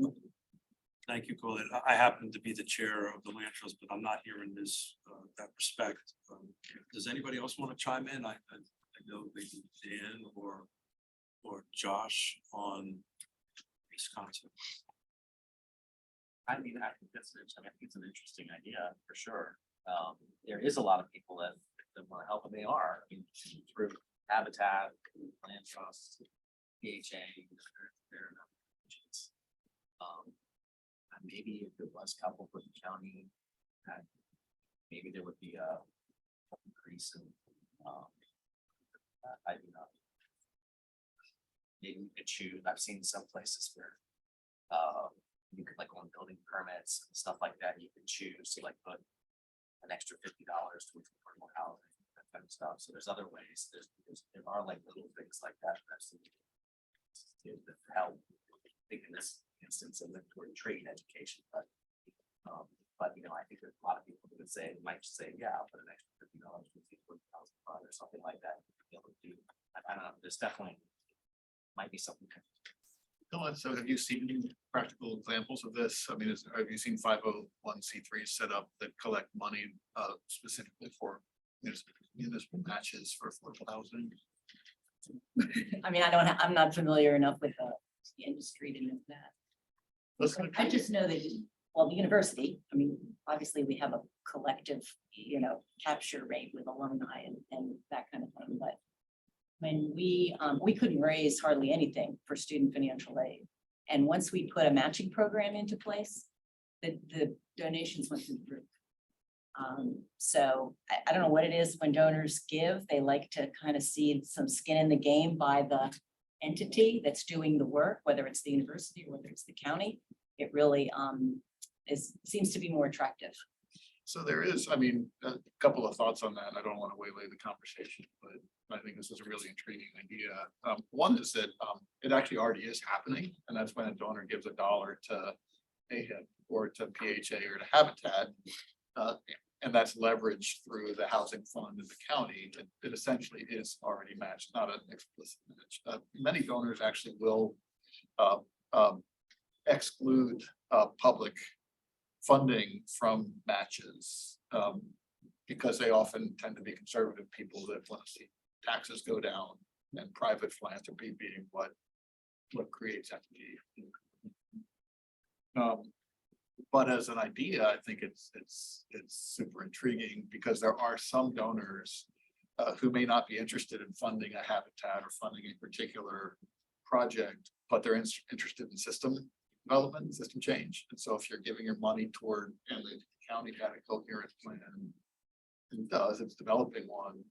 thank you, Colette. I happen to be the chair of the Land Trust, but I'm not here in this, that respect. Does anybody else want to chime in? I know maybe Dan or Josh on this concept. I think it's an interesting idea for sure. There is a lot of people that want to help, and they are. I mean, through Habitat, Land Trust, PHA, there are options. And maybe if it was coupled with the county, maybe there would be a increase in. I do not. Maybe you could choose. I've seen some places where you could like on building permits and stuff like that. You can choose to like put an extra $50 towards affordable housing, that kind of stuff. So there's other ways. There are like little things like that that help. I think in this instance, of toward trade education, but I think there's a lot of people who would say, might say, yeah, I'll put an extra $50 with the affordable housing fund or something like that. To be able to do. I don't know. There's definitely might be something. No, so have you seen any practical examples of this? I mean, have you seen 501c3 set up that collect money specifically for municipal matches for affordable housing? I mean, I'm not familiar enough with the industry to know that. I just know that, well, the university, I mean, obviously we have a collective, capture rate with alumni and that kind of thing, but when we couldn't raise hardly anything for student financial aid. And once we put a matching program into place, the donations went through the roof. So I don't know what it is when donors give, they like to kind of see some skin in the game by the entity that's doing the work, whether it's the university or whether it's the county. It really seems to be more attractive. So there is, I mean, a couple of thoughts on that. I don't want to waylay the conversation, but I think this is a really intriguing idea. One is that it actually already is happening, and that's when a donor gives $1 to AHIP or to PHA or to Habitat. And that's leveraged through the housing fund in the county. It essentially is already matched, not an explicit match. Many donors actually will exclude public funding from matches because they often tend to be conservative people that want to see taxes go down and private philanthropy being what creates equity. But as an idea, I think it's super intriguing because there are some donors who may not be interested in funding a habitat or funding a particular project, but they're interested in system development, system change. And so if you're giving your money toward, and the county had a coherent plan, and it's developing one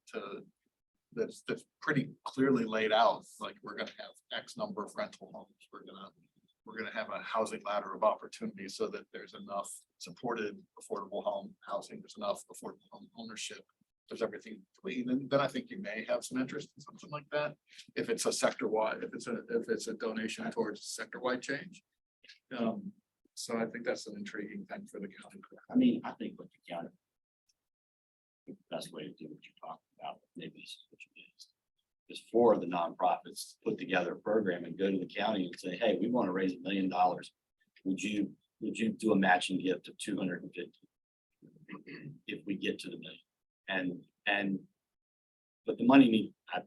that's pretty clearly laid out, like we're gonna have X number of rental homes, we're gonna have a housing ladder of opportunity so that there's enough supported affordable home housing, there's enough affordable home ownership, there's everything in between, and then I think you may have some interest in something like that. If it's a sector-wide, if it's a donation towards sector-wide change. So I think that's an intriguing thing for the county. I mean, I think what the county. The best way to do what you're talking about, maybe this is what you did, is for the nonprofits to put together a program and go to the county and say, hey, we want to raise $1 million. Would you do a matching gift of 250 if we get to the million? And but the money as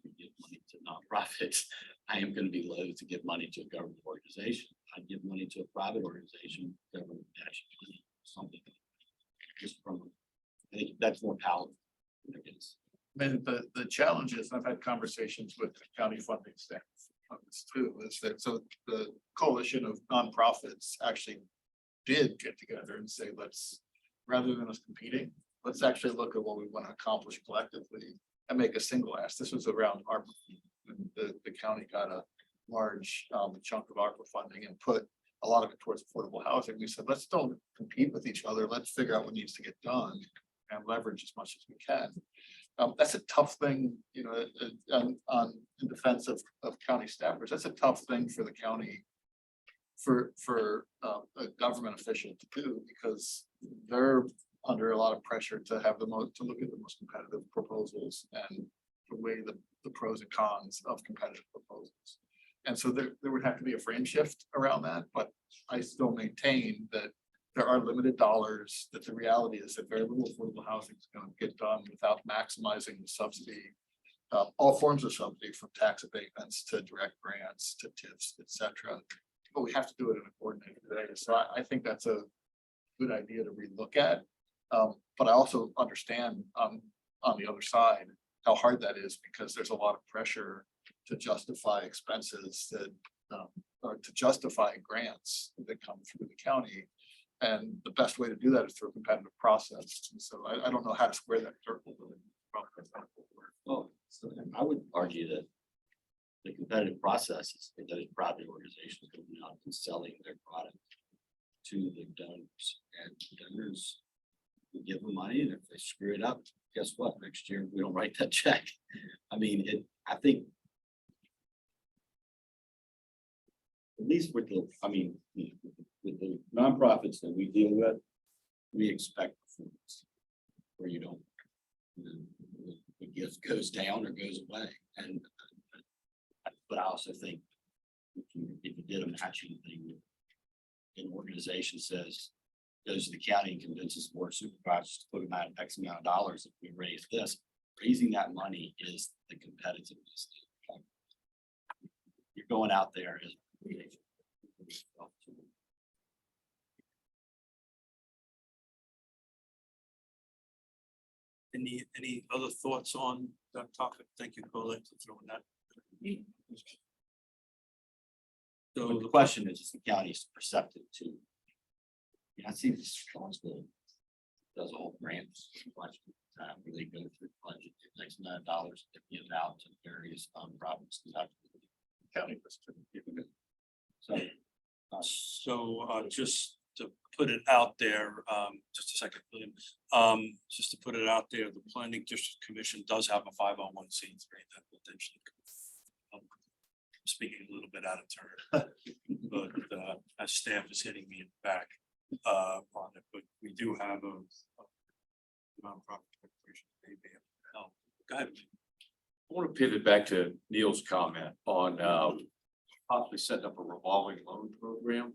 we give money to nonprofits, I am going to be loath to give money to a government organization. I'd give money to a private organization, government actually something. Just from, I think that's more palatable. I guess. I mean, the challenge is, I've had conversations with the county funding staff on this too, is that so the coalition of nonprofits actually did get together and say, let's, rather than us competing, let's actually look at what we want to accomplish collectively and make a single ask. This was around ARPA. The county got a large chunk of ARPA funding and put a lot of it towards affordable housing. We said, let's don't compete with each other. Let's figure out what needs to get done and leverage as much as we can. That's a tough thing, in defense of county staffers. That's a tough thing for the county, for a government official to do, because they're under a lot of pressure to have to look at the most competitive proposals and to weigh the pros and cons of competitive proposals. And so there would have to be a frame shift around that, but I still maintain that there are limited dollars, that the reality is that very little affordable housing is going to get done without maximizing the subsidy, all forms of subsidy, from tax abatements to direct grants to TIFs, et cetera. But we have to do it in a coordinated way. So I think that's a good idea to relook at. But I also understand on the other side how hard that is, because there's a lot of pressure to justify expenses that or to justify grants that come through the county. And the best way to do that is through a competitive process. And so I don't know how to square that circle. Well, so I would argue that the competitive process is that those private organizations going out and selling their product to the donors, and donors will give them money, and if they screw it up, guess what? Next year we don't write that check. I mean, I think at least with the, with the nonprofits that we deal with, we expect performance, where you don't, the gift goes down or goes away. And But I also think if you did a matching thing, an organization says, goes to the county and convinces board of supervisors to put them out X amount of dollars, if we raise this, raising that money is the competitiveness. You're going out there as. Any other thoughts on that topic? Thank you, Colette, for throwing that. So the question is the county's perceptive to. I see this Charlottesville does a whole grant budget, where they go through budget, X amount of dollars to give out to various provinces. County. So just to put it out there, just a second, William, just to put it out there, the Planning District Commission does have a 501c3 that potentially. I'm speaking a little bit out of turn, but as staff is hitting me in the back on it, but we do have a nonprofit corporation. They may have to help. Go ahead. I want to pivot back to Neil's comment on possibly setting up a revolving loan program.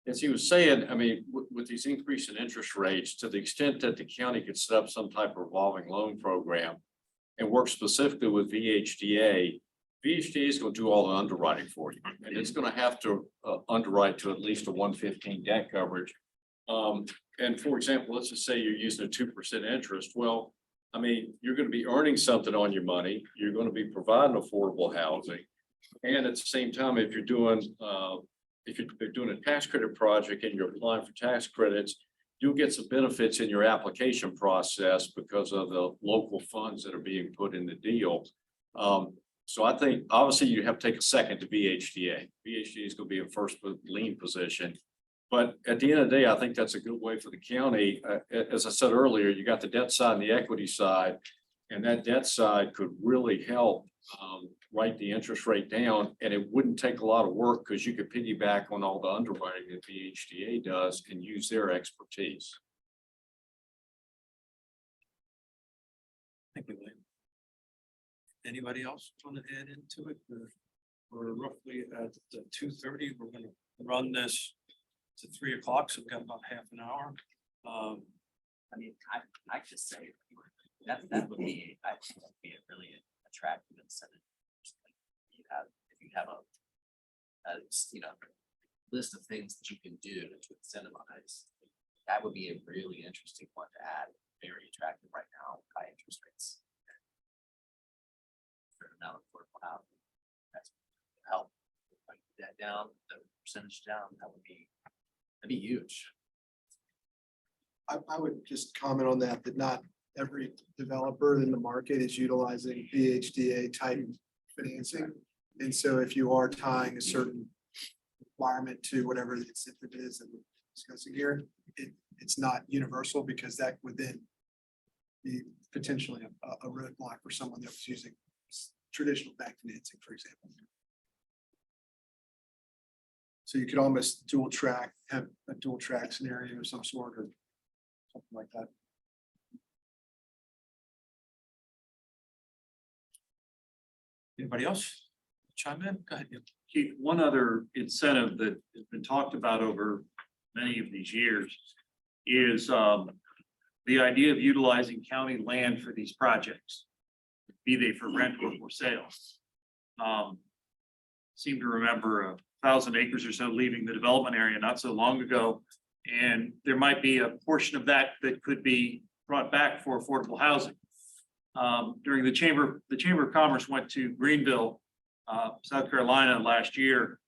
As he was saying, I mean, with these increase in interest rates, to the extent that the county could set up some type of revolving loan program and work specifically with VHDA, VHDA is going to do all the underwriting for you, and it's going to have to underwrite to at least a 115 debt coverage. And for example, let's just say you're using a 2% interest. Well, I mean, you're going to be earning something on your money. You're going to be providing affordable housing. And at the same time, if you're doing a tax credit project and you're applying for tax credits, you'll get some benefits in your application process because of the local funds that are being put in the deal. So I think obviously you have to take a second to VHDA. VHDA is going to be in first lien position. But at the end of the day, I think that's a good way for the county. As I said earlier, you got the debt side and the equity side, and that debt side could really help write the interest rate down, and it wouldn't take a lot of work because you could piggyback on all the underwriting that VHDA does and use their expertise. Thank you, William. Anybody else want to add into it? We're roughly at 2:30. We're going to run this to 3 o'clock, so we've got about half an hour. I mean, I just say that would be, I think that'd be a really attractive incentive. If you have a list of things that you can do to incentivize, that would be a really interesting one to add. Very attractive right now, high interest rates. Now affordable housing, that's help that down, the percentage down. That'd be huge. I would just comment on that not every developer in the market is utilizing VHDA type financing. And so if you are tying a certain requirement to whatever the incentive is that we're discussing here, it's not universal, because that would then be potentially a roadblock for someone that was using traditional bank financing, for example. So you could almost have a dual track scenario of some sort, or something like that. Anybody else chime in? Go ahead. Keith, one other incentive that has been talked about over many of these years is the idea of utilizing county land for these projects, be they for rent or for sale. Seem to remember 1,000 acres or so leaving the development area not so long ago. And there might be a portion of that that could be brought back for affordable housing. During the Chamber of Commerce went to Greenville, South Carolina last year,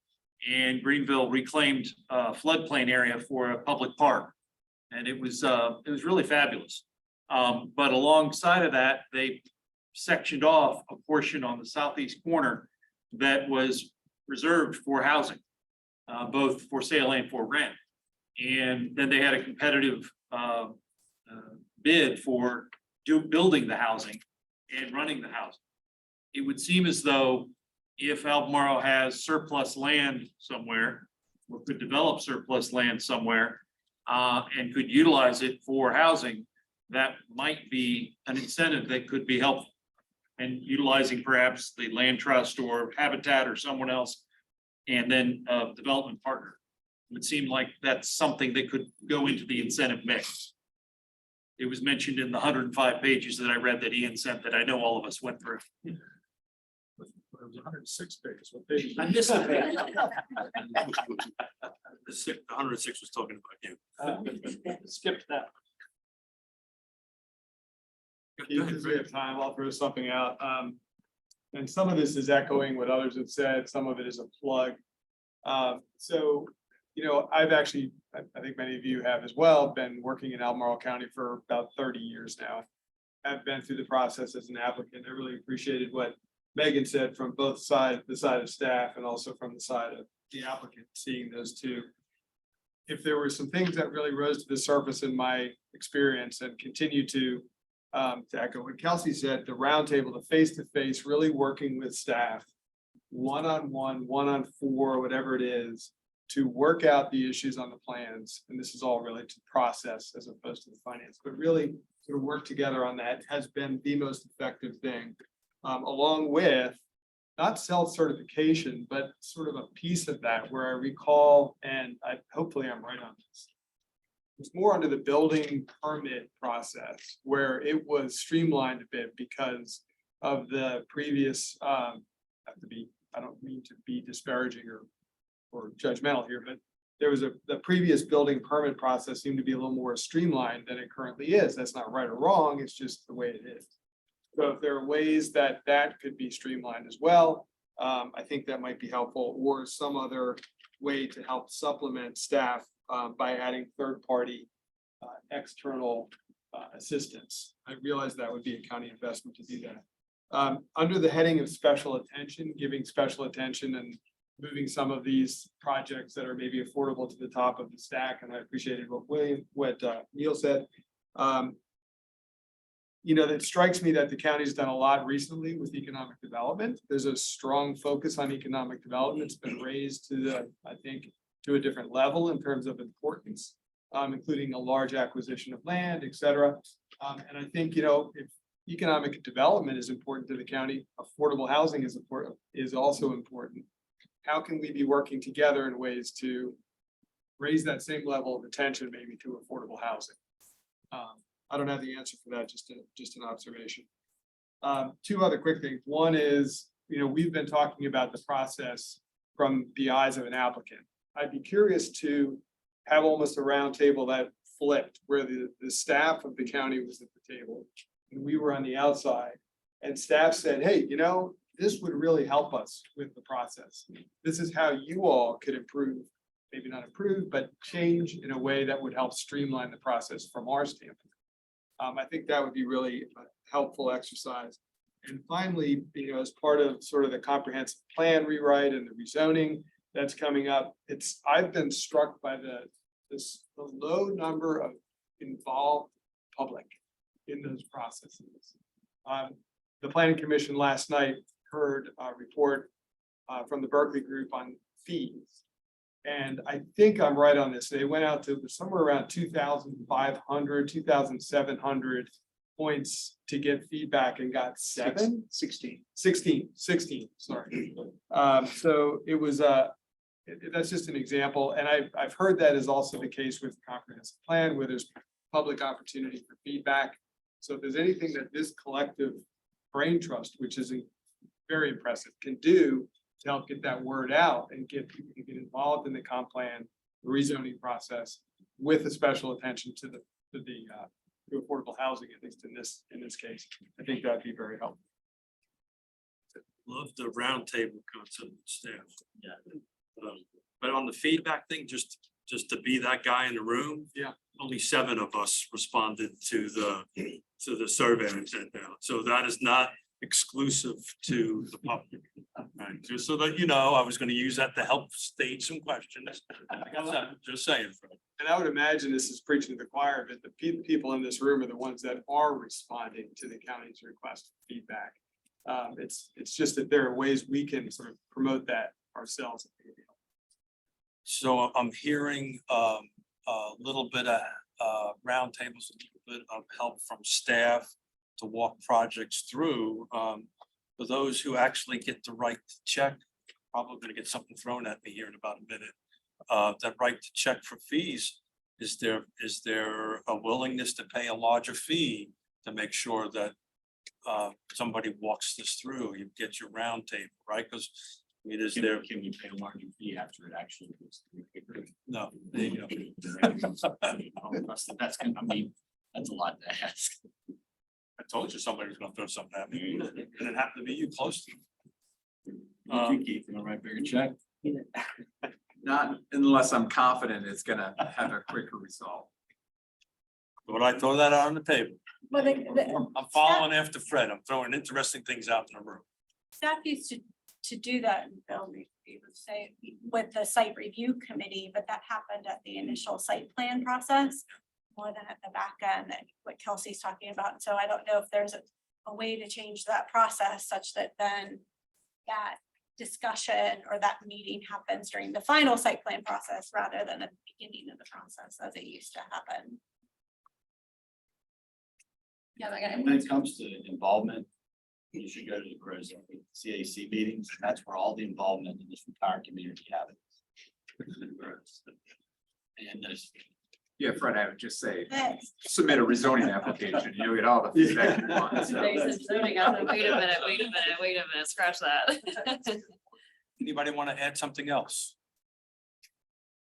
and Greenville reclaimed a floodplain area for a public park. And it was really fabulous. But alongside of that, they sectioned off a portion on the southeast corner that was reserved for housing, both for sale and for rent. And then they had a competitive bid for building the housing and running the housing. It would seem as though if Albemarle has surplus land somewhere, or could develop surplus land somewhere, and could utilize it for housing, that might be an incentive that could be helpful. and utilizing perhaps the land trust or Habitat or someone else. And then a development partner. It would seem like that's something that could go into the incentive mix. It was mentioned in the 105 pages that I read that Ian sent that I know all of us went through. It was 106 pages. What page? I missed it. The 106 was talking about you. Skipped that. Because we have time, I'll throw something out. And some of this is echoing what others have said, some of it is a plug. So, you know, I've actually, I think many of you have as well, been working in Albemarle County for about 30 years now. I've been through the process as an applicant. I really appreciated what Megan said from both sides, the side of staff and also from the side of the applicant, seeing those two. If there were some things that really rose to the surface in my experience and continue to echo what Kelsey said, the roundtable, the face-to-face, really working with staff, one-on-one, one-on-four, whatever it is, to work out the issues on the plans. And this is all related to process as opposed to the finance, but really sort of work together on that has been the most effective thing. Along with not self-certification, but sort of a piece of that where I recall, and hopefully I'm right on this. It's more under the building permit process where it was streamlined a bit because of the previous, I don't mean to be disparaging or judgmental here, but there was the previous building permit process seemed to be a little more streamlined than it currently is. That's not right or wrong, it's just the way it is. So if there are ways that could be streamlined as well, I think that might be helpful, or some other way to help supplement staff by adding third-party external assistance. I realize that would be a county investment to do that. Under the heading of special attention, giving special attention and moving some of these projects that are maybe affordable to the top of the stack, and I appreciated what Neil said. You know, it strikes me that the county's done a lot recently with economic development. There's a strong focus on economic development. It's been raised to I think, to a different level in terms of importance, including a large acquisition of land, et cetera. And I think, you know, if economic development is important to the county, affordable housing is also important. How can we be working together in ways to raise that same level of attention maybe to affordable housing? I don't have the answer for that, just an observation. Two other quick things. One is, you know, we've been talking about the process from the eyes of an applicant. I'd be curious to have almost a round table that flipped, where the staff of the county was at the table and we were on the outside, and staff said, hey, you know, this would really help us with the process. This is how you all could improve, maybe not improve, but change in a way that would help streamline the process from our standpoint. I think that would be really a helpful exercise. And finally, you know, as part of sort of the comprehensive plan rewrite and the rezoning that's coming up, I've been struck by the low number of involved public in those processes. The planning commission last night heard a report from the Berkeley group on fees. And I think I'm right on this. They went out to somewhere around 2,500, 2,700 points to get feedback and got 16, sorry. So it was, that's just an example. And I've heard that is also the case with the comprehensive plan where there's public opportunity for feedback. So if there's anything that this collective brain trust, which is very impressive, can do to help get that word out and get people to get involved in the comp plan, the rezoning process, with a special attention to affordable housing, at least in this case, I think that'd be very helpful. Love the roundtable concept with staff. Yeah. But on the feedback thing, just to be that guy in the room. Yeah. Only 7 of us responded to the survey I sent out. So that is not exclusive to the public. Right, just so that you know, I was going to use that to help state some questions. Just saying. And I would imagine this is preaching to the choir, but the people in this room are the ones that are responding to the county's request for feedback. It's just that there are ways we can sort of promote that ourselves. So I'm hearing a little bit of roundtables, a little bit of help from staff to walk projects through. For those who actually get the right to check, probably gonna get something thrown at me here in about a minute. That right to check for fees, is there a willingness to pay a larger fee to make sure that somebody walks this through, you get your round table, right? Because I mean, is there, Can you pay a larger fee after it actually goes through? no, there you go. That's gonna, I mean, that's a lot to ask. I told you somebody was gonna throw something at me, and it happened to be you close to. Keith, you wanna write bigger check? Not unless I'm confident it's gonna have a quicker result. But I throw that out on the table. Well, I'm following after Fred. I'm throwing interesting things out in the room. staff used to do that in building, we would say, with the site review committee, but that happened at the initial site plan process more than at the back end, that what Kelsey's talking about. So I don't know if there's a way to change that process such that then that discussion or that meeting happens during the final site plan process rather than at the beginning of the process as it used to happen. Yeah, like And when it comes to involvement, you should go to the pros CAC meetings. That's where all the involvement in this entire community happens. And there's. Yeah, Fred, I would just say, Yes. submit a rezoning application, you'll get all the feedback you want. so. They said zoning, I said, wait a minute, scratch that. Anybody want to add something else?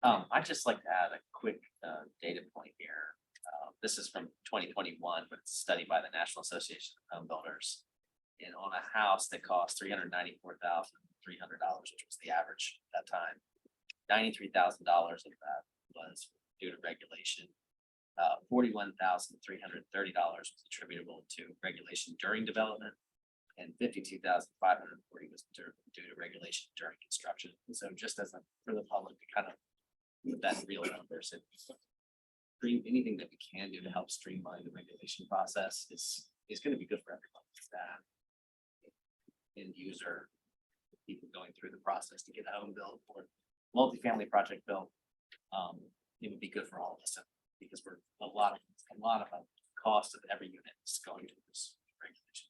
I'd just like to add a quick data point here. This is from 2021, but it's a study by the National Association of Home Builders. And on a house that cost $394,300, which was the average at that time, $93,000 of that was due to regulation. $41,330 was attributable to regulation during development, and $52,540 was due to regulation during construction. And so just as for the public to kind of put that in real numbers, anything that we can do to help streamline the regulation process is going to be good for everyone, staff, end user, people going through the process to get a home built or multifamily project built. It would be good for all of us because we're a lot of the cost of every unit is going to this regulation.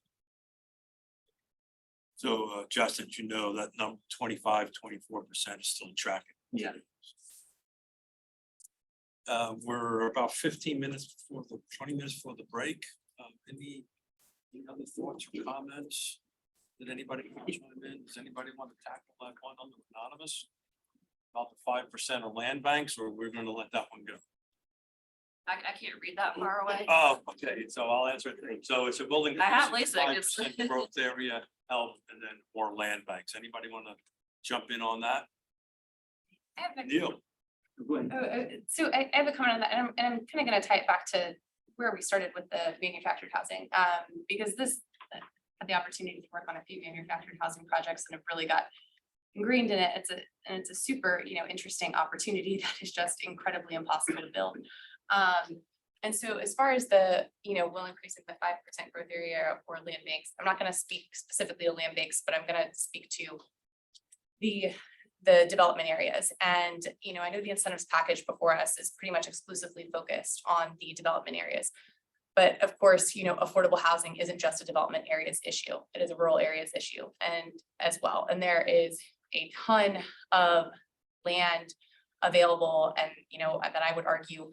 So just that you know that number 24% is still tracking. Yeah. We're about 15 minutes before 20 minutes before the break. Any other thoughts or comments? Did anybody want to chime in? Does anybody want to tackle that one on the anonymous? About the 5% of land banks, or we're gonna let that one go? I can't read that far away. Oh, okay, so I'll answer it. So it's a building. I have LASIK, 5% growth area, health, and then more land banks. Anybody want to jump in on that? I have a- Neil? So I have a comment on that, and I'm kind of gonna tie it back to where we started with the manufactured housing, because this had the opportunity to work on a few manufactured housing projects and have really got ingrained in it. It's a super, interesting opportunity that is just incredibly impossible to build. And so as far as the, will increasing the 5% growth area or land banks, I'm not gonna speak specifically to land banks, but I'm gonna speak to the development areas. And, I know the incentives package before us is pretty much exclusively focused on the development areas. But of course, affordable housing isn't just a development areas issue. It is a rural areas issue and as well. And there is a ton of land available and, that I would argue,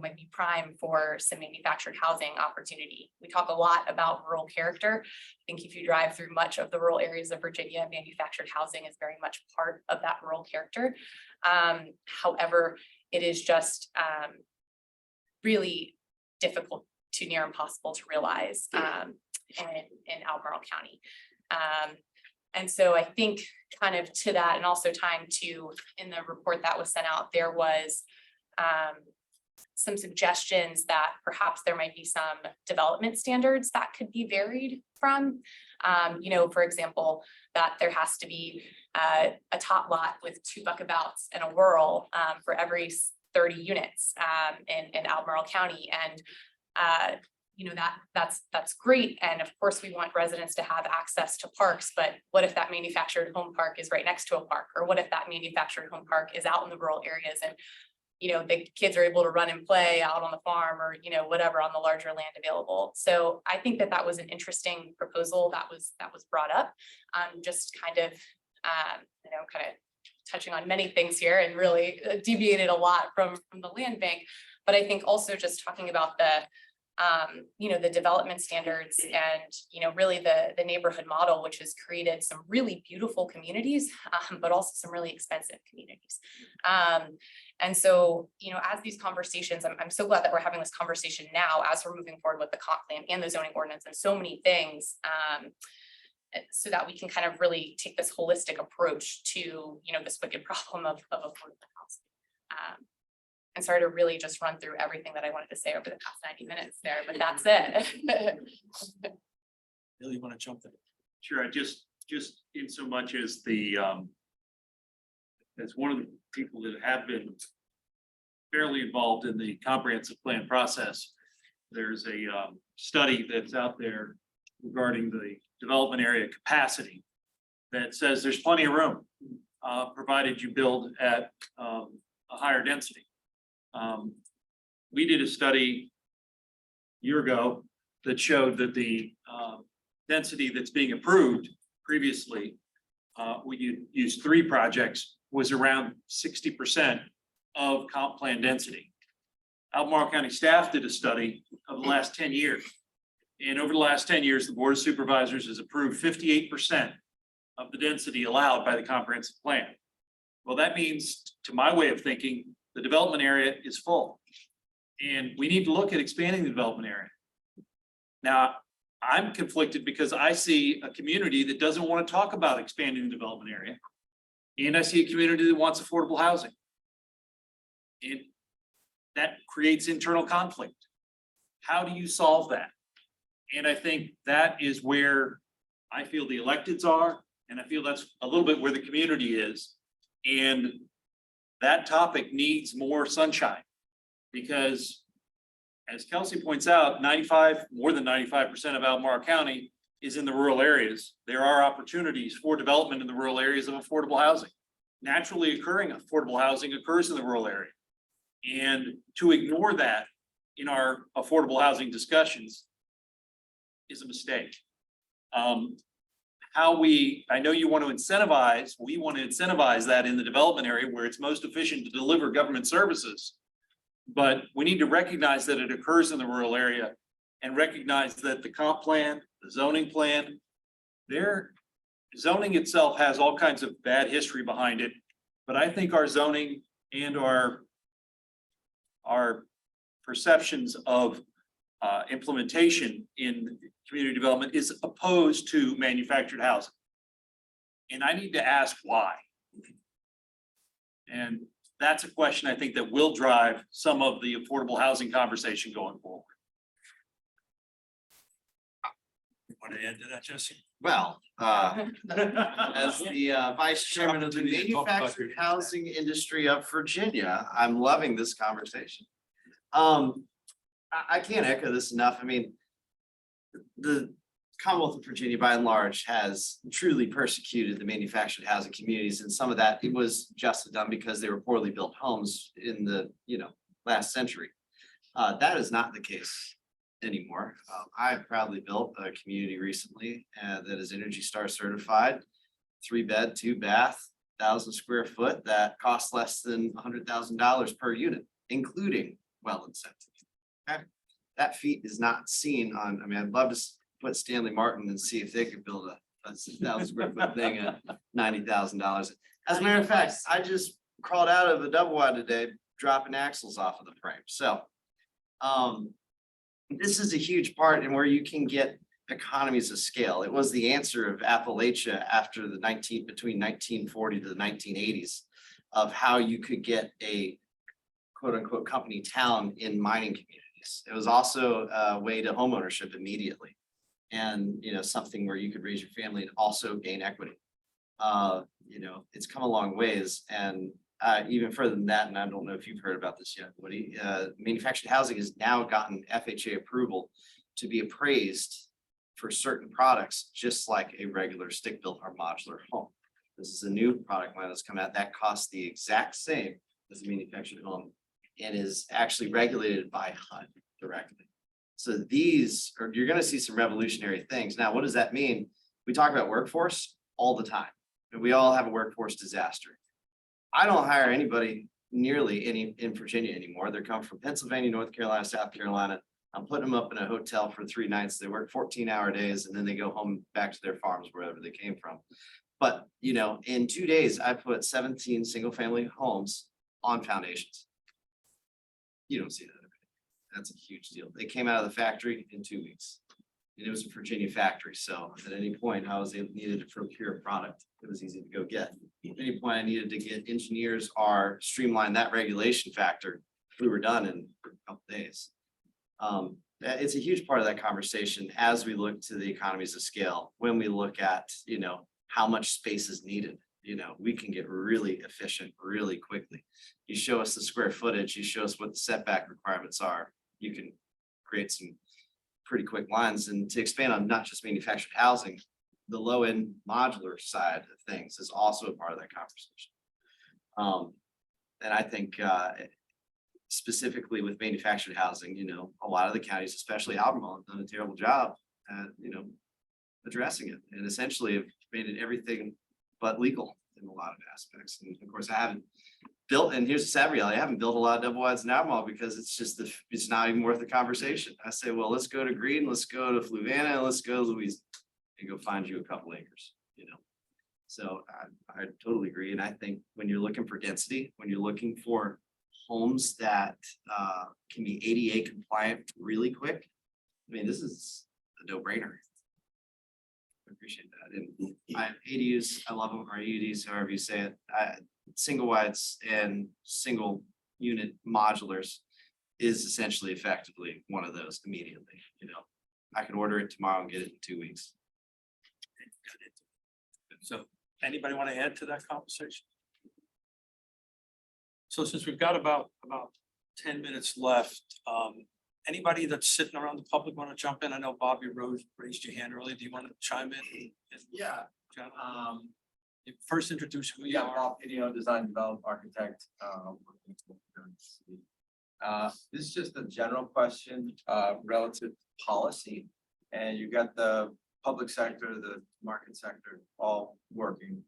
might be prime for some manufactured housing opportunity. We talk a lot about rural character. I think if you drive through much of the rural areas of Virginia, manufactured housing is very much part of that rural character. However, it is just really difficult to near impossible to realize in Albemarle County. And so I think kind of to that, and also tying to in the report that was sent out, there was some suggestions that perhaps there might be some development standards that could be varied from, for example, that there has to be a top lot with 2 buckabouts and a whirl for every 30 units in Albemarle County. And that's great. And of course, we want residents to have access to parks, but what if that manufactured home park is right next to a park? Or what if that manufactured home park is out in the rural areas? And the kids are able to run and play out on the farm or, whatever on the larger land available. So I think that that was an interesting proposal that was brought up. Just kind of touching on many things here and really deviated a lot from the land bank. But I think also just talking about the development standards and, really the neighborhood model, which has created some really beautiful communities, but also some really expensive communities. And so, as these conversations, I'm so glad that we're having this conversation now as we're moving forward with the comp plan and the zoning ordinance and so many things. So that we can kind of really take this holistic approach to, this wicked problem of affordable housing. And sorry to really just run through everything that I wanted to say over the past 90 minutes there, but that's it. Bill, you want to jump in? Sure, I just in so much as as one of the people that have been fairly involved in the comprehensive plan process, there's a study that's out there regarding the development area capacity that says there's plenty of room, provided you build at a higher density. We did a study a year ago that showed that the density that's being approved previously, we used 3 projects, was around 60% of comp plan density. Albemarle County staff did a study of the last 10 years. And over the last 10 years, the Board of Supervisors has approved 58% of the density allowed by the comprehensive plan. Well, that means, to my way of thinking, the development area is full. And we need to look at expanding the development area. Now, I'm conflicted because I see a community that doesn't want to talk about expanding the development area. And I see a community that wants affordable housing. And that creates internal conflict. How do you solve that? And I think that is where I feel the electeds are, and I feel that's a little bit where the community is. And that topic needs more sunshine, because as Kelsey points out, more than 95% of Albemarle County is in the rural areas. There are opportunities for development in the rural areas of affordable housing. Naturally occurring affordable housing occurs in the rural area. And to ignore that in our affordable housing discussions is a mistake. I know you want to incentivize, we want to incentivize that in the development area where it's most efficient to deliver government services. But we need to recognize that it occurs in the rural area and recognize that the comp plan, the zoning plan, their zoning itself has all kinds of bad history behind it. But I think our zoning and our perceptions of implementation in community development is opposed to manufactured housing. And I need to ask why. And that's a question I think that will drive some of the affordable housing conversation going forward. You want to add to that, Jesse? Well, as the vice chairman of the manufactured housing industry of Virginia, I'm loving this conversation. I can't echo this enough. I mean, the Commonwealth of Virginia, by and large, has truly persecuted the manufactured housing communities, and some of that it was just done because they were poorly built homes in the last century. That is not the case anymore. I proudly built a community recently that is Energy Star certified, 3-bed, 2-bath, 1,000 square foot that costs less than $100,000 per unit, including well incentive. Okay, that feat is not seen on. I mean, I'd love to put Stanley Martin and see if they could build a 1,000 square foot thing at $90,000. As a matter of fact, I just crawled out of a double wide today, dropping axles off of the frame. So, this is a huge part in where you can get economies of scale. It was the answer of Appalachia after between 1940 to the 1980s of how you could get a quote unquote company town in mining communities. It was also a way to homeownership immediately. And, something where you could raise your family and also gain equity. It's come a long ways, and even further than that, and I don't know if you've heard about this yet, Woody, manufactured housing has now gotten FHA approval to be appraised for certain products, just like a regular stick-built or modular home. This is a new product line that's come out that costs the exact same as a manufactured home and is actually regulated by HUD directly. So these are, you're gonna see some revolutionary things. Now, what does that mean? We talk about workforce all the time, and we all have a workforce disaster. I don't hire anybody nearly any in Virginia anymore. They come from Pennsylvania, North Carolina, South Carolina. I'm putting them up in a hotel for 3 nights. They work 14-hour days and then they go home back to their farms wherever they came from. But, you know, in 2 days, I put 17 single-family homes on foundations. You don't see that every day. That's a huge deal. They came out of the factory in 2 weeks. And it was a Virginia factory, so at any point I needed to procure a product, it was easy to go get. At any point I needed to get engineers or streamline that regulation factor, we were done in a couple days. It's a huge part of that conversation as we look to the economies of scale. When we look at, you know, how much space is needed, you know, we can get really efficient really quickly. You show us the square footage, you show us what the setback requirements are, you can create some pretty quick lines. And to expand on not just manufactured housing, the low end modular side of things is also a part of that conversation. And I think specifically with manufactured housing, you know, a lot of the counties, especially Albemarle, have done a terrible job at, you know, addressing it, and essentially have made it everything but legal in a lot of aspects. And of course, I haven't built, and here's the sad reality, I haven't built a lot of double wides in Albemarle because it's just, it's not even worth the conversation. I say, well, let's go to Green, let's go to Fluvanna, let's go to Louisiana, and go find you a couple acres, you know? So I totally agree. And I think when you're looking for density, when you're looking for homes that can be ADA compliant really quick, I mean, this is a no-brainer. I appreciate that. And I have ADUs, I love them, or AUDs, however you say it. Single wides and single unit modulars is essentially effectively one of those immediately, you know. I can order it tomorrow and get it in 2 weeks. So anybody want to add to that conversation? So since we've got about 10 minutes left, anybody that's sitting around the public want to jump in? I know Bobby Rose raised your hand earlier. Do you want to chime in? Yeah, John? First introduce who you yeah, are. Bob, design, develop, architect. This is just a general question, relative to policy. And you got the public sector, the market sector, all working.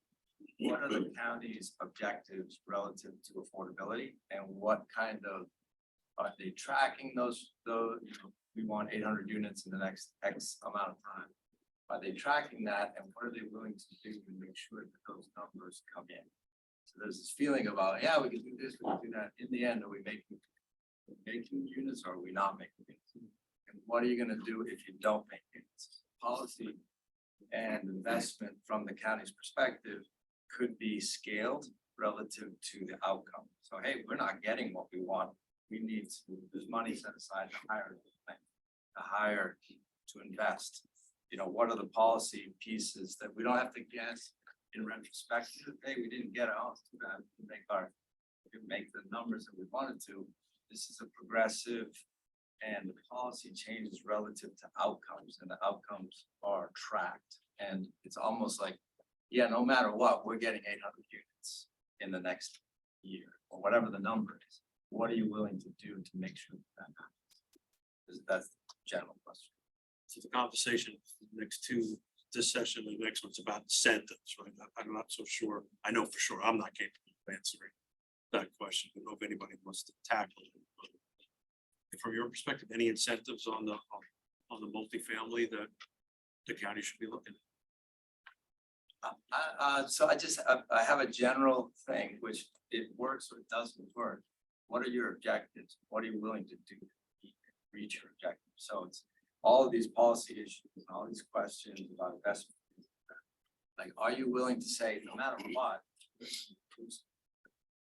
What are the county's objectives relative to affordability, and what kind of, are they tracking those, you know, we want 800 units in the next X amount of time. Are they tracking that, and what are they willing to do to make sure that those numbers come in? So there's this feeling about, yeah, we can do this, we can do that. In the end, are we making units, or are we not making units? And what are you gonna do if you don't make units? Policy and investment from the county's perspective could be scaled relative to the outcome. So, hey, we're not getting what we want. We need, there's money set aside to hire, to invest. You know, what are the policy pieces that we don't have to guess in retrospect? Hey, we didn't get it. Oh, it's too bad. We can make the numbers that we wanted to. This is a progressive, and the policy changes relative to outcomes, and the outcomes are tracked. And it's almost like, yeah, no matter what, we're getting 800 units in the next year, or whatever the number is. What are you willing to do to make sure that happens? That's the general question. So the conversation next to this session, the next one's about incentives, right? I'm not so sure. I know for sure I'm not capable of answering that question. I don't know if anybody wants to tackle it. But from your perspective, any incentives on the multifamily that the county should be looking at? So I have a general thing, which it works or it doesn't work. What are your objectives? What are you willing to do to reach your objectives? So it's all of these policy issues, and all these questions about investment. Like, are you willing to say, no matter what,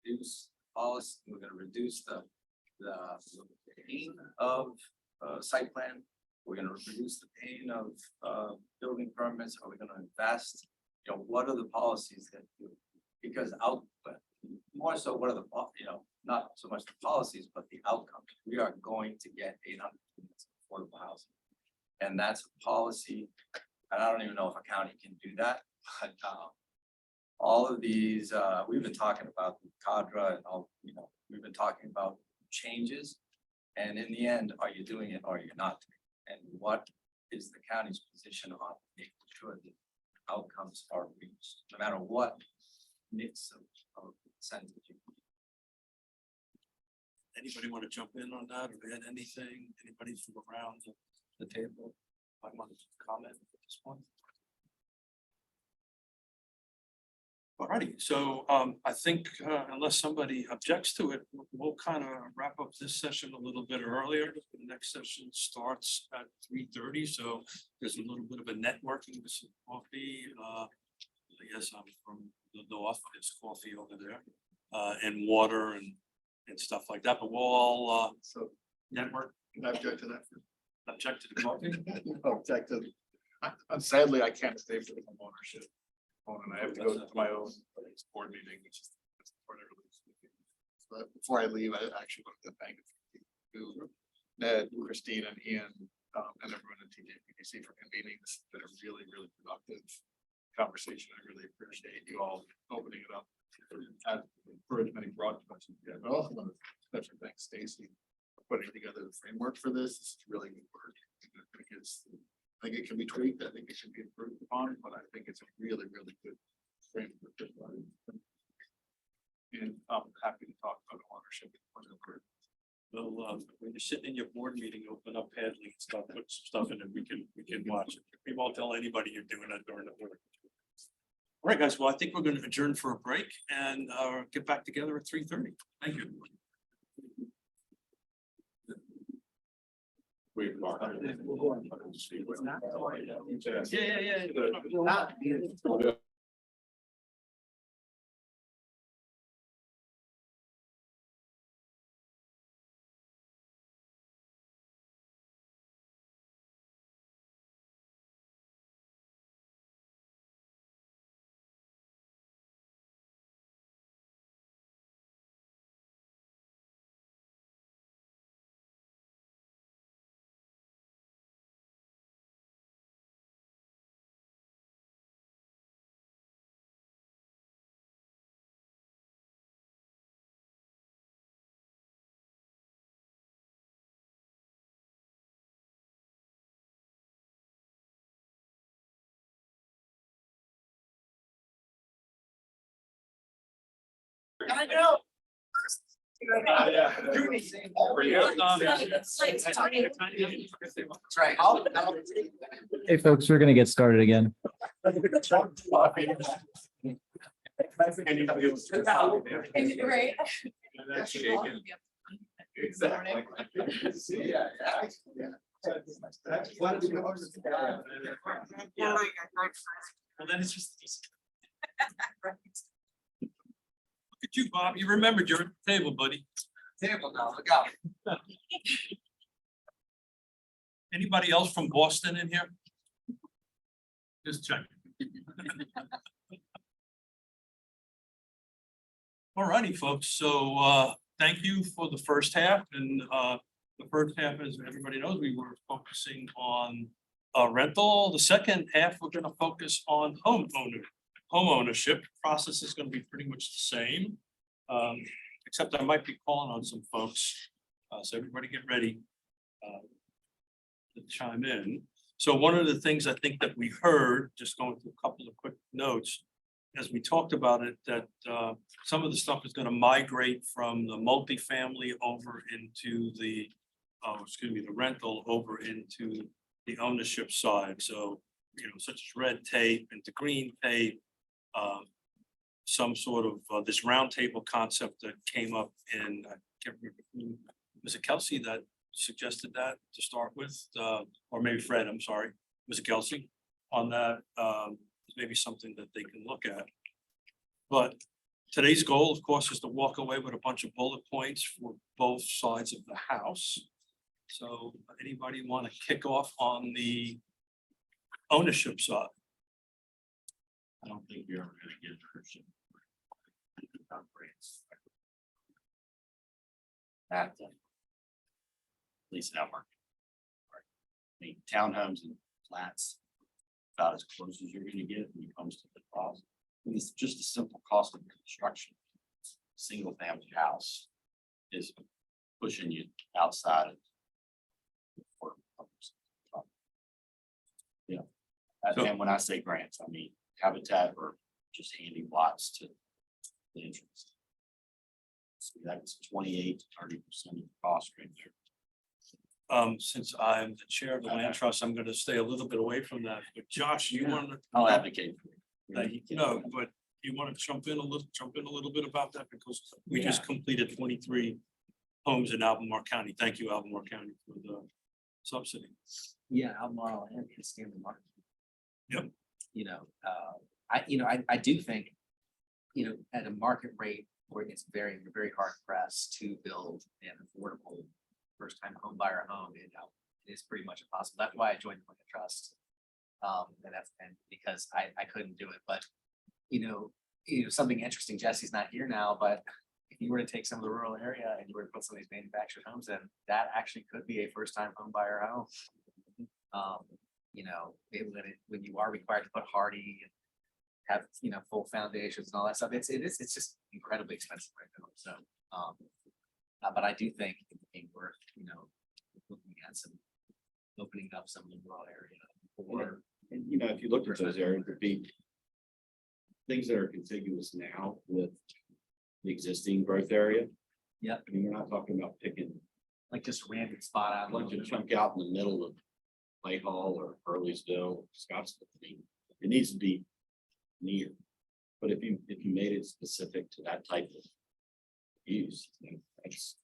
reduce policy, we're going to reduce the pain of site plan. We're going to reduce the pain of building permits. Are we going to invest? You know, what are the policies that do? Because more so, what are the, you know, not so much the policies, but the outcomes. We are going to get 800 units of affordable housing. And that's a policy. And I don't even know if a county can do that. But all of these, we've been talking about the cadre and all, you know, we've been talking about changes. And in the end, are you doing it or you're not? And what is the county's position on making sure that outcomes are reached, no matter what mix of percentage? Anybody want to jump in on that or add anything? Anybody from around the table? I want to comment at this point. Alrighty, so I think unless somebody objects to it, we'll kind of wrap up this session a little bit earlier. The next session starts at 3:30, so there's a little bit of a networking with some coffee. Yes, I'm from the north, there's coffee over there, and water and stuff like that, but we'll all So network. can I object to that? Object to the coffee. Object to, sadly, I can't stay for the home ownership. And I have to go to my own board meeting, which is. But before I leave, I actually want to thank you, Ned, Christine, and Ian, and everyone at TJPDC for convening this. It's been a really, really productive conversation. I really appreciate you all opening it up for as many broad questions. Yeah, but also want to especially thank Stacy for putting together the framework for this. This is really good work. Because I think it can be tweaked. I think it should be improved upon, but I think it's a really, really good framework. And I'm happy to talk about ownership. Well, when you're sitting in your board meeting, open up Hadley and stuff, put some stuff in it, we can watch it. We won't tell anybody you're doing that during the board. All right, guys, well, I think we're going to adjourn for a break and get back together at 3:30. Thank you. Yeah. I know. That's right. Hey, folks, we're gonna get started again. Right. That's shaking. Exactly. Yeah. Well, then it's just. Look at you, Bob. You remembered you're at the table, buddy. Table now, look out. Anybody else from Boston in here? Just checking. All righty, folks. So thank you for the first half. And the first half, as everybody knows, we were focusing on rental. The second half, we're going to focus on home ownership. Process is going to be pretty much the same. Except I might be calling on some folks. So everybody get ready to chime in. So one of the things I think that we heard, just going through a couple of quick notes, as we talked about it, that some of the stuff is going to migrate from the multifamily over into the, the rental over into the ownership side. So, such as red tape into green tape, some sort of this roundtable concept that came up in, I can't remember who, was it Kelsey that suggested that to start with, or maybe Fred, I'm sorry, was it Kelsey on that? Maybe something that they can look at. But today's goal, of course, is to walk away with a bunch of bullet points for both sides of the house. So anybody want to kick off on the ownership side? I don't think you're ever gonna get Christian. At least in our market. I mean, townhomes and flats, about as close as you're gonna get when it comes to the cost. It's just a simple cost of construction. Single family house is pushing you outside of. Yeah, and when I say grants, I mean habitat or just handy lots to the entrance. So that's 28 to 30% of the cost right there. Since I'm the chair of the land trust, I'm gonna stay a little bit away from that, but Josh, you want to? I'll advocate for it. No, but you want to jump in a little bit about that, because we just completed 23 homes in Albemarle County. Thank you, Albemarle County, for the subsidy. Yeah, Albemarle and Stanley Martin. Yep. I do think, at a market rate where it's very, very hard pressed to build an affordable first time home buyer home, it is pretty much impossible. That's why I joined the land trust. And because I couldn't do it, but something interesting, Jesse's not here now, but if you were to take some of the rural area and you were to put some of these manufactured homes in, that actually could be a first time home buyer home. When you are required to put hardy and have, full foundations and all that stuff, it's just incredibly expensive right now. So, but I do think it would be worth, looking at opening up some of the rural area. And if you look at those areas, there'd be things that are contiguous now with the existing growth area. Yeah. I mean, we're not talking about picking Like just random spot out. like a chunk out in the middle of Whitehall or Hurleysville, Scottsville. I mean, it needs to be near. But if you made it specific to that type of use, then that's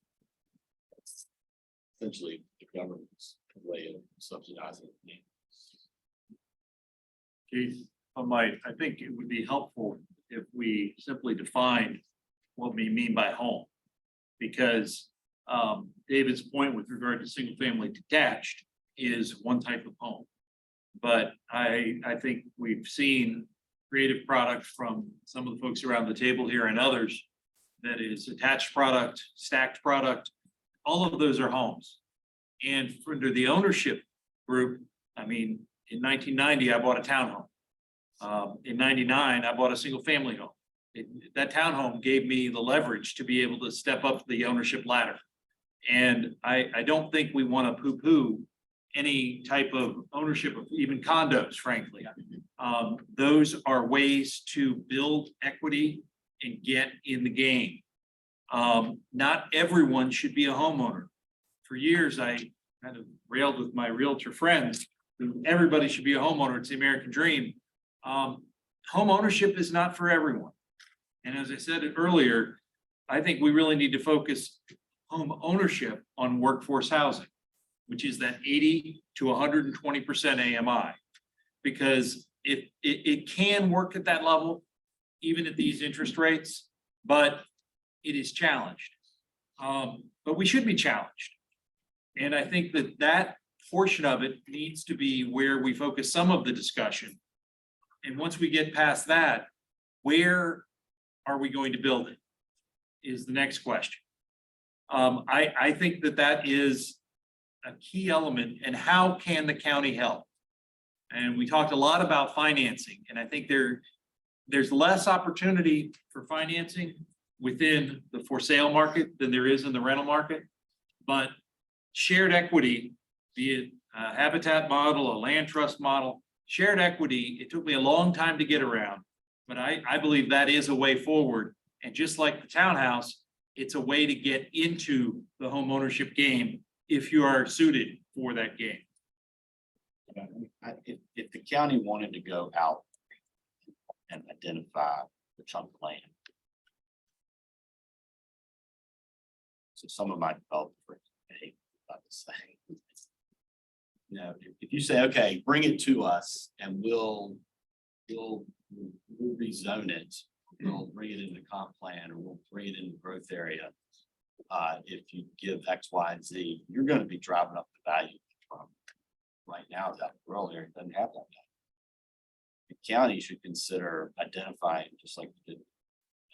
essentially the government's way of subsidizing it. Keith, I think it would be helpful if we simply define what we mean by home. Because David's point with regard to single family detached is one type of home. But I think we've seen creative product from some of the folks around the table here and others that is attached product, stacked product, all of those are homes. And under the ownership group, I mean, in 1990, I bought a townhome. In 99, I bought a single family home. That townhome gave me the leverage to be able to step up the ownership ladder. And I don't think we want to poo-poo any type of ownership of even condos, frankly. Those are ways to build equity and get in the game. Not everyone should be a homeowner. For years, I kind of railed with my realtor friends, everybody should be a homeowner. It's the American dream. Home ownership is not for everyone. And as I said earlier, I think we really need to focus home ownership on workforce housing, which is that 80 to 120% AMI. Because it can work at that level, even at these interest rates, but it is challenged. But we should be challenged. And I think that portion of it needs to be where we focus some of the discussion. And once we get past that, where are we going to build it? Is the next question. I think that is a key element, and how can the county help? And we talked a lot about financing, and I think there's less opportunity for financing within the for sale market than there is in the rental market. But shared equity, be it a habitat model, a land trust model, shared equity, it took me a long time to get around, but I believe that is a way forward. And just like the townhouse, it's a way to get into the home ownership game if you are suited for that game. If the county wanted to go out and identify the chunk of land. So some of my developers, about to say, if you say, okay, bring it to us and we'll rezone it, we'll bring it into comp plan, or we'll bring it into growth area. If you give X, Y, and Z, you're going to be driving up the value from right now. That rural area doesn't have that value. The county should consider identifying, just like we did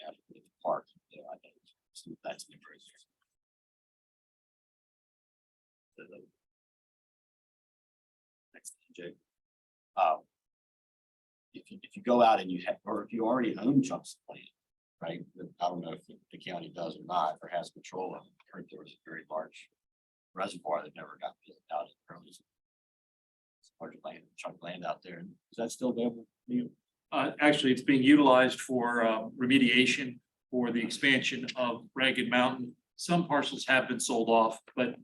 at the park. So that's the improvement. Next, Jake. If you go out and you have, or if you already own chunks of land, right? I don't know if the county does or not, or has control of it. I heard there was a very large reservoir that never got built out. Large land, chunk of land out there. Is that still available? Actually, it's being utilized for remediation for the expansion of Ragged Mountain. Some parcels have been sold off, but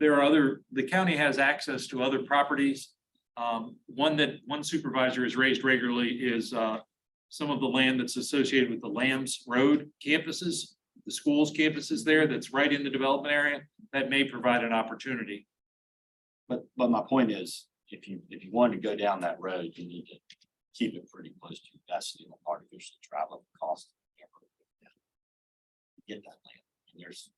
there are the county has access to other properties. One supervisor has raised regularly is some of the land that's associated with the Lambs Road campuses, the schools campuses there, that's right in the development area, that may provide an opportunity. But my point is, if you wanted to go down that road, you need to keep it pretty close to investing in artificial travel cost. Get that land, and there's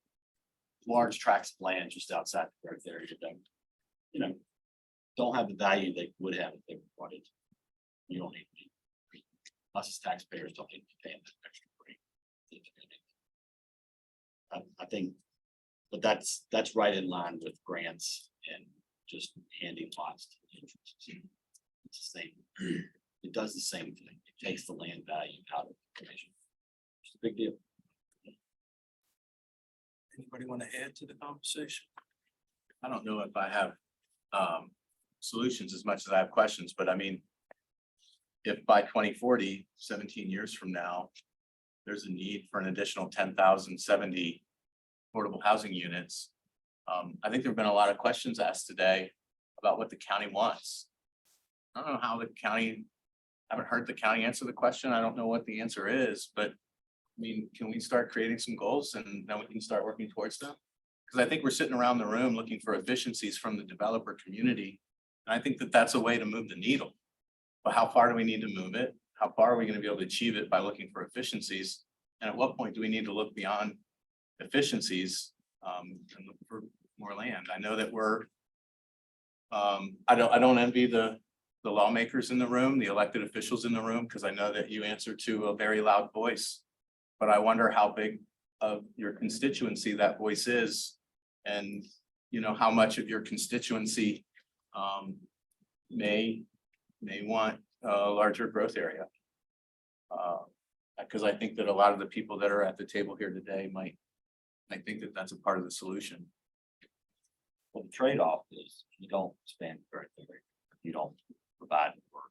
large tracts of land just outside the growth area that don't have the value they would have if they were brought into. You don't need to be, us as taxpayers don't need to be paying that extra rate. I think, but that's right in line with grants and just handing lots to the interests. It's the same. It does the same thing. It takes the land value out of the commission. It's a big deal. Anybody want to add to the conversation? I don't know if I have solutions as much as I have questions, but I mean, if by 2040, 17 years from now, there's a need for an additional 10,070 affordable housing units. I think there have been a lot of questions asked today about what the county wants. I don't know how the county, I haven't heard the county answer the question. I don't know what the answer is, but I mean, can we start creating some goals and then we can start working towards them? Because I think we're sitting around the room looking for efficiencies from the developer community. And I think that that's a way to move the needle. But how far do we need to move it? How far are we going to be able to achieve it by looking for efficiencies? And at what point do we need to look beyond efficiencies and look for more land? I know that we're, I don't envy the lawmakers in the room, the elected officials in the room, because I know that you answer to a very loud voice. But I wonder how big of your constituency that voice is, and how much of your constituency may want a larger growth area. Because I think that a lot of the people that are at the table here today might think that that's a part of the solution. Well, the trade-off is you don't expand growth area, you don't provide for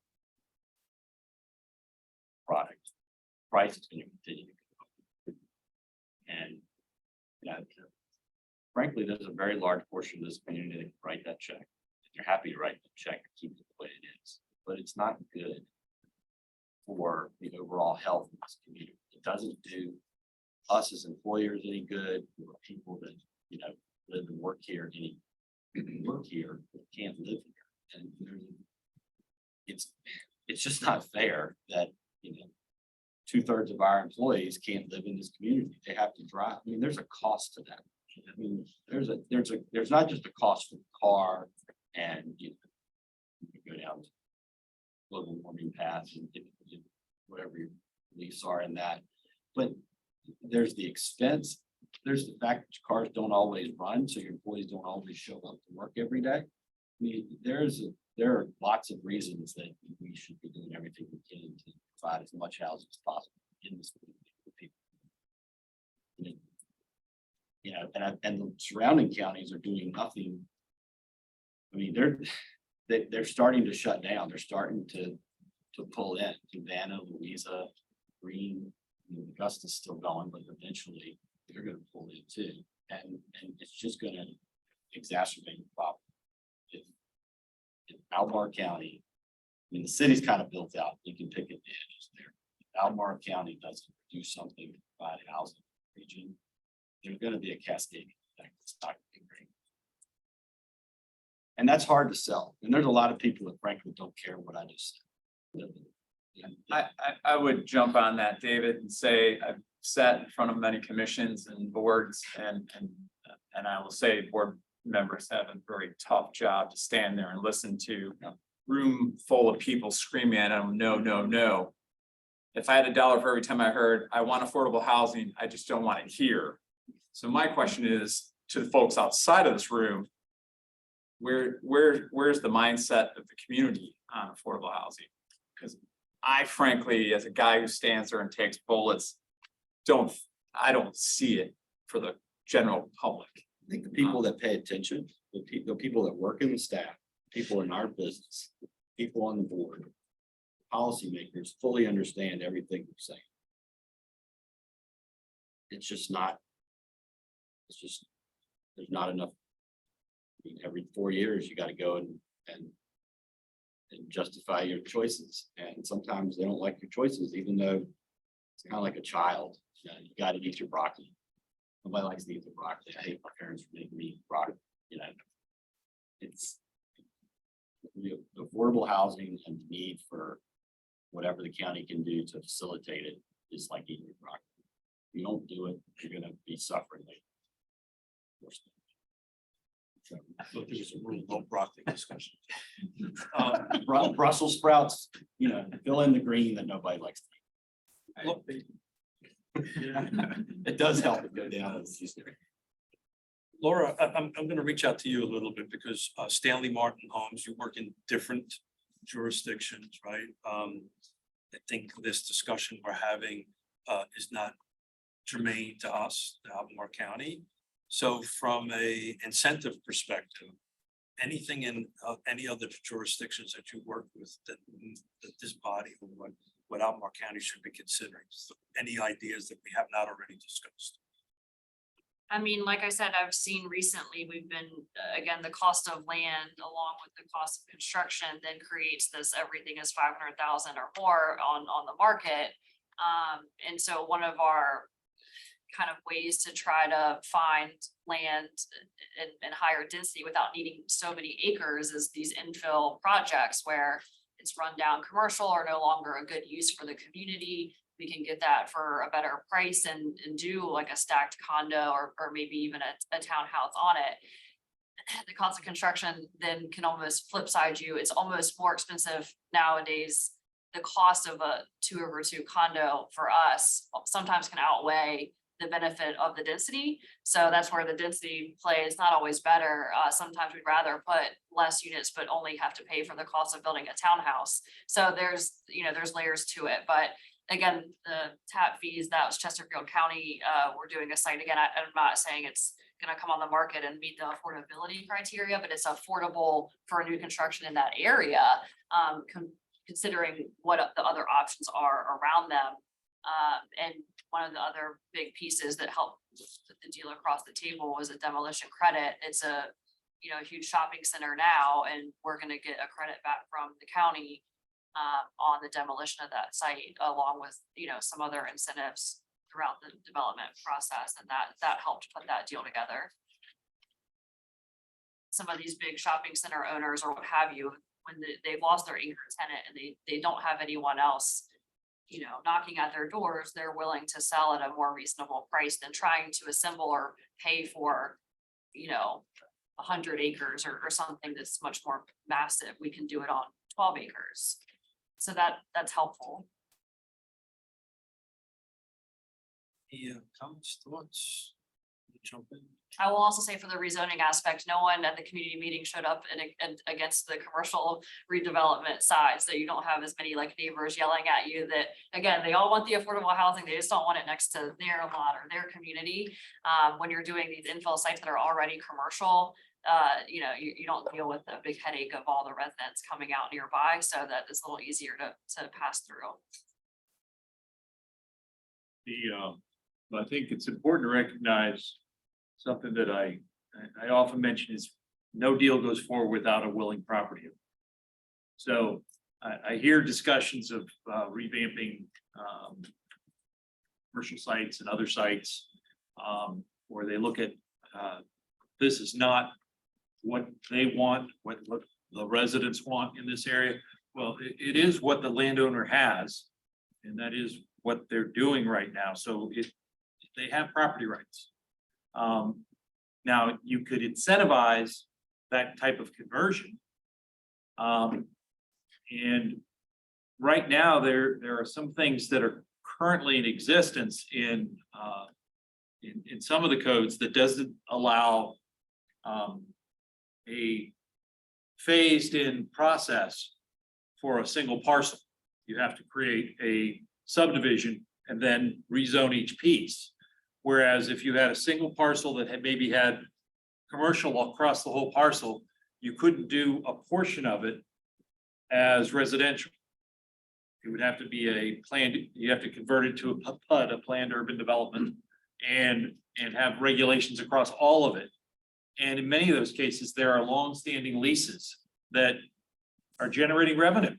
product. Price is going to continue to go up. And frankly, there's a very large portion of this community that can write that check. They're happy to write the check and keep it the way it is, but it's not good for the overall health of this community. It doesn't do us as employers any good, or people that live and work here but can't live here. And it's just not fair that 2/3 of our employees can't live in this community. They have to drive. I mean, there's a cost to that. I mean, there's not just a cost for the car and you go down the global warming path and whatever your beliefs are in that, but there's the expense. There's the fact that cars don't always run, so your employees don't always show up to work every day. I mean, there are lots of reasons that we should be doing everything we can to provide as much housing as possible in this community for people. And the surrounding counties are doing nothing. I mean, they're starting to shut down. They're starting to pull in. Savannah, Louisa, Green, Augusta's still going, but eventually they're going to pull in too. And it's just going to exacerbate the problem. In Albemarle County, I mean, the city's kind of built out. You can pick advantages there. If Albemarle County doesn't do something to provide housing in the region, there's going to be a cascading effect. It's not going to be great. And that's hard to sell. And there's a lot of people that frankly don't care what I just said. I would jump on that, David, and say I've sat in front of many commissions and boards and I will say board members have a very tough job to stand there and listen to a room full of people screaming at them, no, no, no. If I had $1 for every time I heard, I want affordable housing, I just don't want it here. So my question is to the folks outside of this room, where's the mindset of the community on affordable housing? Because I frankly, as a guy who stands there and takes bullets, I don't see it for the general public. I think the people that pay attention, the people that work in the staff, people in our business, people on the board, policymakers fully understand everything we're saying. It's just not. It's just, there's not enough. I mean, every 4 years, you gotta go and justify your choices, and sometimes they don't like your choices, even though it's kind of like a child. You know, you gotta eat your broccoli. Nobody likes to eat the broccoli. I hate my parents for making me eat broccoli, you know. It's the affordable housing and the need for whatever the county can do to facilitate it is like eating your broccoli. If you don't do it, you're gonna be suffering later. So, I thought there was a real low broccoli discussion. Brussels sprouts, you know, fill in the green that nobody likes to Look, eat. It does help it go down. Laura, I'm gonna reach out to you a little bit because Stanley Martin Homes, you work in different jurisdictions, right? I think this discussion we're having is not germane to us, to Albemarle County. So from a incentive perspective, anything in any other jurisdictions that you work with that this body or what Albemarle County should be considering? So any ideas that we have not already discussed? I mean, like I said, I've seen recently, we've been, again, the cost of land along with the cost of construction then creates this, everything is 500,000 or more on the market. And so one of our kind of ways to try to find land in higher density without needing so many acres is these infill projects where it's run down commercial or no longer a good use for the community. We can get that for a better price and do like a stacked condo or maybe even a townhouse on it. The cost of construction then can almost flip side you. It's almost more expensive nowadays. The cost of a 2/2 condo for us sometimes can outweigh the benefit of the density. So that's where the density play is not always better. Sometimes we'd rather put less units, but only have to pay for the cost of building a townhouse. So there's layers to it, but again, the tap fees, that was Chesterfield County. We're doing a site again. I'm not saying it's gonna come on the market and meet the affordability criteria, but it's affordable for new construction in that area. Considering what the other options are around them. And one of the other big pieces that helped put the deal across the table was a demolition credit. It's a huge shopping center now, and we're gonna get a credit back from the county on the demolition of that site, along with some other incentives throughout the development process, and that helped put that deal together. Some of these big shopping center owners or what have you, when they've lost their anchor tenant and they don't have anyone else knocking at their doors, they're willing to sell at a more reasonable price than trying to assemble or pay for 100 acres or something that's much more massive. We can do it on 12 acres. So that's helpful. Yeah, comments, thoughts? Jump in. I will also say for the rezoning aspect, no one at the community meeting showed up and against the commercial redevelopment side. So you don't have as many like neighbors yelling at you that, again, they all want the affordable housing. They just don't want it next to their lot or their community. When you're doing these infill sites that are already commercial, you don't deal with the big headache of all the residents coming out nearby. So that it's a little easier to pass through. I think it's important to recognize something that I often mention is no deal goes forward without a willing property owner. So I hear discussions of revamping commercial sites and other sites where they look at this is not what they want, what the residents want in this area. Well, it is what the landowner has, and that is what they're doing right now. So they have property rights. Now you could incentivize that type of conversion. And right now there are some things that are currently in existence in some of the codes that doesn't allow a phased in process for a single parcel. You have to create a subdivision and then rezone each piece. Whereas if you had a single parcel that had maybe had commercial across the whole parcel, you couldn't do a portion of it as residential. It would have to be a planned, you have to convert it to a PUD, a planned urban development, and have regulations across all of it. And in many of those cases, there are longstanding leases that are generating revenue.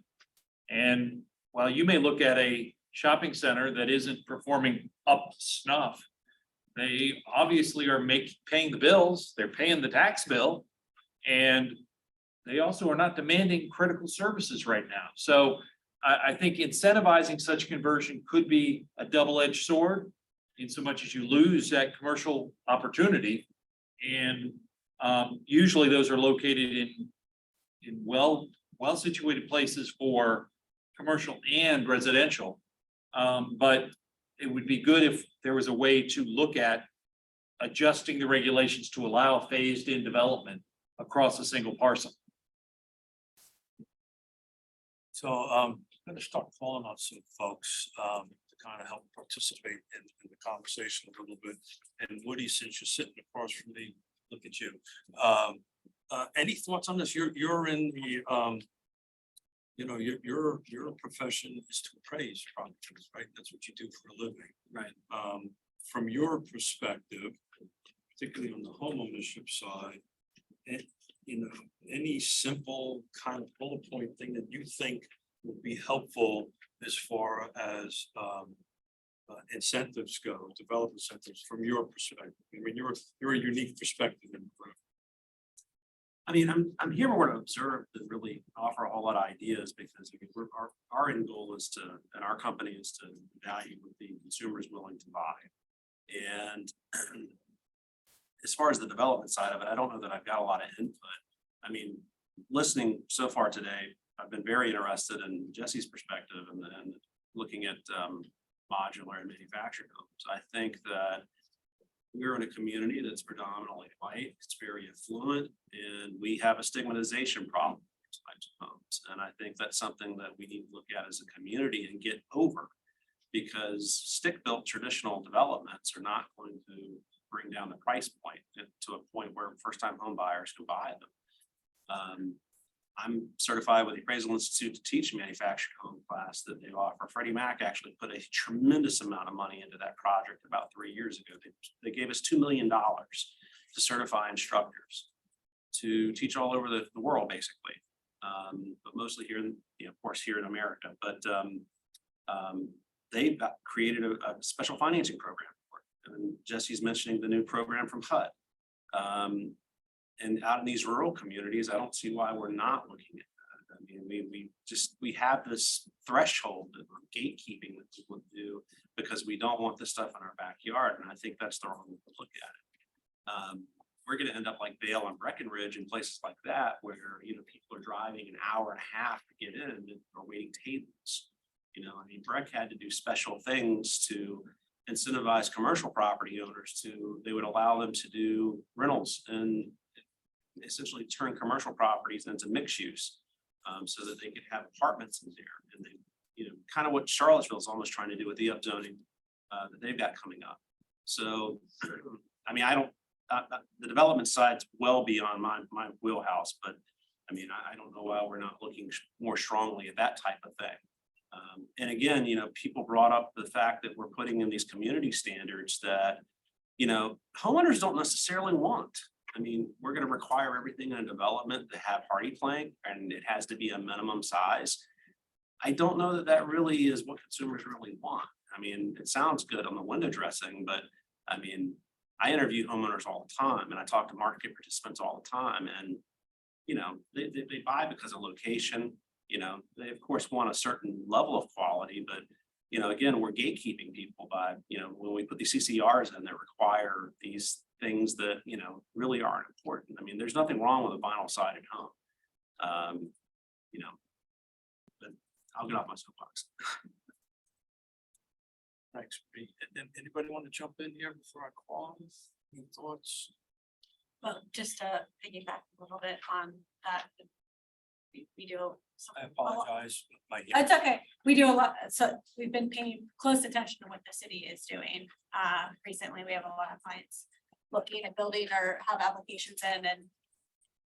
And while you may look at a shopping center that isn't performing up to snuff, they obviously are paying the bills, they're paying the tax bill, and they also are not demanding critical services right now. So I think incentivizing such conversion could be a double-edged sword in so much as you lose that commercial opportunity. And usually those are located in well-situated places for commercial and residential. But it would be good if there was a way to look at adjusting the regulations to allow phased-in development across a single parcel. So I'm gonna start calling on some folks to kind of help participate in the conversation a little bit. And Woody, since you're sitting across from me, look at you. Any thoughts on this? You're in the you know, your profession is to appraise properties, right? That's what you do for a living. Right. From your perspective, particularly on the homeownership side, you know, any simple kind of bullet point thing that you think would be helpful as far as incentives go, develop incentives from your perspective? I mean, you're a unique perspective in the group. I mean, I'm here more to observe than really offer a whole lot of ideas, because I mean, our end goal is to, and our company is to value what the consumer is willing to buy. And as far as the development side of it, I don't know that I've got a lot of input. I mean, listening so far today, I've been very interested in Jesse's perspective and looking at modular and manufactured homes. I think that we're in a community that's predominantly white, it's very affluent, and we have a stigmatization problem with these types of homes. And I think that's something that we need to look at as a community and get over, because stick-built traditional developments are not going to bring down the price point to a point where first-time home buyers can buy them. I'm certified with the Appraisal Institute to teach a manufactured home class that they offer. Freddie Mac actually put a tremendous amount of money into that project about 3 years ago. They gave us $2 million to certify instructors to teach all over the world, basically, but mostly here, of course, here in America. But they created a special financing program for it. And Jesse's mentioning the new program from HUD. And out in these rural communities, I don't see why we're not looking at that. I mean, we have this threshold of gatekeeping that people do because we don't want this stuff in our backyard. And I think that's the wrong way to look at it. We're going to end up like Vail and Breckenridge and places like that, where, you know, people are driving an hour and a half to get in and are waiting tables. You know, I mean, Breck had to do special things to incentivize commercial property owners they would allow them to do rentals and essentially turn commercial properties into mixed use, so that they could have apartments in there. And they, you know, kind of what Charlottesville is almost trying to do with the upzoning that they've got coming up. So, I mean, the development side's well beyond my wheelhouse, but I mean, I don't know why we're not looking more strongly at that type of thing. And again, you know, people brought up the fact that we're putting in these community standards that, you know, homeowners don't necessarily want. I mean, we're going to require everything in a development to have hardy plank, and it has to be a minimum size. I don't know that that really is what consumers really want. I mean, it sounds good on the window dressing, but I mean, I interview homeowners all the time, and I talk to market participants all the time, and you know, they buy because of location. You know, they of course want a certain level of quality, but you know, again, we're gatekeeping people by, you know, when we put these CCRs in that require these things that, you know, really aren't important. I mean, there's nothing wrong with a vinyl sided home. You know, but I'll get off my soapbox. Thanks, Pete. And anybody want to jump in here before I close? Any thoughts? Well, just to piggyback a little bit on that, we do. I apologize. It's okay. We do a lot, so we've been paying close attention to what the city is doing. Recently, we have a lot of clients looking at building or have applications in, and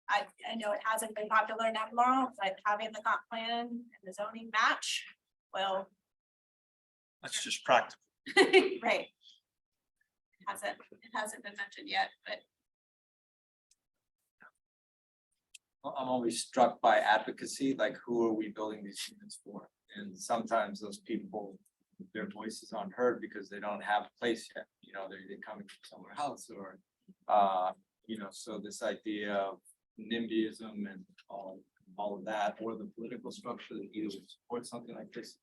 I know it hasn't been popular in Albemarle, but having the comp plan and the zoning match will, That's just practical. right. It hasn't been mentioned yet, but I'm always struck by advocacy, like who are we building these units for? And sometimes those people, their voices aren't heard because they don't have a place yet, you know, they're coming from somewhere else or, so this idea of NIMBYism and all of that, or the political structure that either would support something like this.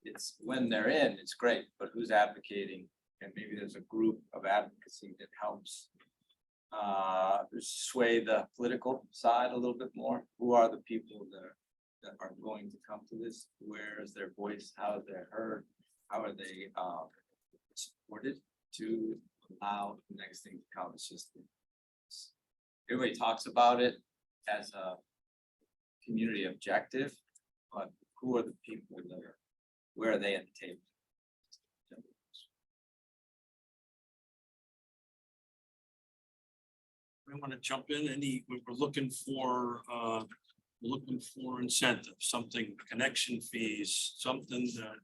It's when they're in, it's great, but who's advocating? And maybe there's a group of advocacy that helps sway the political side a little bit more. Who are the people that are going to come to this? Where is their voice? How are they heard? How are they supported to allow the next thing to come? It's just everybody talks about it as a community objective, but who are the people that are, where are they at the table? We want to jump in, we're looking for incentives, something, connection fees, something that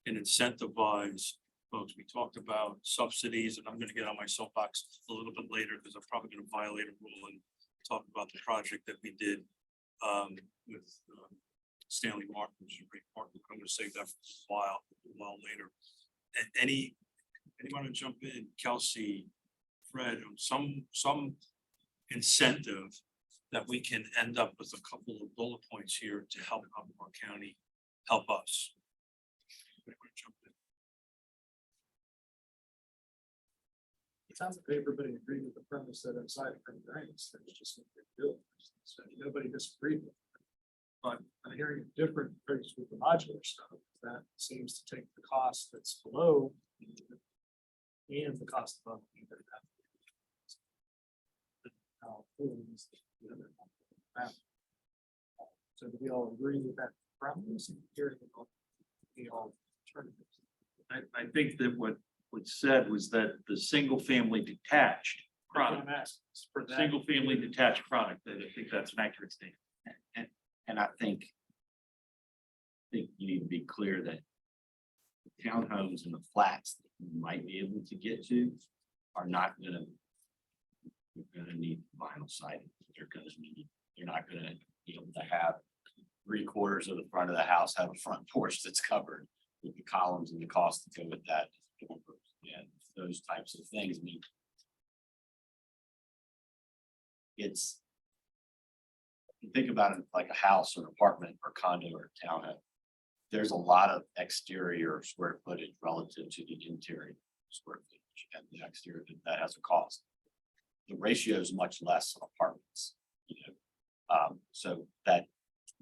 can incentivize folks. We talked about subsidies, and I'm gonna get on my soapbox a little bit later because I'm probably gonna violate a rule and talk about the project that we did with Stanley Martin, which is a great partner. I'm gonna save that for a while later. Anyone to jump in? Kelsey, Fred, some incentive that we can end up with a couple of bullet points here to help Albemarle County help us. It sounds like everybody agreed with the premise that aside from grants, there's just a big deal. So nobody disagreed with it. But I'm hearing a different approach with the modular stuff. That seems to take the cost that's below and the cost above. So do we all agree with that premise? Hearing the alternatives. I think that what said was that the single family detached product, single family detached product, that I think that's an accurate statement. And I think you need to be clear that the townhomes and the flats that you might be able to get to are not gonna, you're gonna need vinyl siding. You're not gonna be able to have 3/4 of the front of the house have a front porch that's covered with the columns and the cost to go with that. And those types of things. I mean, it's, you think about it like a house or apartment or condo or townhome. There's a lot of exterior square footage relative to the interior square footage, and the exterior that has a cost. The ratio is much less on apartments, so that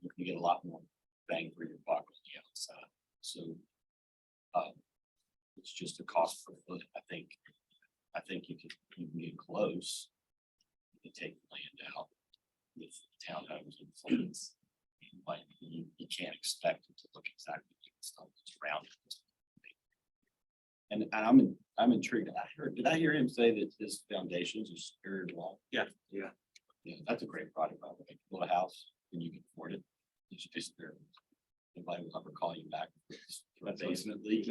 you can get a lot more bang for your buck on the outside. So it's just a cost per foot. I think you can get close. You can take the land out with townhomes and flats, but you can't expect it to look exactly like the stuff that's around it. And I'm intrigued. Did I hear him say that his foundations are superior to wall? Yeah. That's a great product, by the way. Build a house and you can afford it. You should just there. Nobody will ever call you back for a basement leak.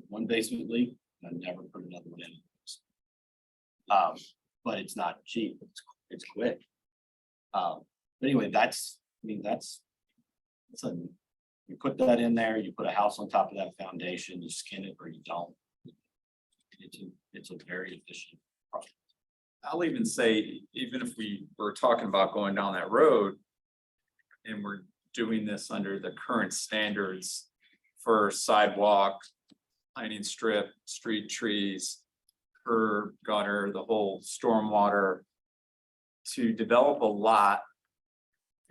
One basement leak, I never put another one in. But it's not cheap. It's quick. But anyway, you put that in there, you put a house on top of that foundation, you skin it or you don't. It's a very efficient product. I'll even say, even if we were talking about going down that road and we're doing this under the current standards for sidewalk, lining strip, street trees, curb, gutter, the whole stormwater, to develop a lot,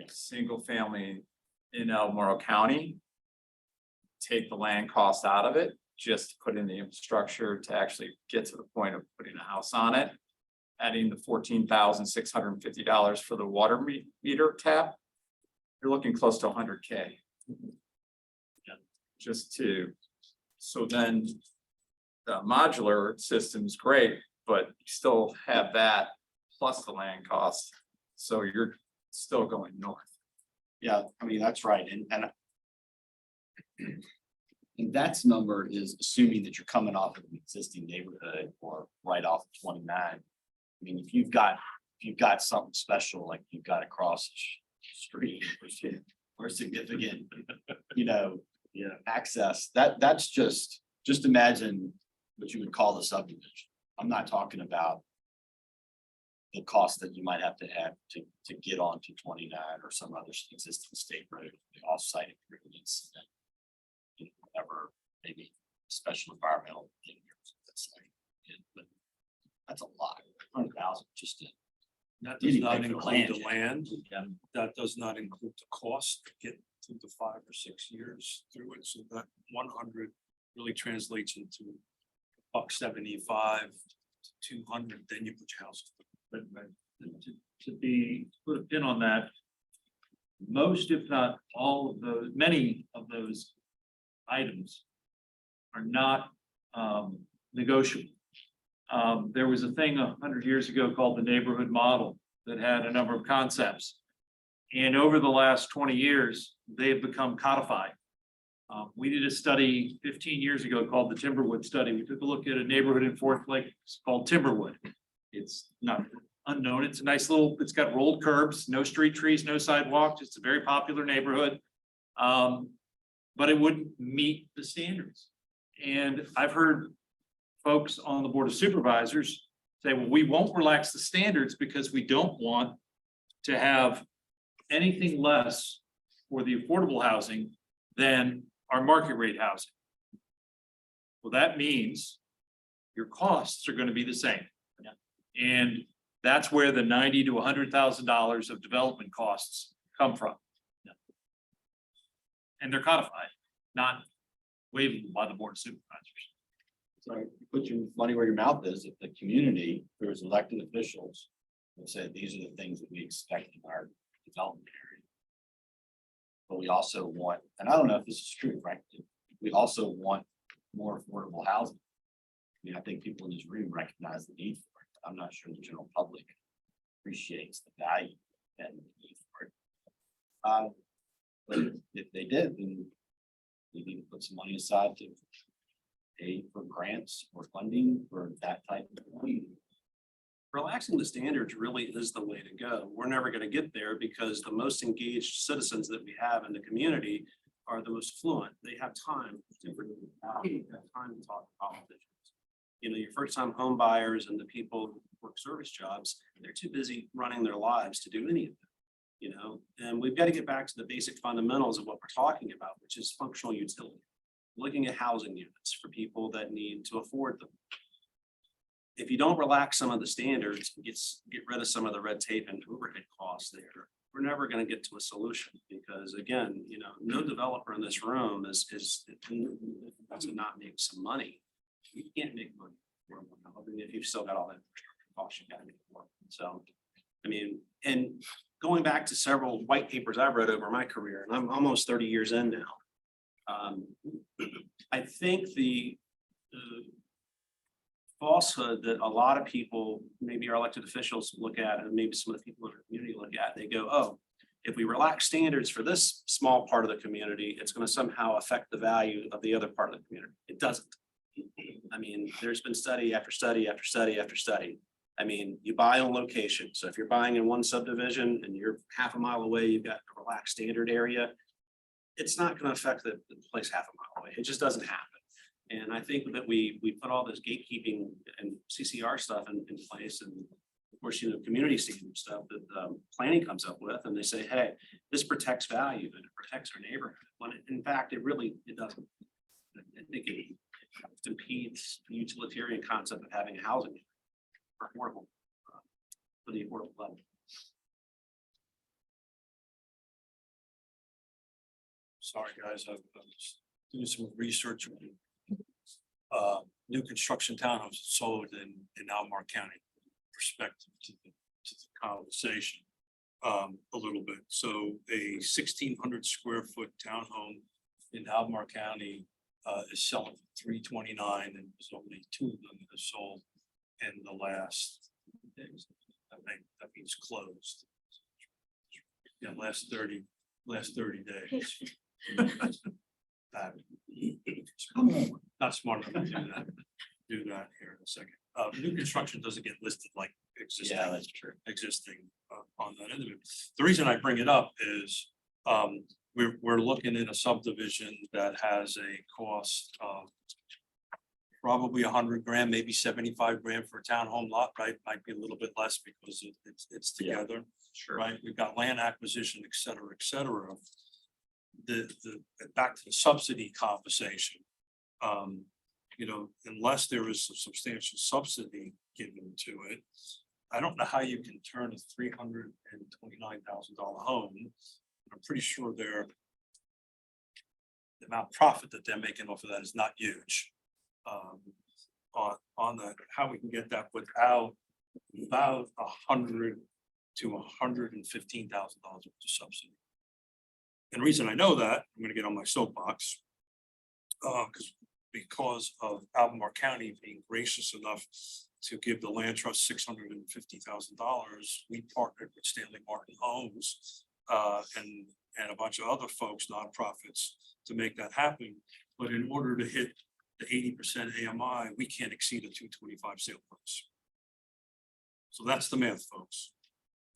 single family in Albemarle County, take the land cost out of it, just put in the infrastructure to actually get to the point of putting a house on it, adding the $14,650 for the water meter tap you're looking close to 100K. Just to, so then the modular system's great, but you still have that plus the land cost. So you're still going north. Yeah, I mean, that's right, and that's number is assuming that you're coming off of an existing neighborhood or right off of 29. I mean, if you've got something special, like you've got across the street or significant, access, that's just imagine what you would call the subdivision. I'm not talking about the cost that you might have to add to get onto 29 or some other existing state road, off-site improvements. Whatever, maybe special environmental thing. But that's a lot, 100,000 just to. That You does need not to pay for the include the land. land. That does not include the cost to get through the 5 or 6 years through it. So that 100 really translates into $175 to 200, then you put your house. But put a pin on that. Most, if not all of those, many of those items are not negotiable. There was a thing 100 years ago called the neighborhood model that had a number of concepts. And over the last 20 years, they have become codified. We did a study 15 years ago called the Timberwood Study. We took a look at a neighborhood in Forth Lake called Timberwood. It's not unknown. It's a nice little, it's got rolled curbs, no street trees, no sidewalks. It's a very popular neighborhood. But it wouldn't meet the standards. And I've heard folks on the Board of Supervisors say, well, we won't relax the standards because we don't want to have anything less for the affordable housing than our market rate housing. Well, that means your costs are going to be the same. And that's where the $90,000 to $100,000 of development costs come from. And they're codified, not waivable by the Board of Supervisors. So you put your money where your mouth is. If the community, there's elected officials, will say these are the things that we expect in our development area. But we also want, and I don't know if this is true, frankly, we also want more affordable housing. I mean, I think people in this room recognize the need for it. I'm not sure the general public appreciates the value and the need for it. But if they did, then we need to put some money aside to pay for grants or funding for that type of thing. Relaxing the standards really is the way to go. We're never going to get there because the most engaged citizens that we have in the community are the most fluent. They have time to talk to politicians. Your first time home buyers and the people who work service jobs, they're too busy running their lives to do any of it. And we've got to get back to the basic fundamentals of what we're talking about, which is functional utility. Looking at housing units for people that need to afford them. If you don't relax some of the standards, get rid of some of the red tape and overhead costs there, we're never going to get to a solution because again, no developer in this room is to not make some money. You can't make money if you've still got all that infrastructure costs you got to make it work. So, I mean, and going back to several white papers I've read over my career, and I'm almost 30 years in now. I think the falsehood that a lot of people, maybe our elected officials look at, and maybe some of the people in our community look at, they go, oh, if we relax standards for this small part of the community, it's going to somehow affect the value of the other part of the community. It doesn't. I mean, there's been study after study after study after study. I mean, you buy on location. So if you're buying in one subdivision and you're half a mile away, you've got a relaxed standard area, it's not going to affect the place half a mile away. It just doesn't happen. And I think that we put all this gatekeeping and CCR stuff in place, and of course, community standard stuff that planning comes up with, and they say, hey, this protects value and it protects our neighborhood. When in fact, it doesn't. I think it impedes the utilitarian concept of having a housing for affordable, for the affordable level. Sorry, guys, I've doing some research on new construction townhouses sold in Albemarle County, perspective to the conversation. a little bit. So a 1,600 square foot townhome in Albemarle County is selling for $329, and there's only 2 of them that have sold in the last days. That means closed. Yeah, last 30 days. Not smart enough to do that here in a second. New construction doesn't get listed like existing. Yeah, that's true. Existing on that end of it. The reason I bring it up is we're looking in a subdivision that has a cost of probably 100 grand, maybe 75 grand for a townhome lot, right? Might be a little bit less because it's together. Sure. Right? We've got land acquisition, et cetera, et cetera. Back to the subsidy conversation. Unless there is a substantial subsidy given to it, I don't know how you can turn a $329,000 home. I'm pretty sure the amount of profit that they're making off of that is not huge. On that, how we can get that without about $100,000 to $115,000 worth of subsidy. And the reason I know that, I'm gonna get on my soapbox. Because of Albemarle County being gracious enough to give the land trust $650,000, we partnered with Stanley Martin Homes and a bunch of other folks, nonprofits, to make that happen. But in order to hit the 80% AMI, we can't exceed a 225 sale price. So that's the math, folks.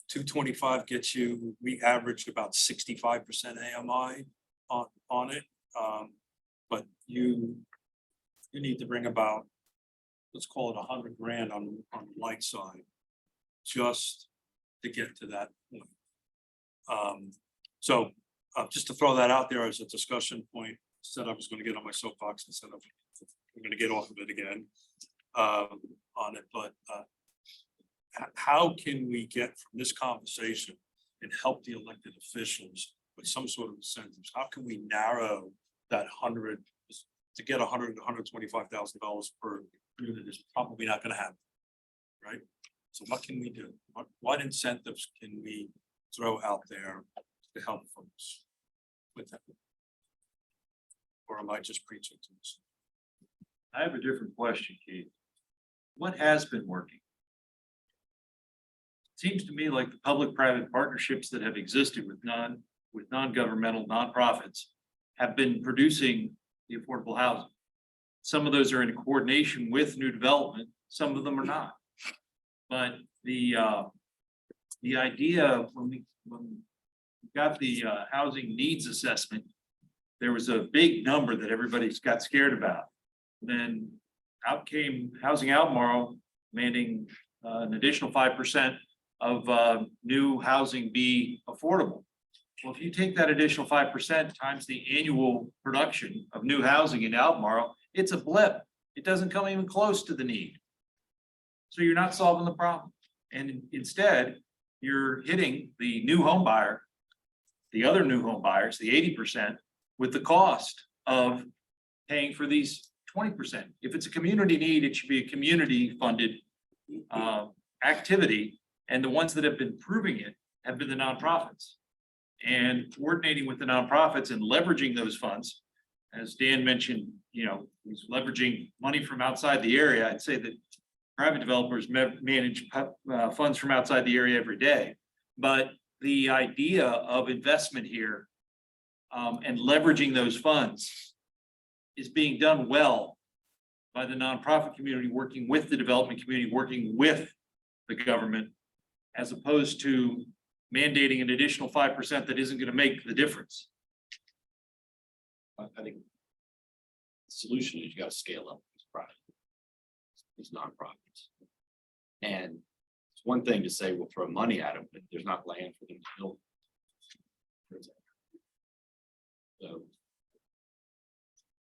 225 gets you, we averaged about 65% AMI on it. But you need to bring about, let's call it 100 grand on the light side, just to get to that point. Just to throw that out there as a discussion point, said I was gonna get on my soapbox instead of, I'm gonna get off of it again on it, but how can we get from this conversation and help the elected officials with some sort of incentives? How can we narrow that 100 to get $100,000 to $125,000 per unit is probably not gonna happen, right? So what can we do? What incentives can we throw out there to help folks with that? Or am I just preaching to this? I have a different question, Keith. What has been working? Seems to me like the public-private partnerships that have existed with non-governmental nonprofits have been producing the affordable housing. Some of those are in coordination with new development, some of them are not. But the idea when we got the housing needs assessment, there was a big number that everybody's got scared about. Then out came Housing Albemarle demanding an additional 5% of new housing be affordable. Well, if you take that additional 5% times the annual production of new housing in Albemarle, it's a blip. It doesn't come even close to the need. So you're not solving the problem. And instead, you're hitting the new home buyer, the other new home buyers, the 80%, with the cost of paying for these 20%. If it's a community need, it should be a community funded activity. And the ones that have been proving it have been the nonprofits. And coordinating with the nonprofits and leveraging those funds, as Dan mentioned, he's leveraging money from outside the area. I'd say that private developers manage funds from outside the area every day. But the idea of investment here and leveraging those funds is being done well by the nonprofit community, working with the development community, working with the government, as opposed to mandating an additional 5% that isn't going to make the difference. I think the solution is you gotta scale up these nonprofits. And it's one thing to say, we'll throw money at them, but there's not land for them to build. So.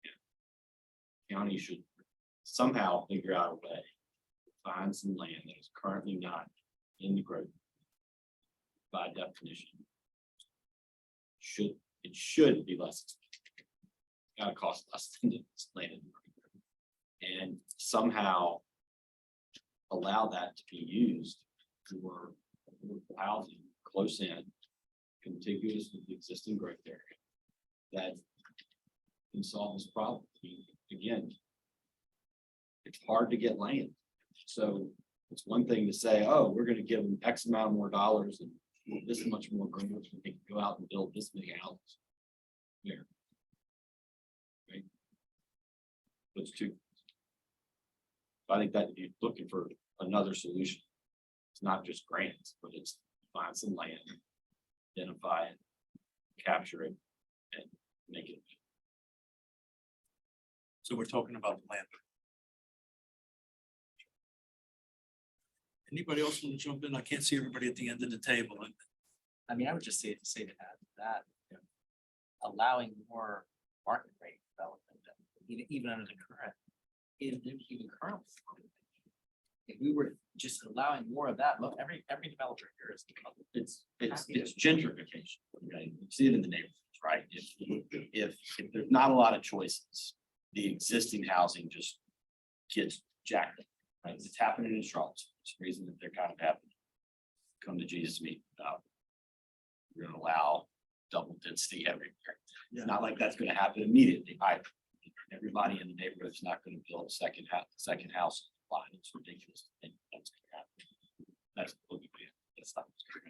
Yeah. County should somehow figure out a way to find some land that is currently not in the growth. By definition. It should be less. Gotta cost less than this land. And somehow allow that to be used for housing close in, contiguous with the existing growth area, that can solve this problem. Again, it's hard to get land. So it's one thing to say, oh, we're gonna give them X amount more dollars and this much more grants, we can go out and build this many houses. There. Right? Those two. I think that you're looking for another solution. It's not just grants, but it's find some land, identify it, capture it, and make it. So we're talking about land. Anybody else want to jump in? I can't see everybody at the end of the table. I mean, I would just say to add to that, you know, allowing more market rate development, even under the current, even current. If we were just allowing more of that, look, every developer here is. It's gentrification, right? You see it in the neighborhoods, right? If there's not a lot of choices, the existing housing just gets jacked up, right? It's happening in Charlotte. It's the reason that they're kind of having to come to Jesus meet. We're gonna allow double density everywhere. It's not like that's gonna happen immediately. Everybody in the neighborhood is not gonna build a second house. Line. It's ridiculous. to think That's gonna happen. That's not what's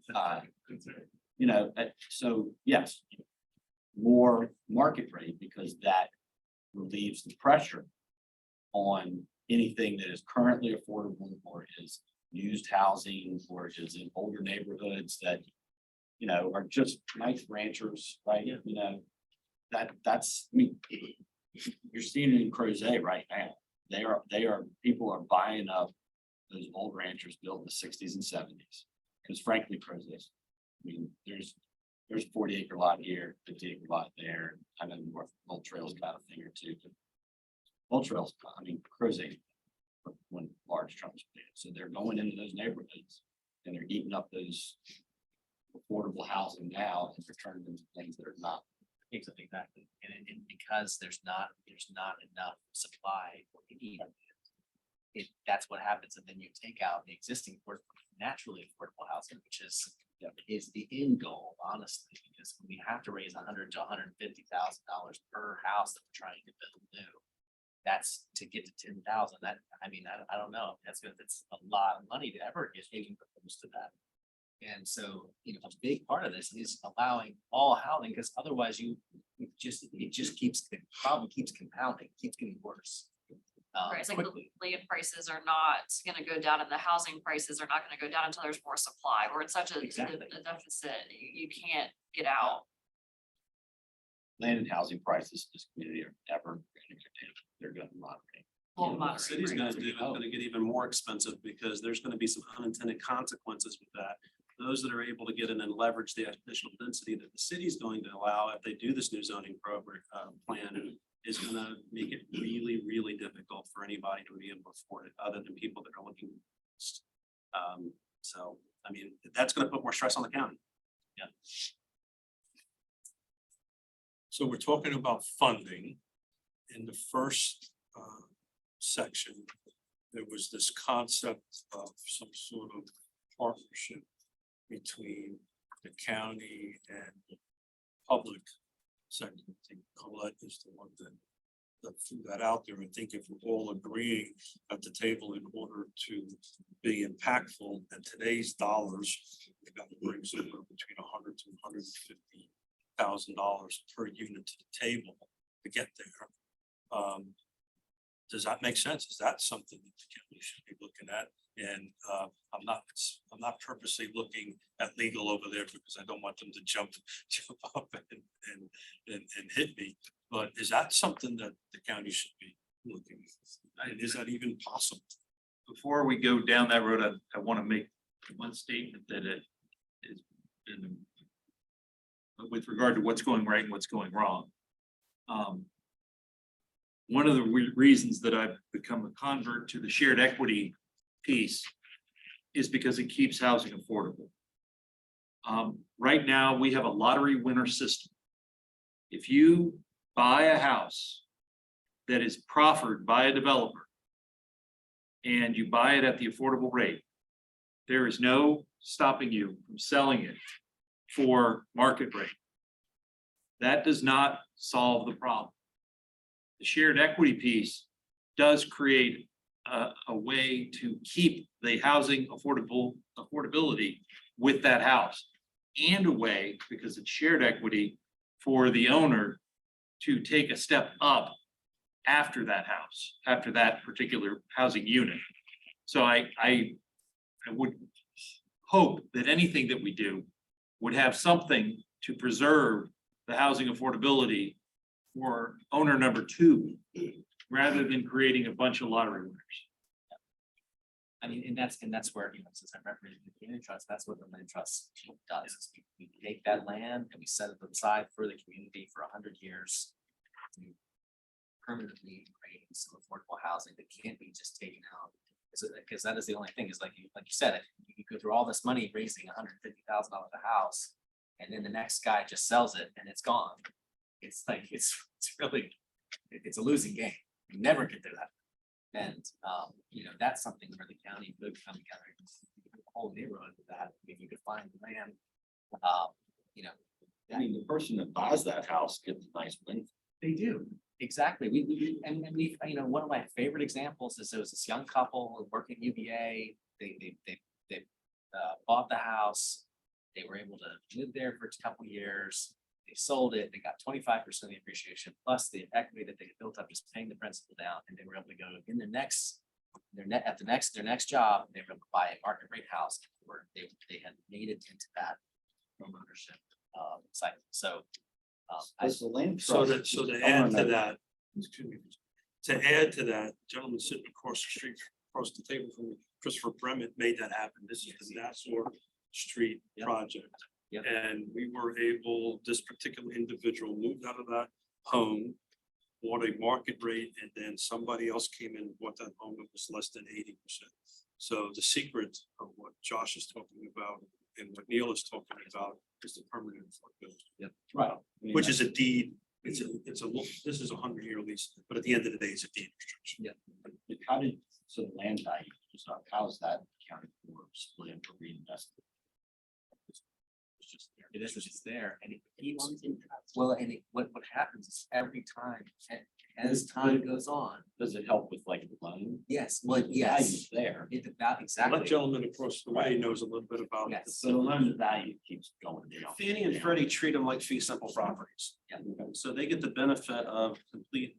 gonna happen. You know, so yes, more market rate because that relieves the pressure on anything that is currently affordable or is used housing or is in older neighborhoods that, you know, are just nice ranchers, right? You know, that's, I mean, you're seeing it in Crozet right now. People are buying up those old ranchers built in the 60s and 70s. Because frankly, Crozet, I mean, there's a 40-acre lot here, 50-acre lot there. I know North Old Trail's got a thing or two, but Old Trail's, I mean, Crozet, when large chunks of land. So they're going into those neighborhoods and they're eating up those affordable housing now and returning them to things that are not. Exactly. And because there's not enough supply for any of it, that's what happens. And then you take out the existing naturally affordable housing, which is the end goal, honestly, because we have to raise $100,000 to $150,000 per house that we're trying to build new. That's to get to 10,000. That, I mean, I don't know. That's a lot of money to ever get even close to that. And so, you know, a big part of this is allowing all housing, because otherwise it just keeps, the problem keeps compounding, keeps getting worse. Right, it's like the land prices are not gonna go down and the housing prices are not gonna go down until there's more supply. We're in such a deficit, you can't get out. Land and housing prices in this community are never going to go down. They're going to moderate. What the city's gonna do, it's gonna get even more expensive because there's gonna be some unintended consequences with that. Those that are able to get in and leverage the additional density that the city's going to allow if they do this new zoning program plan is gonna make it really, really difficult for anybody to be able to afford it, other than people that are looking. So, I mean, that's gonna put more stress on the county. Yeah. So we're talking about funding. In the first section, there was this concept of some sort of partnership between the county and the public sector. I think Colette is the one that threw that out there. I think if we're all agreeing at the table in order to be impactful in today's dollars, we got to bring somewhere between $100,000 to $150,000 per unit to the table to get there. Does that make sense? Is that something that the county should be looking at? And I'm not purposely looking at legal over there because I don't want them to jump up and hit me. But is that something that the county should be looking at? And is that even possible? Before we go down that road, I want to make one statement that it is with regard to what's going right and what's going wrong. One of the reasons that I've become a convert to the shared equity piece is because it keeps housing affordable. Right now, we have a lottery winner system. If you buy a house that is proffered by a developer and you buy it at the affordable rate, there is no stopping you from selling it for market rate. That does not solve the problem. The shared equity piece does create a way to keep the housing affordability with that house. And a way, because it's shared equity, for the owner to take a step up after that house, after that particular housing unit. So I would hope that anything that we do would have something to preserve the housing affordability for owner number two, rather than creating a bunch of lottery winners. I mean, and that's where, you know, since I'm representing the community trust, that's what the land trust does. Is we take that land and we set it aside for the community for 100 years. To permanently create some affordable housing that can't be just taken out. Because that is the only thing, is like you said, you go through all this money raising $150,000 a house, and then the next guy just sells it and it's gone. It's like, it's really, it's a losing game. You never get to that. And, you know, that's something where the county could come together, the whole neighborhood with that, if you could find land, you know. I mean, the person that buys that house gets a nice win. They do, exactly. We, you know, one of my favorite examples is there was this young couple working UVA. They bought the house. They were able to live there for a couple of years. They sold it. They got 25% of the appreciation plus the equity that they had built up just paying the principal down, and they were able to go in their next job. They were able to buy a market rate house where they had made it into that home ownership cycle. So. As the land So trust. to add to that, gentleman sitting across the street, across the table from me, Christopher Bremmett made that happen. This is the Nassau Street project. Yep. And we were able, this particular individual moved out of that home, bought a market rate, and then somebody else came in and bought that home that was less than 80%. So the secret of what Josh is talking about and what Neil is talking about is the permanent affordability. Yep. Right. Which is a deed, this is a 100-year lease, but at the end of the day, it's a deed restriction. Yeah. How did, so the land value, so how's that accounted for, split or reinvested? It's just there. It is just there, and it keeps, well, and what happens is every time, as time goes on. Does it help with like the loan? Yes, well, The yes. value's there. It's about exactly. That gentleman across the way knows a little bit about it. Yes. So the loan value keeps going down. Fannie and Freddie treat them like fee simple properties. Yeah. So they get the benefit of complete,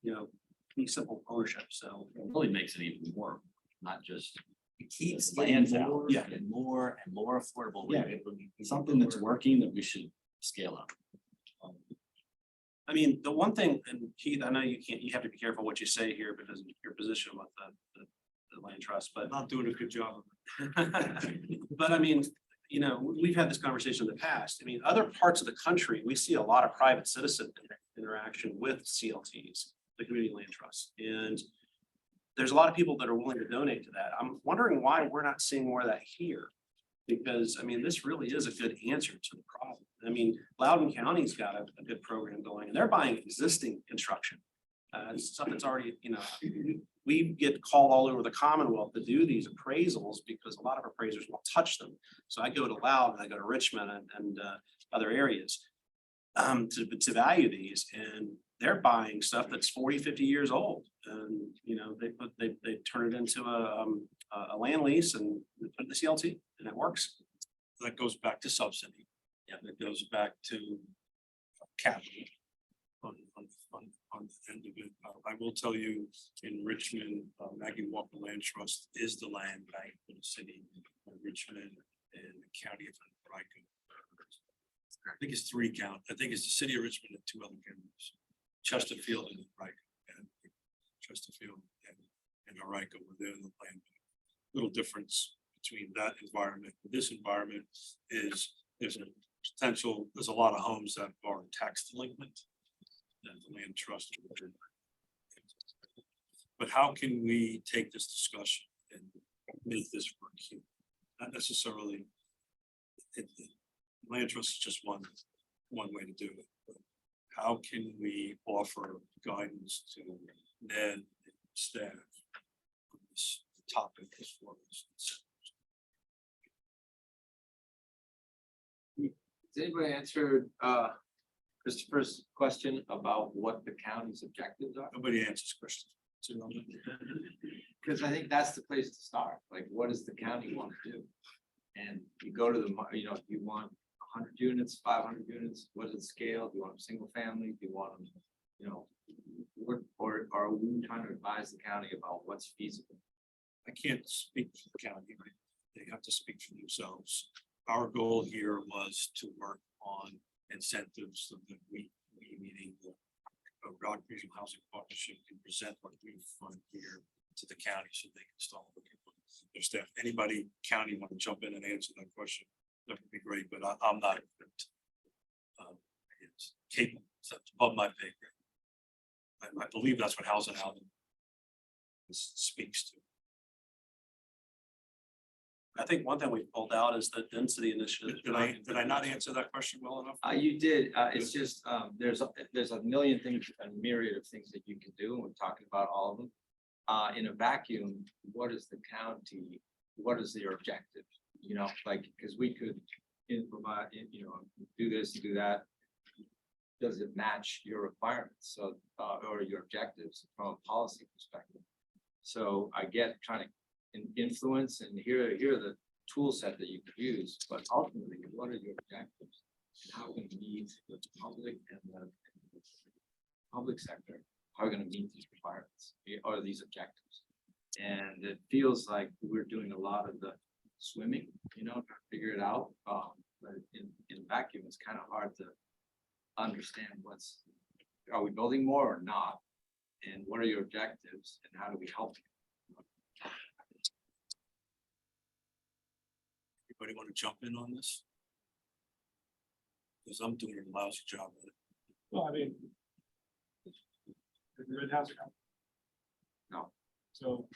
you know, fee simple ownership. So It really makes it even more, not just It keeps the getting land's out. more Yeah. and more and more affordable. Yeah. Something that's working that we should scale up. I mean, the one thing, and Keith, I know you have to be careful what you say here because of your position with the land trust, but Not doing a good job. but I mean, you know, we've had this conversation in the past. I mean, other parts of the country, we see a lot of private citizen interaction with CLTs, the community land trust. And there's a lot of people that are willing to donate to that. I'm wondering why we're not seeing more of that here. Because, I mean, this really is a good answer to the problem. I mean, Loudoun County's got a good program going, and they're buying existing construction. Stuff that's already, you know, we get called all over the Commonwealth to do these appraisals because a lot of appraisers won't touch them. So I go to Loudoun, I go to Richmond and other areas to value these, and they're buying stuff that's 40, 50 years old. And, you know, they turn it into a land lease and they put it in the CLT, and it works. That goes back to subsidy. Yeah. That goes back to capital. On the end of it. I will tell you, in Richmond, Maggie Walker Land Trust is the land bank for the city of Richmond and the county of Henrico. I think it's 3 counties. I think it's the city of Richmond and 2 other counties, Chesterfield and Henrico, and Chesterfield and Henrico were there in the land bank. Little difference between that environment and this environment is there's a lot of homes that are tax delinquent. And the land trust. But how can we take this discussion and make this work here? Not necessarily. Land trust is just one way to do it. But how can we offer guidance to Ned and staff on this topic as far as Has anybody answered Christopher's question about what the county's objectives are? Nobody answers questions. Because I think that's the place to start, like, what does the county want to do? And you go to the, if you want 100 units, 500 units, what is the scale? Do you want them single family? Do you want them, or are we trying to advise the county about what's feasible? I can't speak for the county, right? They have to speak for themselves. Our goal here was to work on incentives so that we meaning the Rock Regional Housing Partnership, can present what we fund here to the county so they can start looking for their staff. Anybody county want to jump in and answer that question? That would be great, but I'm not it's capable, so it's above my pay grade. I believe that's what Housing Out speaks to. I think one thing we pulled out is the density initiative. Did I not answer that question well enough? You did, it's just, there's a million things, a myriad of things that you can do, and we're talking about all of them. In a vacuum, what is the county, what is your objective? Because we could provide, do this, do that. Does it match your requirements, or your objectives from a policy perspective? So I get trying to influence, and here are the tool set that you could use, but ultimately, what are your objectives? And how are we going to meet the public and the public sector? How are we going to meet these requirements or these objectives? And it feels like we're doing a lot of the swimming, trying to figure it out. But in vacuum, it's kind of hard to understand are we building more or not? And what are your objectives and how do we help you? Anybody want to jump in on this? Because I'm doing a lousy job with it. Well, I mean. Have you read housing? No. So.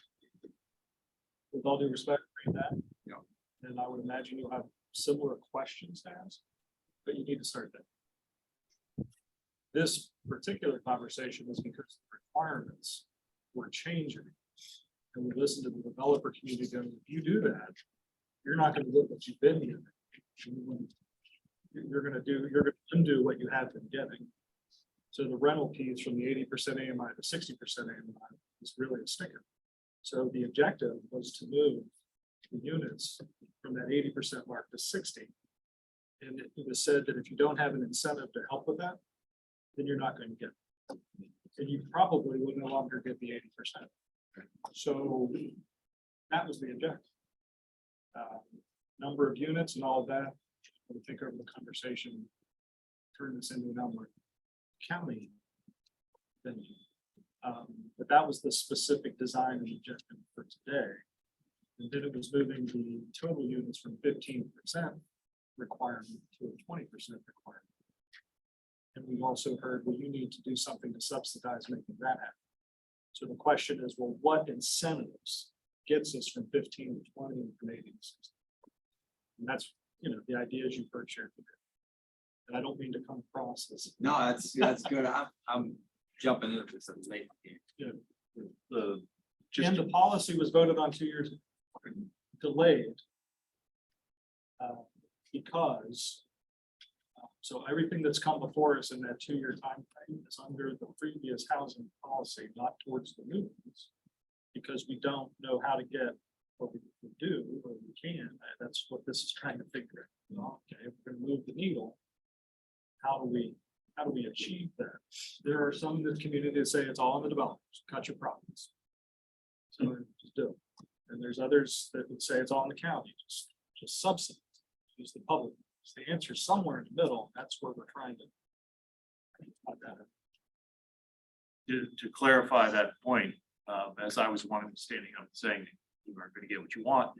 With all due respect, read that. Yeah. And I would imagine you'll have similar questions to ask, but you need to start there. This particular conversation is because the requirements were changing. And we listened to the developer community going, if you do that, you're not going to get what you've been getting. You're going to undo what you have been getting. So the rental piece from the 80% AMI to 60% AMI is really a sticker. So the objective was to move the units from that 80% mark to 60. And it was said that if you don't have an incentive to help with that, then you're not going to get it. And you probably will no longer get the 80%. So that was the objective. Number of units and all of that. I think over the conversation, turn this into a number county. Then, but that was the specific design and objective for today. And then it was moving the total units from 15% requirement to a 20% requirement. And we've also heard, well, you need to do something to subsidize making that happen. So the question is, well, what incentives gets us from 15 to 20 and from 80 to 60? And that's, the ideas you've heard shared today. And I don't mean to come across as. No, that's good. I'm jumping into this late. And the policy was voted on 2 years ago, delayed. Because. So everything that's come before us in that 2-year time frame is under the previous housing policy, not towards the new ones. Because we don't know how to get what we can do or we can. That's what this is trying to figure out. Okay, if we're gonna move the needle, how do we achieve that? There are some in the community that say it's all in the developers, cut your profits. So just do it. And there's others that would say it's all in the county, just subsidize, use the public. So the answer is somewhere in the middle. That's where we're trying to. To clarify that point, as I was one of them standing up and saying you aren't going to get what you want.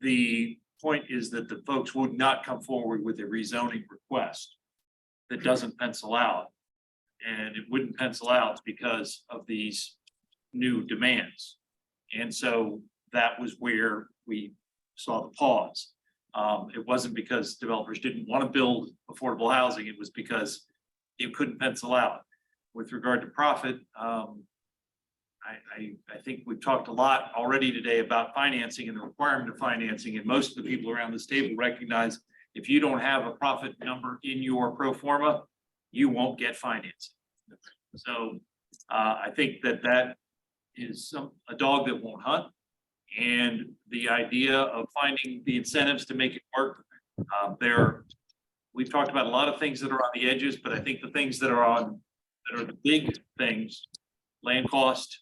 The point is that the folks would not come forward with a rezoning request that doesn't pencil out. And it wouldn't pencil out because of these new demands. And so that was where we saw the pause. It wasn't because developers didn't want to build affordable housing. It was because it couldn't pencil out. With regard to profit, I think we've talked a lot already today about financing and the requirement of financing, and most of the people around this table recognize if you don't have a profit number in your pro forma, you won't get financing. So I think that is a dog that won't hunt. And the idea of finding the incentives to make it work, we've talked about a lot of things that are on the edges, but I think the things that are the big things, land cost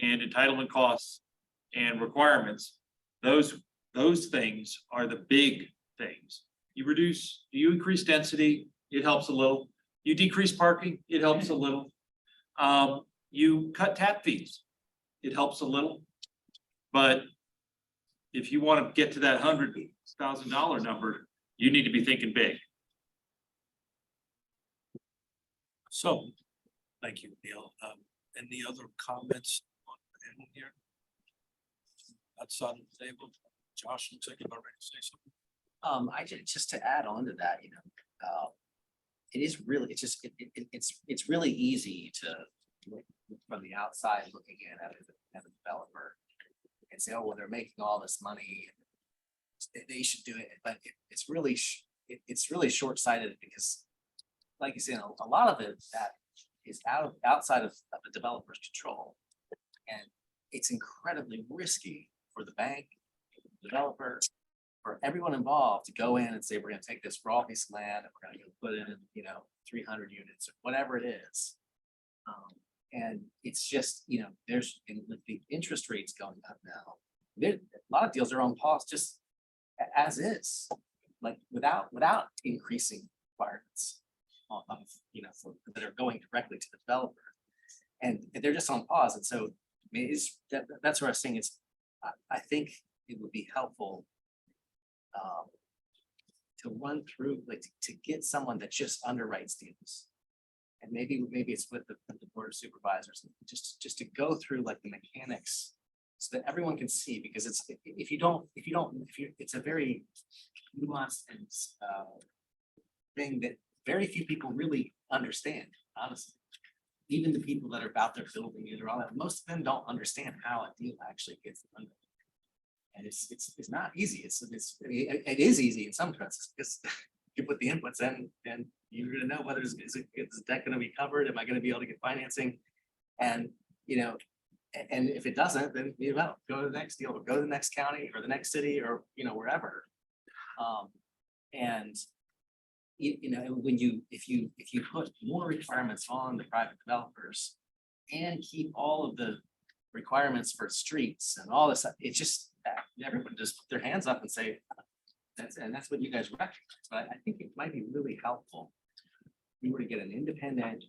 and entitlement costs and requirements, those things are the big things. You increase density, it helps a little. You decrease parking, it helps a little. You cut tap fees, it helps a little. But if you want to get to that $100,000 number, you need to be thinking big. So, thank you, Neil. Any other comments on the end here? Outside of the table, Josh, looks like you're ready to say something. Just to add on to that, it is really, it's really easy to look from the outside looking in at a developer and say, oh, well, they're making all this money, they should do it. But it's really short-sighted because, like you said, a lot of it that is outside of the developer's control, and it's incredibly risky for the bank, the developer, for everyone involved to go in and say, we're going to take this raw piece of land and we're going to put it in, 300 units or whatever it is. And it's just, there's with the interest rates going up now, a lot of deals are on pause just as is, like without increasing requirements that are going directly to the developer, and they're just on pause. And so that's what I was saying. I think it would be helpful to run through, like to get someone that just underwrites deals. And maybe it's with the board of supervisors, just to go through like the mechanics so that everyone can see, because it's a very nuanced and thing that very few people really understand, honestly. Even the people that are about their building it or all that, most of them don't understand how a deal actually gets done. And it's not easy. It is easy in some cases because you put the inputs in and you're gonna know whether is the debt gonna be covered? Am I gonna be able to get financing? And and if it doesn't, then go to the next deal, or go to the next county or the next city or wherever. And when if you put more requirements on the private developers and keep all of the requirements for streets and all this, it just everyone just put their hands up and say, that's what you guys recognize. But I think it might be really helpful if we were to get an independent,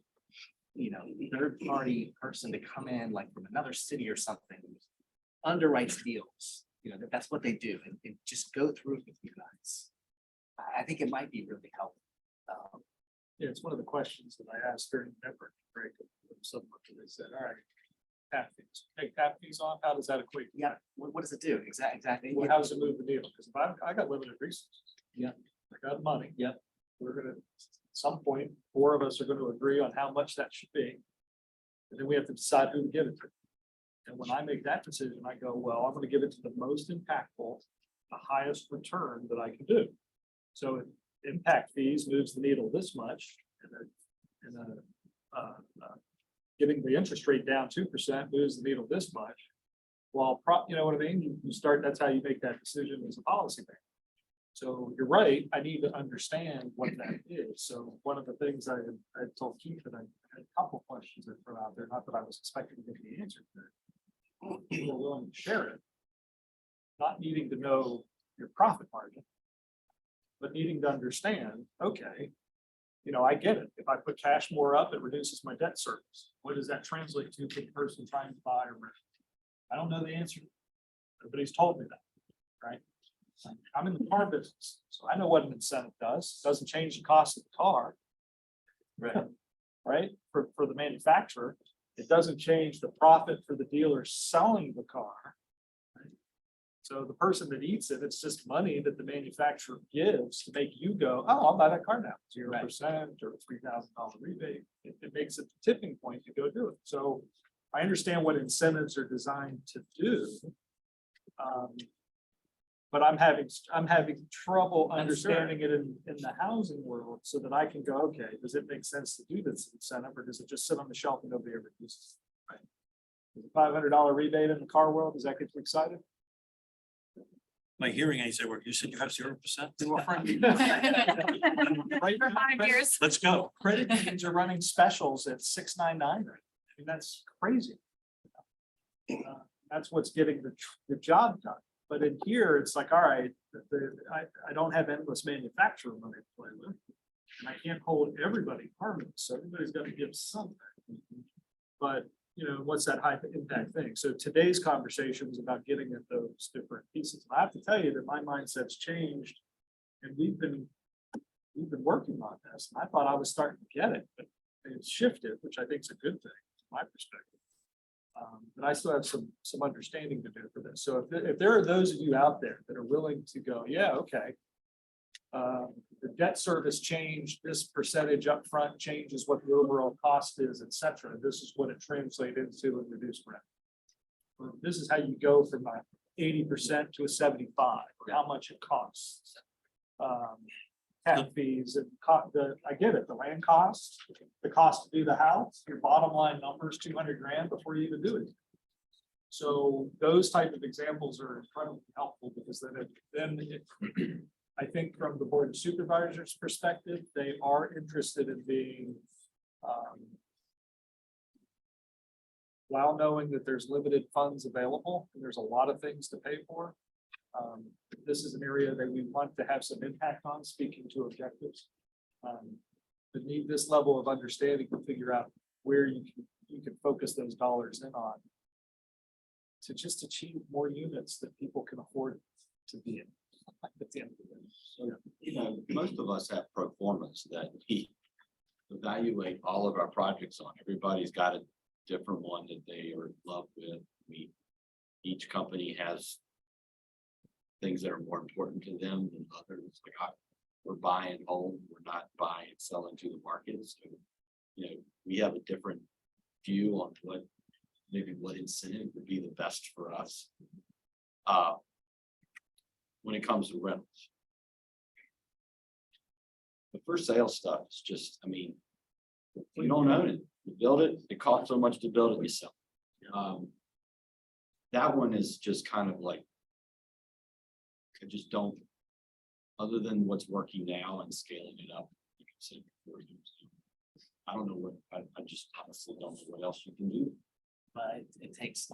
third-party person to come in, like from another city or something, underwrites deals. That's what they do, and just go through it with you guys. I think it might be really helpful. Yeah, it's one of the questions that I asked during the network break. Someone they said, all right, tap fees, take tap fees off, how does that equate? Yeah, what does it do? Exactly. Well, how does it move the deal? Because if I got limited resources. Yeah. I got money. Yep. We're gonna, at some point, 4 of us are gonna agree on how much that should be. And then we have to decide who to give it to. And when I make that decision, I go, well, I'm gonna give it to the most impactful, the highest return that I can do. So if impact fees moves the needle this much, and giving the interest rate down 2% moves the needle this much. Well, you know what I mean? You start, that's how you make that decision as a policy maker. So you're right, I need to understand what that is. So one of the things I told Keith that I had a couple questions that throw out there, not that I was expecting to get the answer to. People are willing to share it. Not needing to know your profit margin, but needing to understand, okay, I get it. If I put cash more up, it reduces my debt service. What does that translate to for the person trying to buy or rent? I don't know the answer. Nobody's told me that, right? I'm in the car business, so I know what an incentive does. It doesn't change the cost of the car. Right. Right? For the manufacturer, it doesn't change the profit for the dealer selling the car. Right? So the person that eats it, it's just money that the manufacturer gives to make you go, oh, I'll buy that car now. 0% or $3,000 rebate. It makes it the tipping point to go do it. So I understand what incentives are designed to do. But I'm having trouble understanding it in the housing world so that I can go, okay, does it make sense to do this incentive or does it just sit on the shelf and nobody ever uses it? Right. $500 rebate in the car world, does that get you excited? My hearing aids, they work. You said you have 0%? Right, For 5 years. Let's go. Credit unions are running specials at $6.99. I mean, that's crazy. That's what's getting the job done. But in here, it's like, all right, I don't have endless manufacturer money to play with. And I can't hold everybody harmless, so everybody's got to give something. But, you know, what's that high impact thing? So today's conversation was about getting at those different pieces. And I have to tell you that my mindset's changed. And we've been working on this. And I thought I was starting to get it, but it's shifted, which I think is a good thing, from my perspective. But I still have some understanding to do for this. So if there are those of you out there that are willing to go, yeah, okay. The debt service changed, this percentage upfront changes what the overall cost is, et cetera. This is what it translates into in reduced rent. This is how you go from a 80% to a 75, or how much it costs. Tap fees and I get it, the land cost, the cost to do the house, your bottom line number is 200 grand before you even do it. So those type of examples are incredibly helpful because I think from the board of supervisors perspective, they are interested in being while knowing that there's limited funds available and there's a lot of things to pay for. This is an area that we want to have some impact on, speaking to objectives. But need this level of understanding to figure out where you can focus those dollars in on to just achieve more units that people can afford to be in. At the end of the day. So, You know, most of us have pro formas that we evaluate all of our projects on. Everybody's got a different one that they are in love with. Each company has things that are more important to them than others. Like we're buying home, we're not buying and selling to the market. So, you know, we have a different view on what incentive would be the best for us. When it comes to rentals. The for sale stuff is just, I mean, you don't own it, you build it, it costs so much to build it, you sell. That one is just kind of like, I just don't, other than what's working now and scaling it up. You can say before I don't know what, I just honestly don't know what else you can do. But it takes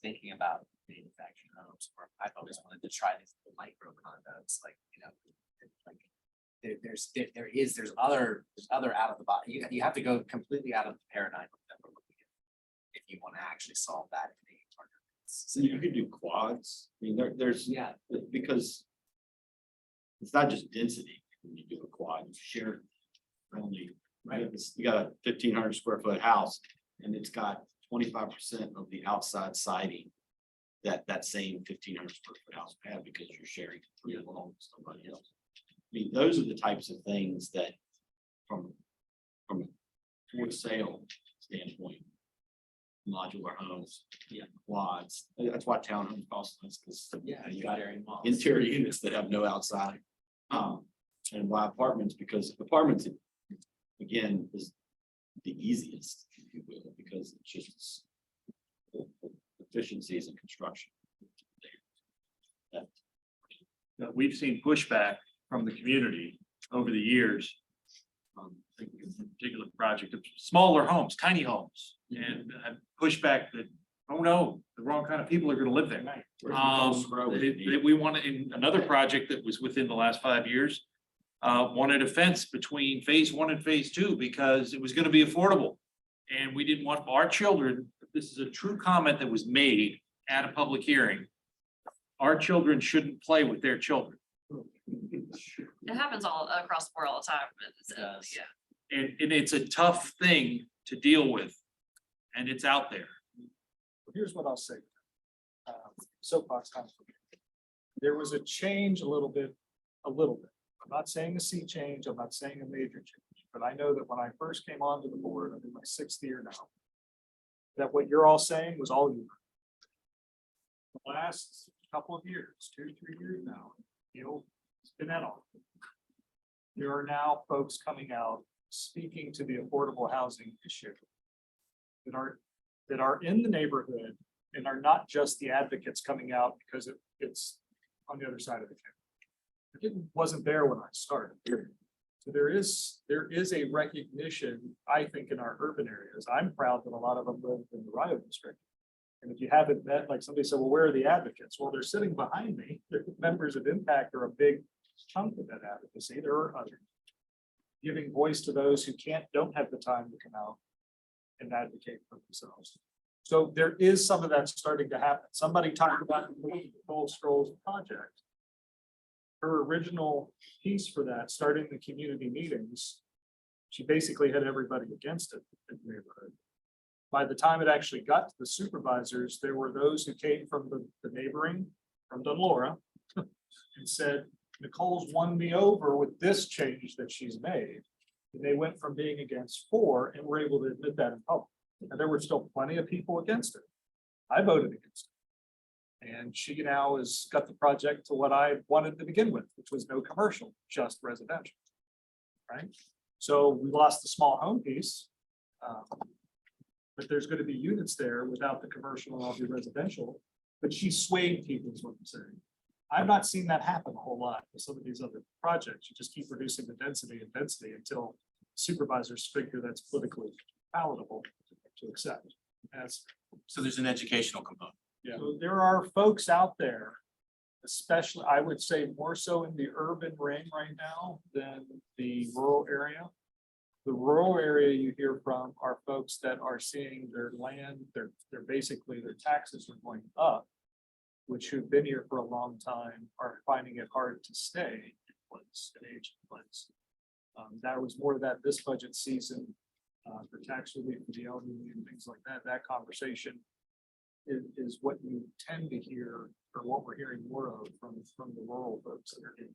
thinking about manufactured homes, or I've always wanted to try these micro condos, like, you know, like there's other out of the box. You have to go completely out of the paradigm that we're looking at if you want to actually solve that. So you could do quads. I mean, there's because it's not just density. When you do a quad, you share only, right? You got a 1,500 square foot house and it's got 25% of the outside siding that same 1,500 square foot house had because you're sharing three along with somebody else. I mean, those are the types of things that from a for sale standpoint, modular homes, quads. That's why townhomes cost less, because you got interior units that have no outside. And why apartments, because apartments again is the easiest, if you will, because it's just efficiencies in construction. We've seen pushback from the community over the years. Thinking of a particular project of smaller homes, tiny homes, and pushback that, oh no, the wrong kind of people are gonna live there. We wanted, in another project that was within the last 5 years, wanted a fence between phase 1 and phase 2 because it was gonna be affordable. And we didn't want our children, this is a true comment that was made at a public hearing. Our children shouldn't play with their children. It happens all across the world all the time. Yeah. And it's a tough thing to deal with, and it's out there. Here's what I'll say. Soapbox time for me. There was a change a little bit. I'm not saying a sea change, I'm not saying a major change, but I know that when I first came onto the board, I'm in my 6th year now, that what you're all saying was all you. The last couple of years, 2, 3 years now, it's been that long. There are now folks coming out speaking to the affordable housing issue that are in the neighborhood and are not just the advocates coming out because it's on the other side of the camera. It wasn't there when I started. So there is a recognition, I think, in our urban areas. I'm proud that a lot of them live in the Rio district. And if you haven't met, like somebody said, well, where are the advocates? Well, they're sitting behind me. The members of Impact are a big chunk of that advocacy. There are others. Giving voice to those who don't have the time to come out and advocate for themselves. So there is some of that starting to happen. Somebody talked about the Gold Scrolls project. Her original piece for that, starting the community meetings, she basically had everybody against it in the neighborhood. By the time it actually got to the supervisors, there were those who came from the neighboring, from Dunlora, and said, Nicole's won me over with this change that she's made. And they went from being against 4 and were able to admit that in public. And there were still plenty of people against it. I voted against it. And she now has got the project to what I wanted to begin with, which was no commercial, just residential. Right? So we lost the small home piece. But there's going to be units there without the commercial and all the residential. But she swayed people is what I'm saying. I've not seen that happen a whole lot with some of these other projects. You just keep reducing the density and density until supervisors figure that's politically palatable to accept. So there's an educational component. Yeah. So there are folks out there, especially, I would say more so in the urban ring right now than the rural area. The rural area you hear from are folks that are seeing their land, they're basically their taxes are going up, which who've been here for a long time are finding it hard to stay in place, and age in place. That was more of that this budget season for tax relief for the elderly and things like that. That conversation is what you tend to hear, or what we're hearing more of from the rural folks that are in.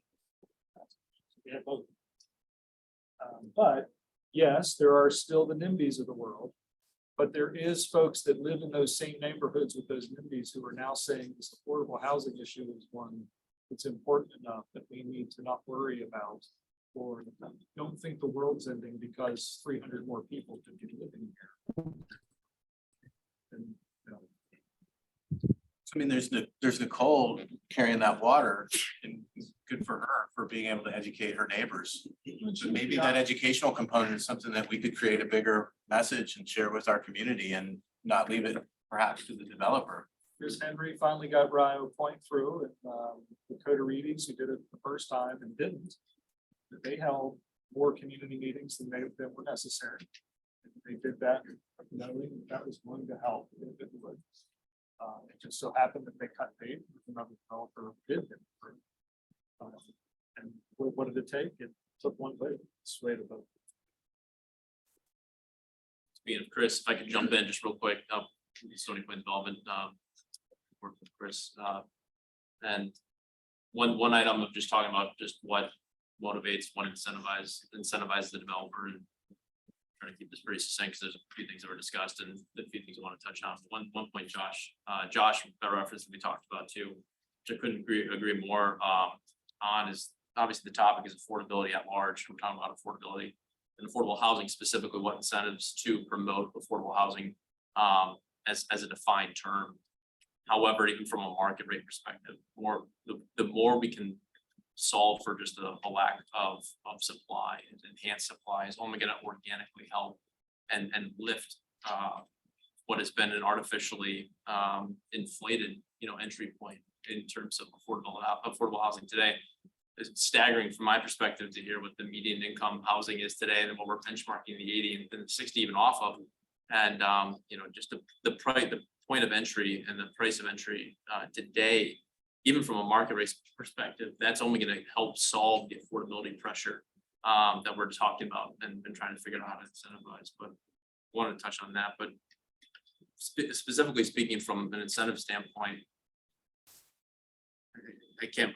Yeah, both. But yes, there are still the NIMBYs of the world. But there is folks that live in those same neighborhoods with those NIMBYs who are now saying this affordable housing issue is one that's important enough that we need to not worry about, or don't think the world's ending because 300 more people could be living here. And, I mean, there's Nicole carrying that water, and good for her for being able to educate her neighbors. So maybe that educational component is something that we could create a bigger message and share with our community and not leave it perhaps to the developer. Chris Henry finally got Rio Point through, and the Coteredes who did it the first time and didn't. They held more community meetings than were necessary. They did that, knowing that was going to help. It just so happened that they cut bait with another developer did it. And what did it take? It took one bait, swayed a vote. Speaking of Chris, if I could jump in just real quick, Stony Point Development, work with Chris, and one item of just talking about just what motivates, what incentivizes the developer, and trying to keep this pretty succinct because there's a few things that were discussed and a few things I want to touch on. One point, Josh a reference that we talked about too, which I couldn't agree more on, is obviously the topic is affordability at large. We're talking about affordability and affordable housing, specifically what incentives to promote affordable housing as a defined term. However, even from a market rate perspective, the more we can solve for just a lack of supply, and enhanced supply is only going to organically help and lift what has been an artificially inflated entry point in terms of affordable housing today. It's staggering from my perspective to hear what the median income housing is today and what we're benchmarking the 80 and the 60 even off of. And just the point of entry and the price of entry today, even from a market rate perspective, that's only going to help solve the affordability pressure that we're talking about and trying to figure out how to incentivize. But I wanted to touch on that. But specifically speaking from an incentive standpoint, I can't.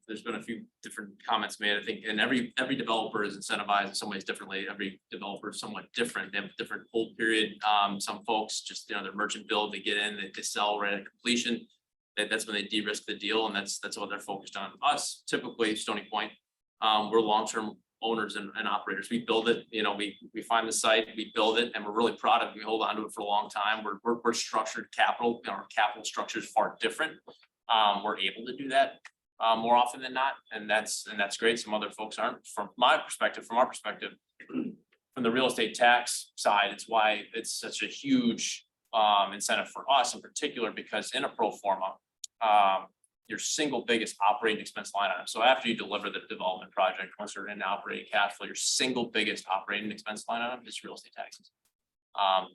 There's been a few different comments made. I think, and every developer is incentivized in some ways differently. Every developer is somewhat different. They have a different hold period. Some folks just, they're merchant build, they get in, they sell right at completion. that's when they de-risk the deal, and that's what they're focused on. Us, typically Stony Point, we're long-term owners and operators. We build it, you know, we find the site, we build it, and we're really proud of it. We hold on to it for a long time. We're structured capital, our capital structure is far different. We're able to do that more often than not, and that's great. Some other folks aren't. From our perspective, from the real estate tax side, it's why it's such a huge incentive for us in particular, because in a pro forma, your single biggest operating expense line item. So after you deliver the development project, once you're in operating cash flow, your single biggest operating expense line item is real estate taxes.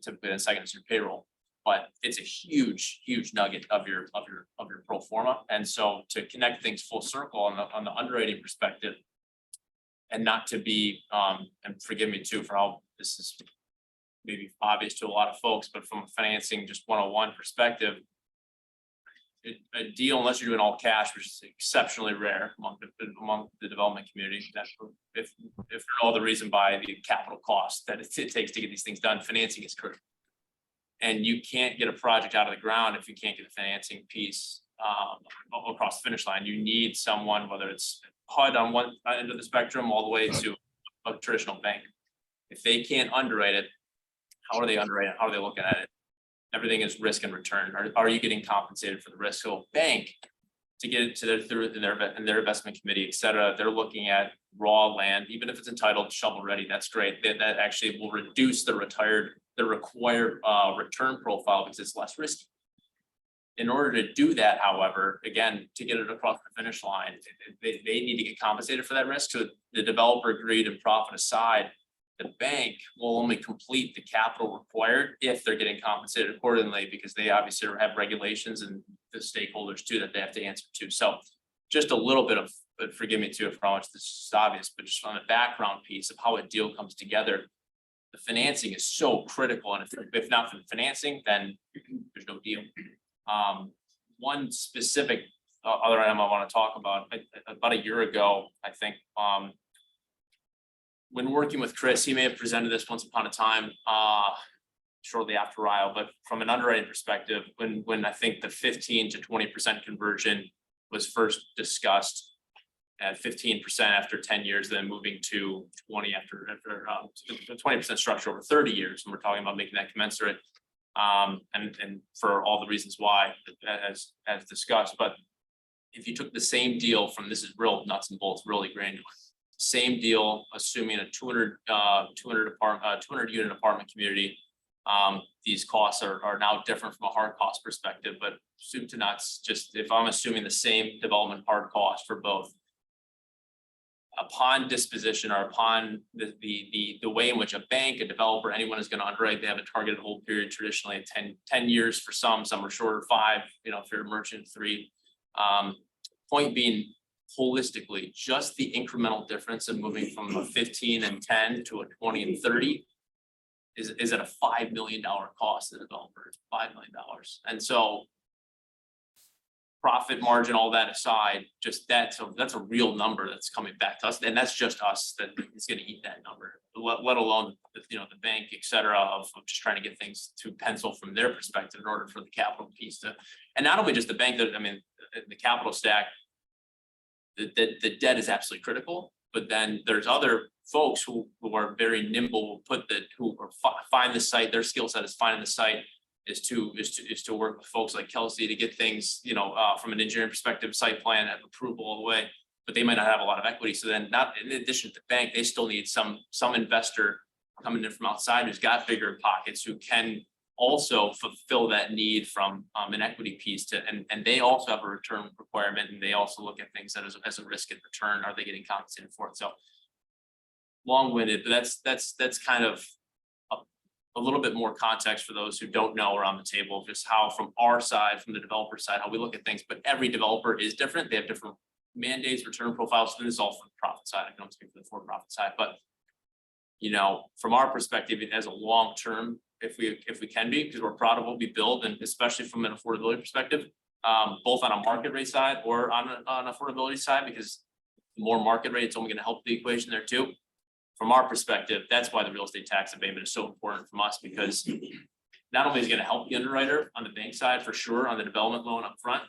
Typically then second is your payroll, but it's a huge nugget of your pro forma. And so to connect things full circle on the underwriting perspective, and not to be, and forgive me too for how this is maybe obvious to a lot of folks, but from a financing just 101 perspective, a deal, unless you're doing all cash, which is exceptionally rare among the development community, that if for no other reason by the capital cost that it takes to get these things done, financing is critical. And you can't get a project out of the ground if you can't get the financing piece across the finish line. You need someone, whether it's HUD on one end of the spectrum all the way to a traditional bank. If they can't underwrite it, how are they underwriting it? How are they looking at it? Everything is risk and return. Are you getting compensated for the risk? So bank, to get it to their investment committee, et cetera, they're looking at raw land, even if it's entitled shovel ready, that's great. That actually will reduce the required return profile because it's less risky. In order to do that, however, again, to get it across the finish line, they need to get compensated for that risk. So the developer agreed, and profit aside, the bank will only complete the capital required if they're getting compensated accordingly, because they obviously have regulations and the stakeholders too that they have to answer to. So just a little bit of, but forgive me too, for how much this is obvious, but just on the background piece of how a deal comes together, the financing is so critical. And if not for the financing, then there's no deal. One specific other item I want to talk about a year ago, I think, when working with Chris, he may have presented this once upon a time, shortly after Ryle, but from an underwriting perspective, when I think the 15 to 20% conversion was first discussed at 15% after 10 years, then moving to 20 after 20% structure over 30 years, and we're talking about making that commensurate, and for all the reasons why, as discussed. But if you took the same deal from, this is real nuts and bolts, really granular. Same deal, assuming a 200 unit apartment community. These costs are now different from a hard cost perspective, but soup to nuts, just if I'm assuming the same development hard cost for both, upon disposition or upon the way in which a bank, a developer, anyone is going to underwrite, they have a targeted hold period traditionally at 10 years for some are shorter, 5, you know, if you're a merchant, 3. Point being, holistically, just the incremental difference of moving from a 15 and 10 to a 20 and 30 is at a $5 million cost to the developer, $5 million. And so profit margin, all that aside, just that's a real number that's coming back to us. And that's just us that is going to eat that number, let alone, you know, the bank, et cetera, of just trying to get things to pencil from their perspective in order for the capital piece to, and not only just the bank, I mean, the capital stack, the debt is absolutely critical, but then there's other folks who are very nimble, find the site, their skill set is finding the site, is to work with folks like Kelsey to get things, you know, from an engineering perspective, site plan and approval all the way, but they might not have a lot of equity. So then, not in addition to the bank, they still need some investor coming in from outside who's got bigger pockets, who can also fulfill that need from an equity piece to, and they also have a return requirement, and they also look at things that as a risk and return, are they getting compensated for it? So long-winded, but that's kind of a little bit more context for those who don't know around the table, just how from our side, from the developer side, how we look at things. But every developer is different. They have different mandates, return profiles. So this is all from the profit side. I can only speak for the for-profit side, but you know, from our perspective, it has a long-term, if we can be, because we're proud of what we build, and especially from an affordability perspective, both on a market rate side or on an affordability side, because the more market rate, it's only going to help the equation there too. From our perspective, that's why the real estate tax abatement is so important from us, because not only is it going to help the underwriter on the bank side for sure on the development loan up front,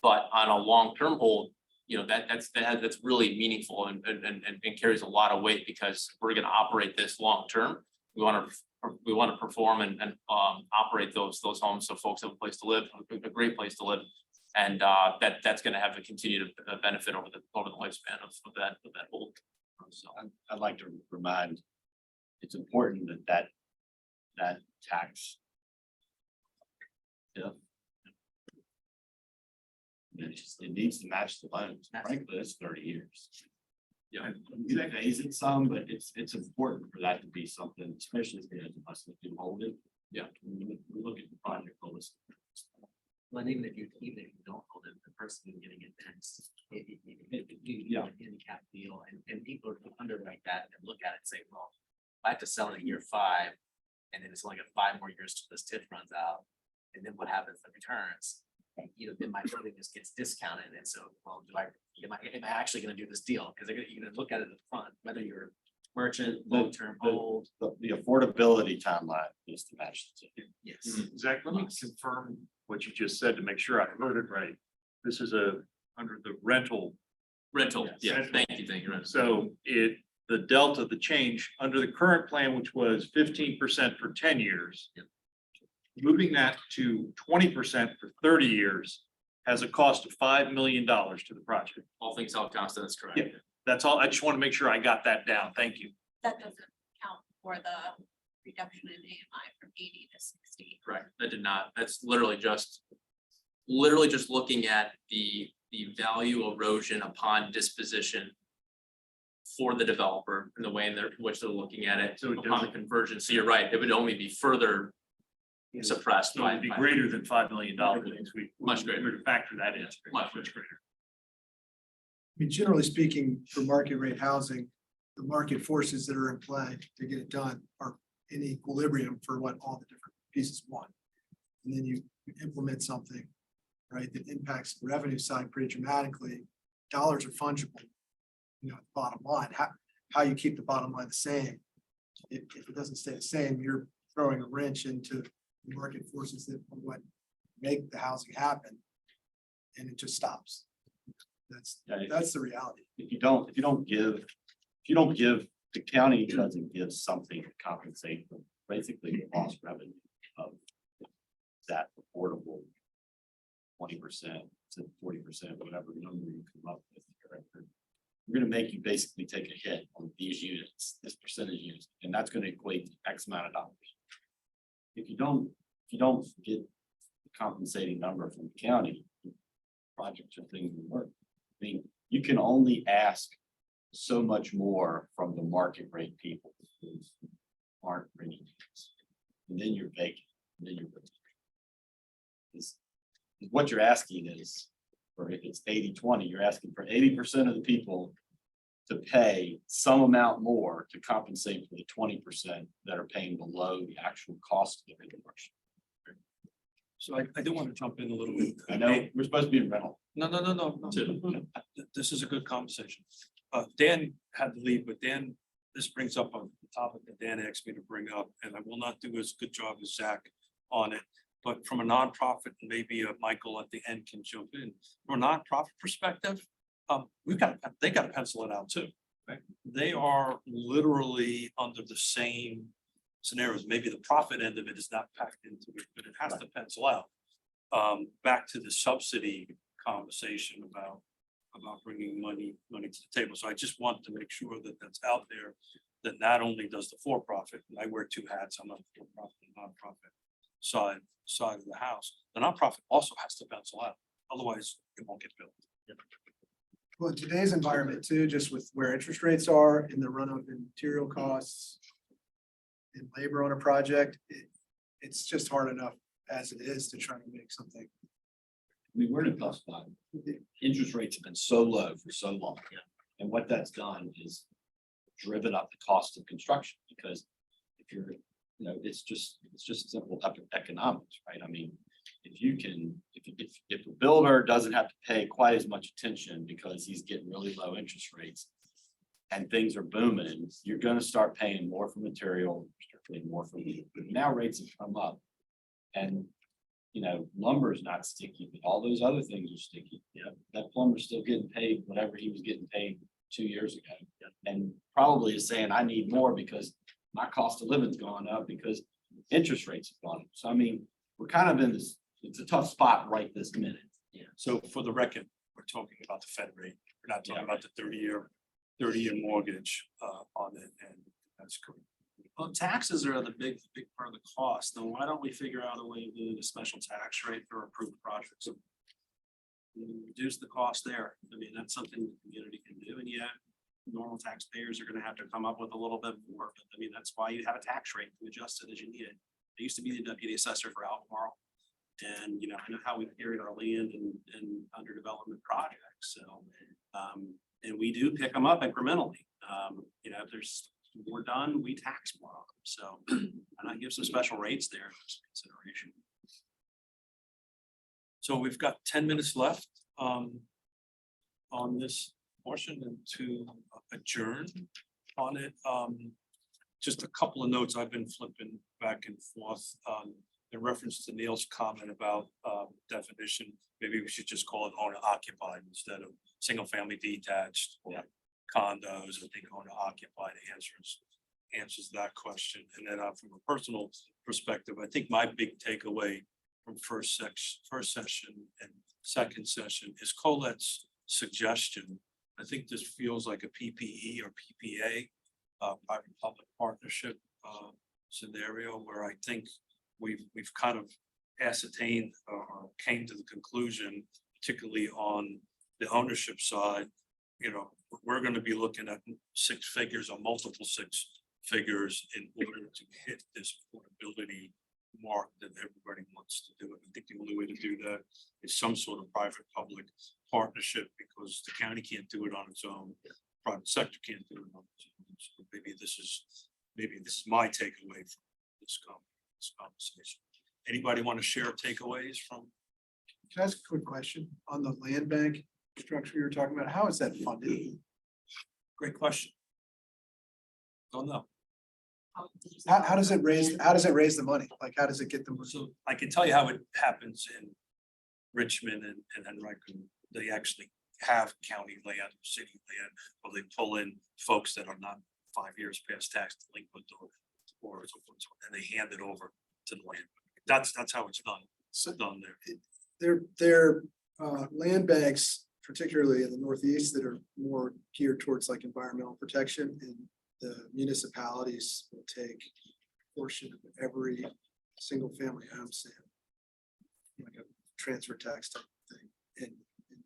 But on a long-term hold, you know, that's really meaningful and carries a lot of weight because we're gonna operate this long-term. We wanna perform and operate those homes so folks have a place to live, a great place to live. And that's gonna have a continued benefit over the lifespan of that hold. So I'd like to remind, it's important that tax. Yeah. It needs to match the loans. Frankly, it's 30 years. Yeah, you can phase it some, but it's important for that to be something, especially if there's a us that can hold it. Yeah, we look at the project holistically. Well, and even if you don't hold it, the person getting it next, Yeah. handicap deal and people are underwrite that and look at it and say, well, I have to sell it in year 5, and then it's only got 5 more years till this TIF runs out. And then what happens to the returns? You know, then my building just gets discounted. And so, well, am I actually gonna do this deal? Because you're gonna look at it at the front, whether you're merchant, long-term hold. The affordability timeline is to match the TIF. Yes. Zach, let me confirm what you just said to make sure I heard it right. This is under the rental. Yeah, thank you. So the delta, the change under the current plan, which was 15% for 10 years. Yep. Moving that to 20% for 30 years has a cost of $5 million to the project. All things held constant, that's correct. Yeah. That's all. I just want to make sure I got that down. Thank you. That doesn't count for the reduction in AMI from 80 to 60. Correct. That did not, that's literally just looking at the value erosion upon disposition for the developer and the way in which they're looking at it So it upon the conversion. So you're right, it would only be further suppressed. So it'd be greater than $5 million. Much greater. We would factor that in. Much greater. I mean, generally speaking, for market rate housing, the market forces that are in play to get it done are in equilibrium for what all the different pieces want. And then you implement something, right, that impacts the revenue side pretty dramatically. Dollars are fungible. You know, bottom line, how you keep the bottom line the same. If it doesn't stay the same, you're throwing a wrench into the market forces that are what make the housing happen. And it just stops. That's the reality. If you don't give, the county doesn't give something to compensate for basically the lost revenue of that affordable 20% to 40%, whatever number you come up with. We're gonna make you basically take a hit on these units, this percentage units, and that's gonna equate to X amount of dollars. If you don't get the compensating number from the county, projects or things will work. I mean, you can only ask so much more from the market rate people who aren't bringing units. And then you're vacant, and then you're vacant. What you're asking is, or if it's 80-20, you're asking for 80% of the people to pay some amount more to compensate for the 20% that are paying below the actual cost of the construction. So I do want to jump in a little bit. I know we're supposed to be in rental. No. This is a good conversation. Dan had to leave, but Dan, this brings up a topic that Dan asked me to bring up, and I will not do as good job as Zach on it. But from a nonprofit, and maybe Michael at the end can jump in. From a nonprofit perspective, they got to pencil it out too. Right? They are literally under the same scenarios. Maybe the profit end of it is not packed into it, but it has to pencil out. Back to the subsidy conversation about bringing money to the table. So I just want to make sure that that's out there. That not only does the for-profit, and I wear 2 hats. I'm on the for-profit and nonprofit side of the house. The nonprofit also has to pencil out. Otherwise, it won't get built. Well, in today's environment too, just with where interest rates are and the run up in material costs and labor on a project, it's just hard enough as it is to try to make something. I mean, we're in a tough spot. Interest rates have been so low for so long. And what that's done is driven up the cost of construction, because if you're, it's just simple economics, right? I mean, if the builder doesn't have to pay quite as much attention because he's getting really low interest rates and things are booming, you're gonna start paying more for material, start paying more for now rates have come up. And you know, lumber is not sticky, but all those other things are sticky. Yeah. That plumber's still getting paid whatever he was getting paid 2 years ago. And probably is saying, I need more because my cost of living's gone up because interest rates have gone up. So I mean, we're kind of in this, it's a tough spot right this minute. So for the record, we're talking about the Fed rate. We're not talking about the 30-year mortgage on it, and that's correct. Well, taxes are the big part of the cost. Then why don't we figure out a way to do a special tax rate for approved projects? Reduce the cost there. I mean, that's something the community can do, and yet normal taxpayers are gonna have to come up with a little bit more. But I mean, that's why you have a tax rate to adjust it as you need it. I used to be the deputy assessor for Albemarle. And, you know, I know how we carried our land and under development projects, so. And we do pick them up incrementally. You know, if there's more done, we tax more of them, so. And I give some special rates there for consideration. So we've got 10 minutes left on this portion and to adjourn on it. Just a couple of notes. I've been flipping back and forth in reference to Neil's comment about definition. Maybe we should just call it owner occupied instead of single family detached or condos. I think owner occupied answers that question. And then from a personal perspective, I think my big takeaway from first session and second session is Colette's suggestion. I think this feels like a PPE or PPA, private-public partnership scenario where I think we've kind of ascertained or came to the conclusion, particularly on the ownership side, you know, we're going to be looking at 6 figures or multiple 6 figures in order to hit this affordability mark that everybody wants to do it. I think the only way to do that is some sort of private-public partnership because the county can't do it on its own. Private sector can't do it on its own. So maybe this is my takeaway from this conversation. Anybody want to share takeaways from? Can I ask a quick question on the land bank structure you were talking about? How is that funded? Great question. Don't know. How does it raise the money? Like, how does it get the money? So I can tell you how it happens in Richmond and Henrico. They actually have county land, city land, or they pull in folks that are not 5 years past tax delinquent or and they hand it over to the land. That's how it's done. It's done there. They're land banks, particularly in the Northeast, that are more geared towards like environmental protection, and the municipalities will take a portion of every single family home sale, like a transfer tax type of thing, and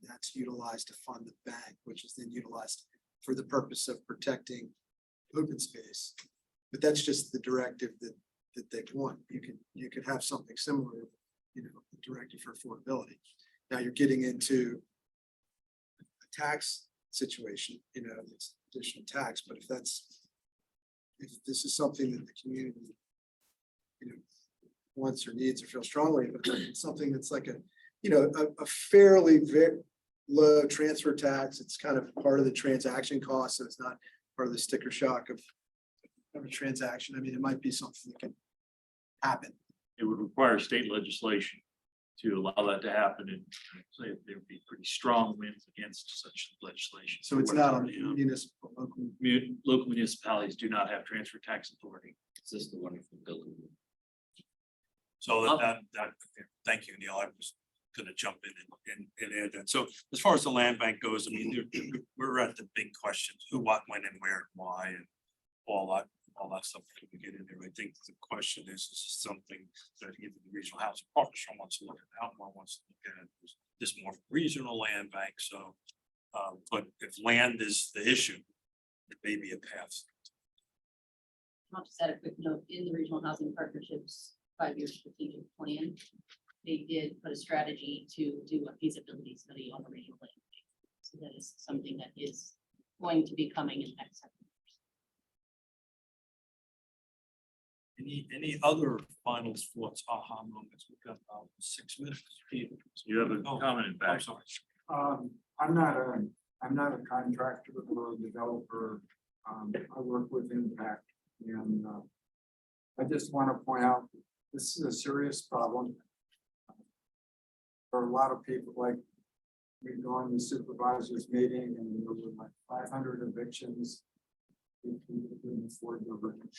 that's utilized to fund the bank, which is then utilized for the purpose of protecting open space. But that's just the directive that they want. You could have something similar, you know, the directive for affordability. Now you're getting into a tax situation, you know, it's additional tax, but if this is something that the community, you know, wants or needs or feels strongly about, it's something that's like a fairly very low transfer tax. It's kind of part of the transaction cost, so it's not part of the sticker shock of a transaction. I mean, it might be something that can happen. It would require state legislation to allow that to happen, and say there would be pretty strong winds against such legislation. So it's not on municipal, Local municipalities do not have transfer tax authority. It's just a wonderful building. So that thank you, Neil. I was gonna jump in and add that. So as far as the land bank goes, I mean, we're at the big questions: who, what, when, and where, and why, and all that stuff that we get in there. I think the question is something that even the regional housing partnership wants to look at. Albemarle wants to look at this more regional land bank. So, but if land is the issue, it may be a path. I'll just add a quick note. In the regional housing partnerships 5-year strategic plan, they did put a strategy to do a feasibility study on the regional land. So that is something that is going to be coming in the next 7 years. Any other final thoughts, aha moments? We've got about 6 minutes. You have a comment in back. I'm sorry. I'm not a contractor or a developer. I work with Impact, and I just want to point out, this is a serious problem there are a lot of people like, we go on the supervisors meeting and there were like 500 evictions. People couldn't afford the rent.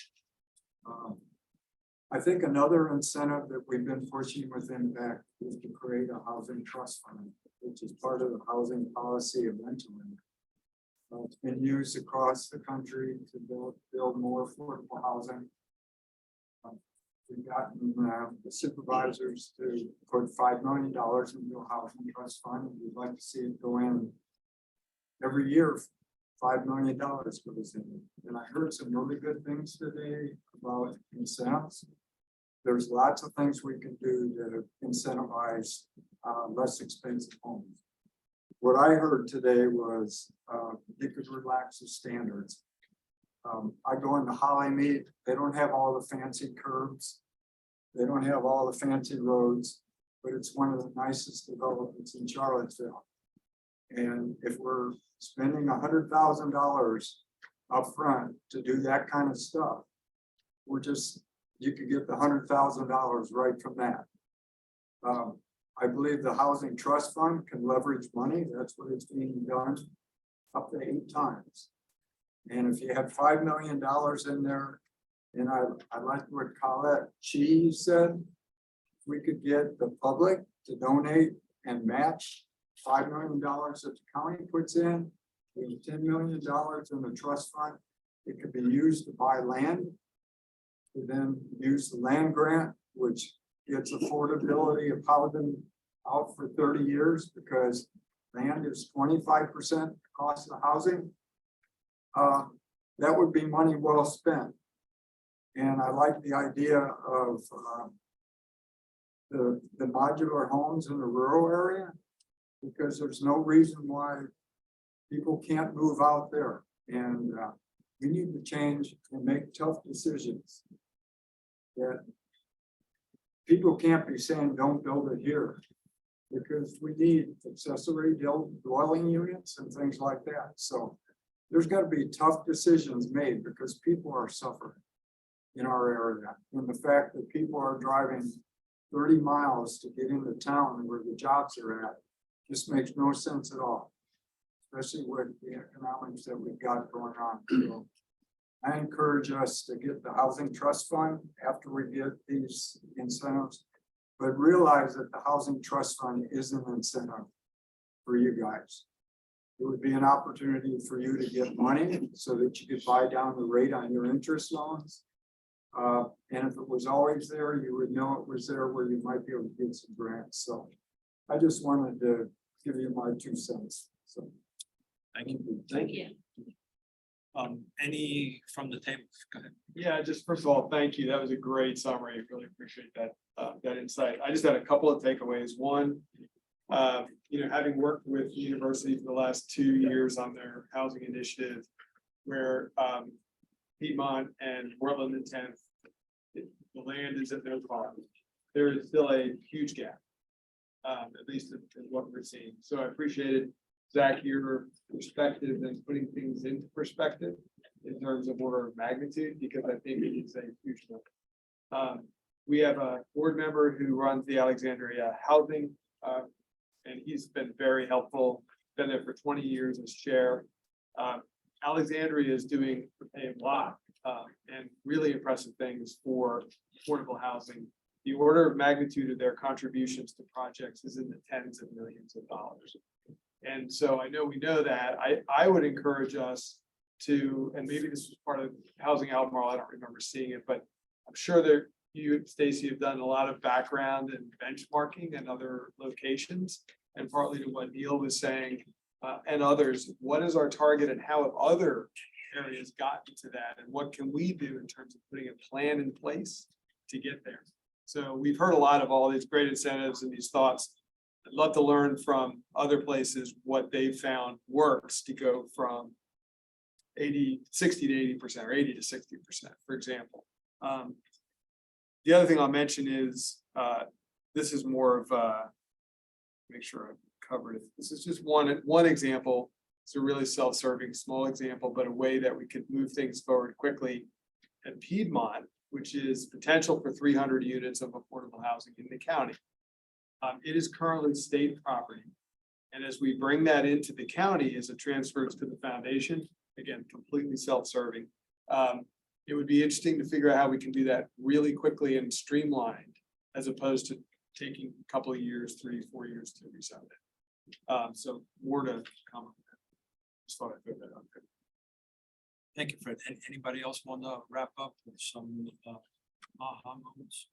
I think another incentive that we've been pushing with Impact is to create a housing trust fund, which is part of the housing policy eventually. It's been used across the country to build more affordable housing. We've gotten the supervisors to put $5 million into a housing trust fund. We'd like to see it go in every year. $5 million goes in. And I heard some really good things today about incentives. There's lots of things we can do to incentivize less expensive homes. What I heard today was you could relax the standards. I go into Hollymead, they don't have all the fancy curbs. They don't have all the fancy roads, but it's one of the nicest developments in Charlottesville. And if we're spending $100,000 up front to do that kind of stuff, you could get the $100,000 right from that. I believe the Housing Trust Fund can leverage money. That's what it's being done up to 8 times. And if you had $5 million in there, and I like what Colette Chi said, we could get the public to donate and match $5 million that the county puts in, with $10 million in the trust fund. It could be used to buy land, to then use the land grant, which gets affordability of housing out for 30 years because land is 25% the cost of housing. That would be money well spent. And I like the idea of the modular homes in the rural area, because there's no reason why people can't move out there. And we need to change and make tough decisions. That people can't be saying, don't build it here, because we need accessory dwelling units and things like that. So there's got to be tough decisions made because people are suffering in our area. And the fact that people are driving 30 miles to get into town where the jobs are at just makes no sense at all, especially with the economics that we've got going on. So I encourage us to get the Housing Trust Fund after we get these incentives, but realize that the Housing Trust Fund is an incentive for you guys. It would be an opportunity for you to get money so that you could buy down the rate on your interest loans. And if it was always there, you would know it was there where you might be able to get some grants. So I just wanted to give you my 2 cents. So Thank you. thank you. Any from the table? Go ahead. Yeah, just first of all, thank you. That was a great summary. Really appreciate that, that insight. I just had a couple of takeaways. One, having worked with the university for the last 2 years on their housing initiative, where Piedmont and Portland and 10th, the land is at their farm. There is still a huge gap, at least in what we're seeing. So I appreciated, Zach, your perspective and putting things into perspective in terms of order of magnitude, because I think it is a huge number. We have a board member who runs the Alexandria Housing, and he's been very helpful, been there for 20 years as chair. Alexandria is doing a lot and really impressive things for affordable housing. The order of magnitude of their contributions to projects is in the tens of millions of dollars. And so I know we know that. I would encourage us to, and maybe this was part of Housing Albemarle, I don't remember seeing it, but I'm sure that you, Stacy, have done a lot of background and benchmarking in other locations. And partly to what Neil was saying, and others, what is our target and how have other areas gotten to that? And what can we do in terms of putting a plan in place to get there? So we've heard a lot of all these great incentives and these thoughts. I'd love to learn from other places what they've found works to go from 60 to 80% or 80 to 60%, for example. The other thing I'll mention is this is more of make sure I've covered it. This is just one example. It's a really self-serving small example, but a way that we could move things forward quickly. At Piedmont, which is potential for 300 units of affordable housing in the county. It is currently state property. And as we bring that into the county as it transfers to the foundation, again, completely self-serving. It would be interesting to figure out how we can do that really quickly and streamlined, as opposed to taking a couple of years, 3-4 years to rezone it. So more to come. on that. Just thought I'd put that out there. Thank you, Fred. Anybody else want to wrap up with some aha moments?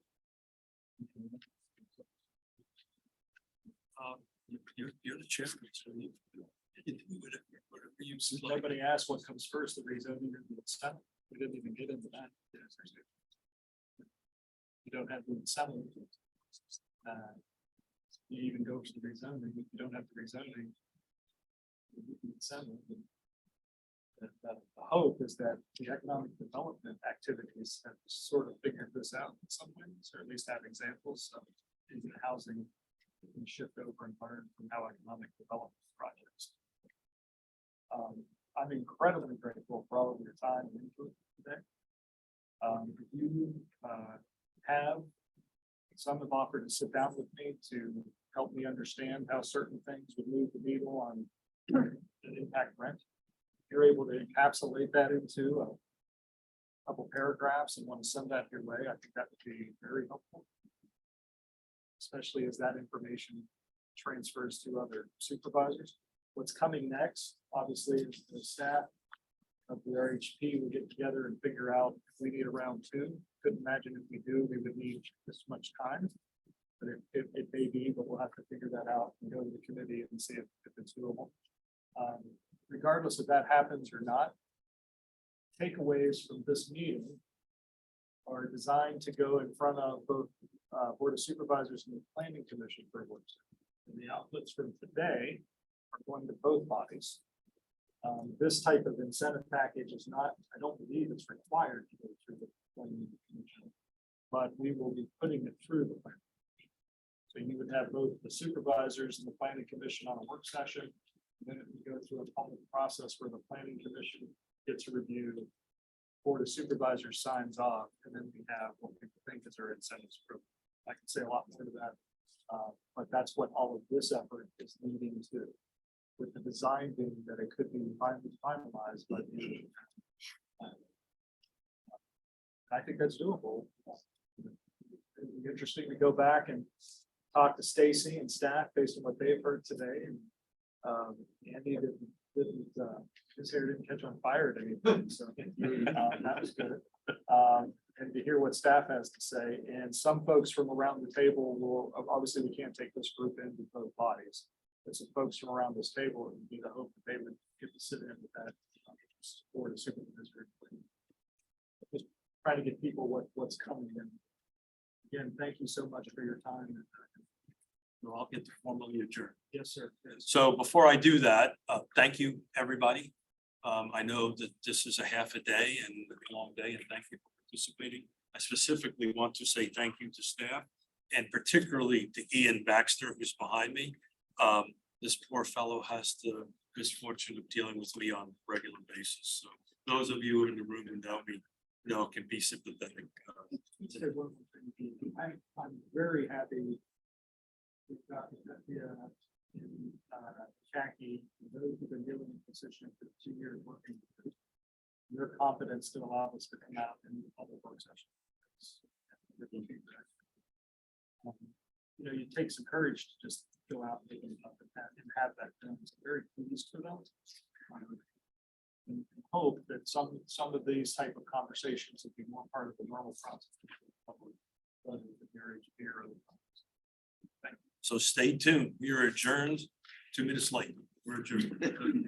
You're the chairman, so you can do whatever you select. Nobody asked what comes first, the rezoning or the incentive. We didn't even get into that. You don't have the incentive. You even go for the rezoning, if you don't have the rezoning. the incentive. The hope is that the economic development activities have sort of figured this out in some ways, or at least have examples of into housing can shift over and learn from how economic development projects. I'm incredibly grateful for all of your time and input today. If you some have offered to sit down with me to help me understand how certain things would move the needle on the impact rent. If you're able to encapsulate that into a couple paragraphs and want to send that your way, I think that would be very helpful. Especially as that information transfers to other supervisors. What's coming next, obviously, is the staff of the RHP will get together and figure out if we need a round two. Couldn't imagine if we do, we would need this much time. But it may be, but we'll have to figure that out and go to the committee and see if it's doable. Regardless if that happens or not, takeaways from this meeting are designed to go in front of both Board of Supervisors and the Planning Commission for work. And the outputs from today are going to both bodies. This type of incentive package is not, I don't believe it's required to go through the Planning Commission, but we will be putting it through the Planning Commission. So you would have both the supervisors and the Planning Commission on a work session. Then it would go through a public process where the Planning Commission gets a review, Board of Supervisors signs off, and then we have what people think is our incentives program. I can say a lot more to that, but that's what all of this effort is leading to, with the design being that it could be finalized by the end of the year. I think that's doable. It'd be interesting to go back and talk to Stacy and staff based on what they've heard today. And Andy didn't his hair didn't catch on fire at anything, so that was good. And to hear what staff has to say, and some folks from around the table will, obviously we can't take this group into both bodies, but some folks from around this table, it would be the hope that they would get to sit in with that Board of Supervisors. Just trying to get people what's coming in. Again, thank you so much for your time. So I'll get to formally adjourn. Yes, sir. So before I do that, thank you, everybody. I know that this is a half a day and a long day, and thank you for participating. I specifically want to say thank you to staff and particularly to Ian Baxter, who's behind me. This poor fellow has the misfortune of dealing with me on a regular basis. So those of you in the room who know me know can be sympathetic. I'm very happy. We've got Jackie, those who've been given the position for 2 years working. Your confidence to allow us to come out in the public work session. You know, it takes some courage to just go out and have that done. So very pleased for them. And hope that some of these type of conversations will be more part of the normal process. Thank you. So stay tuned. We are adjourned 2 minutes late. We're adjourned.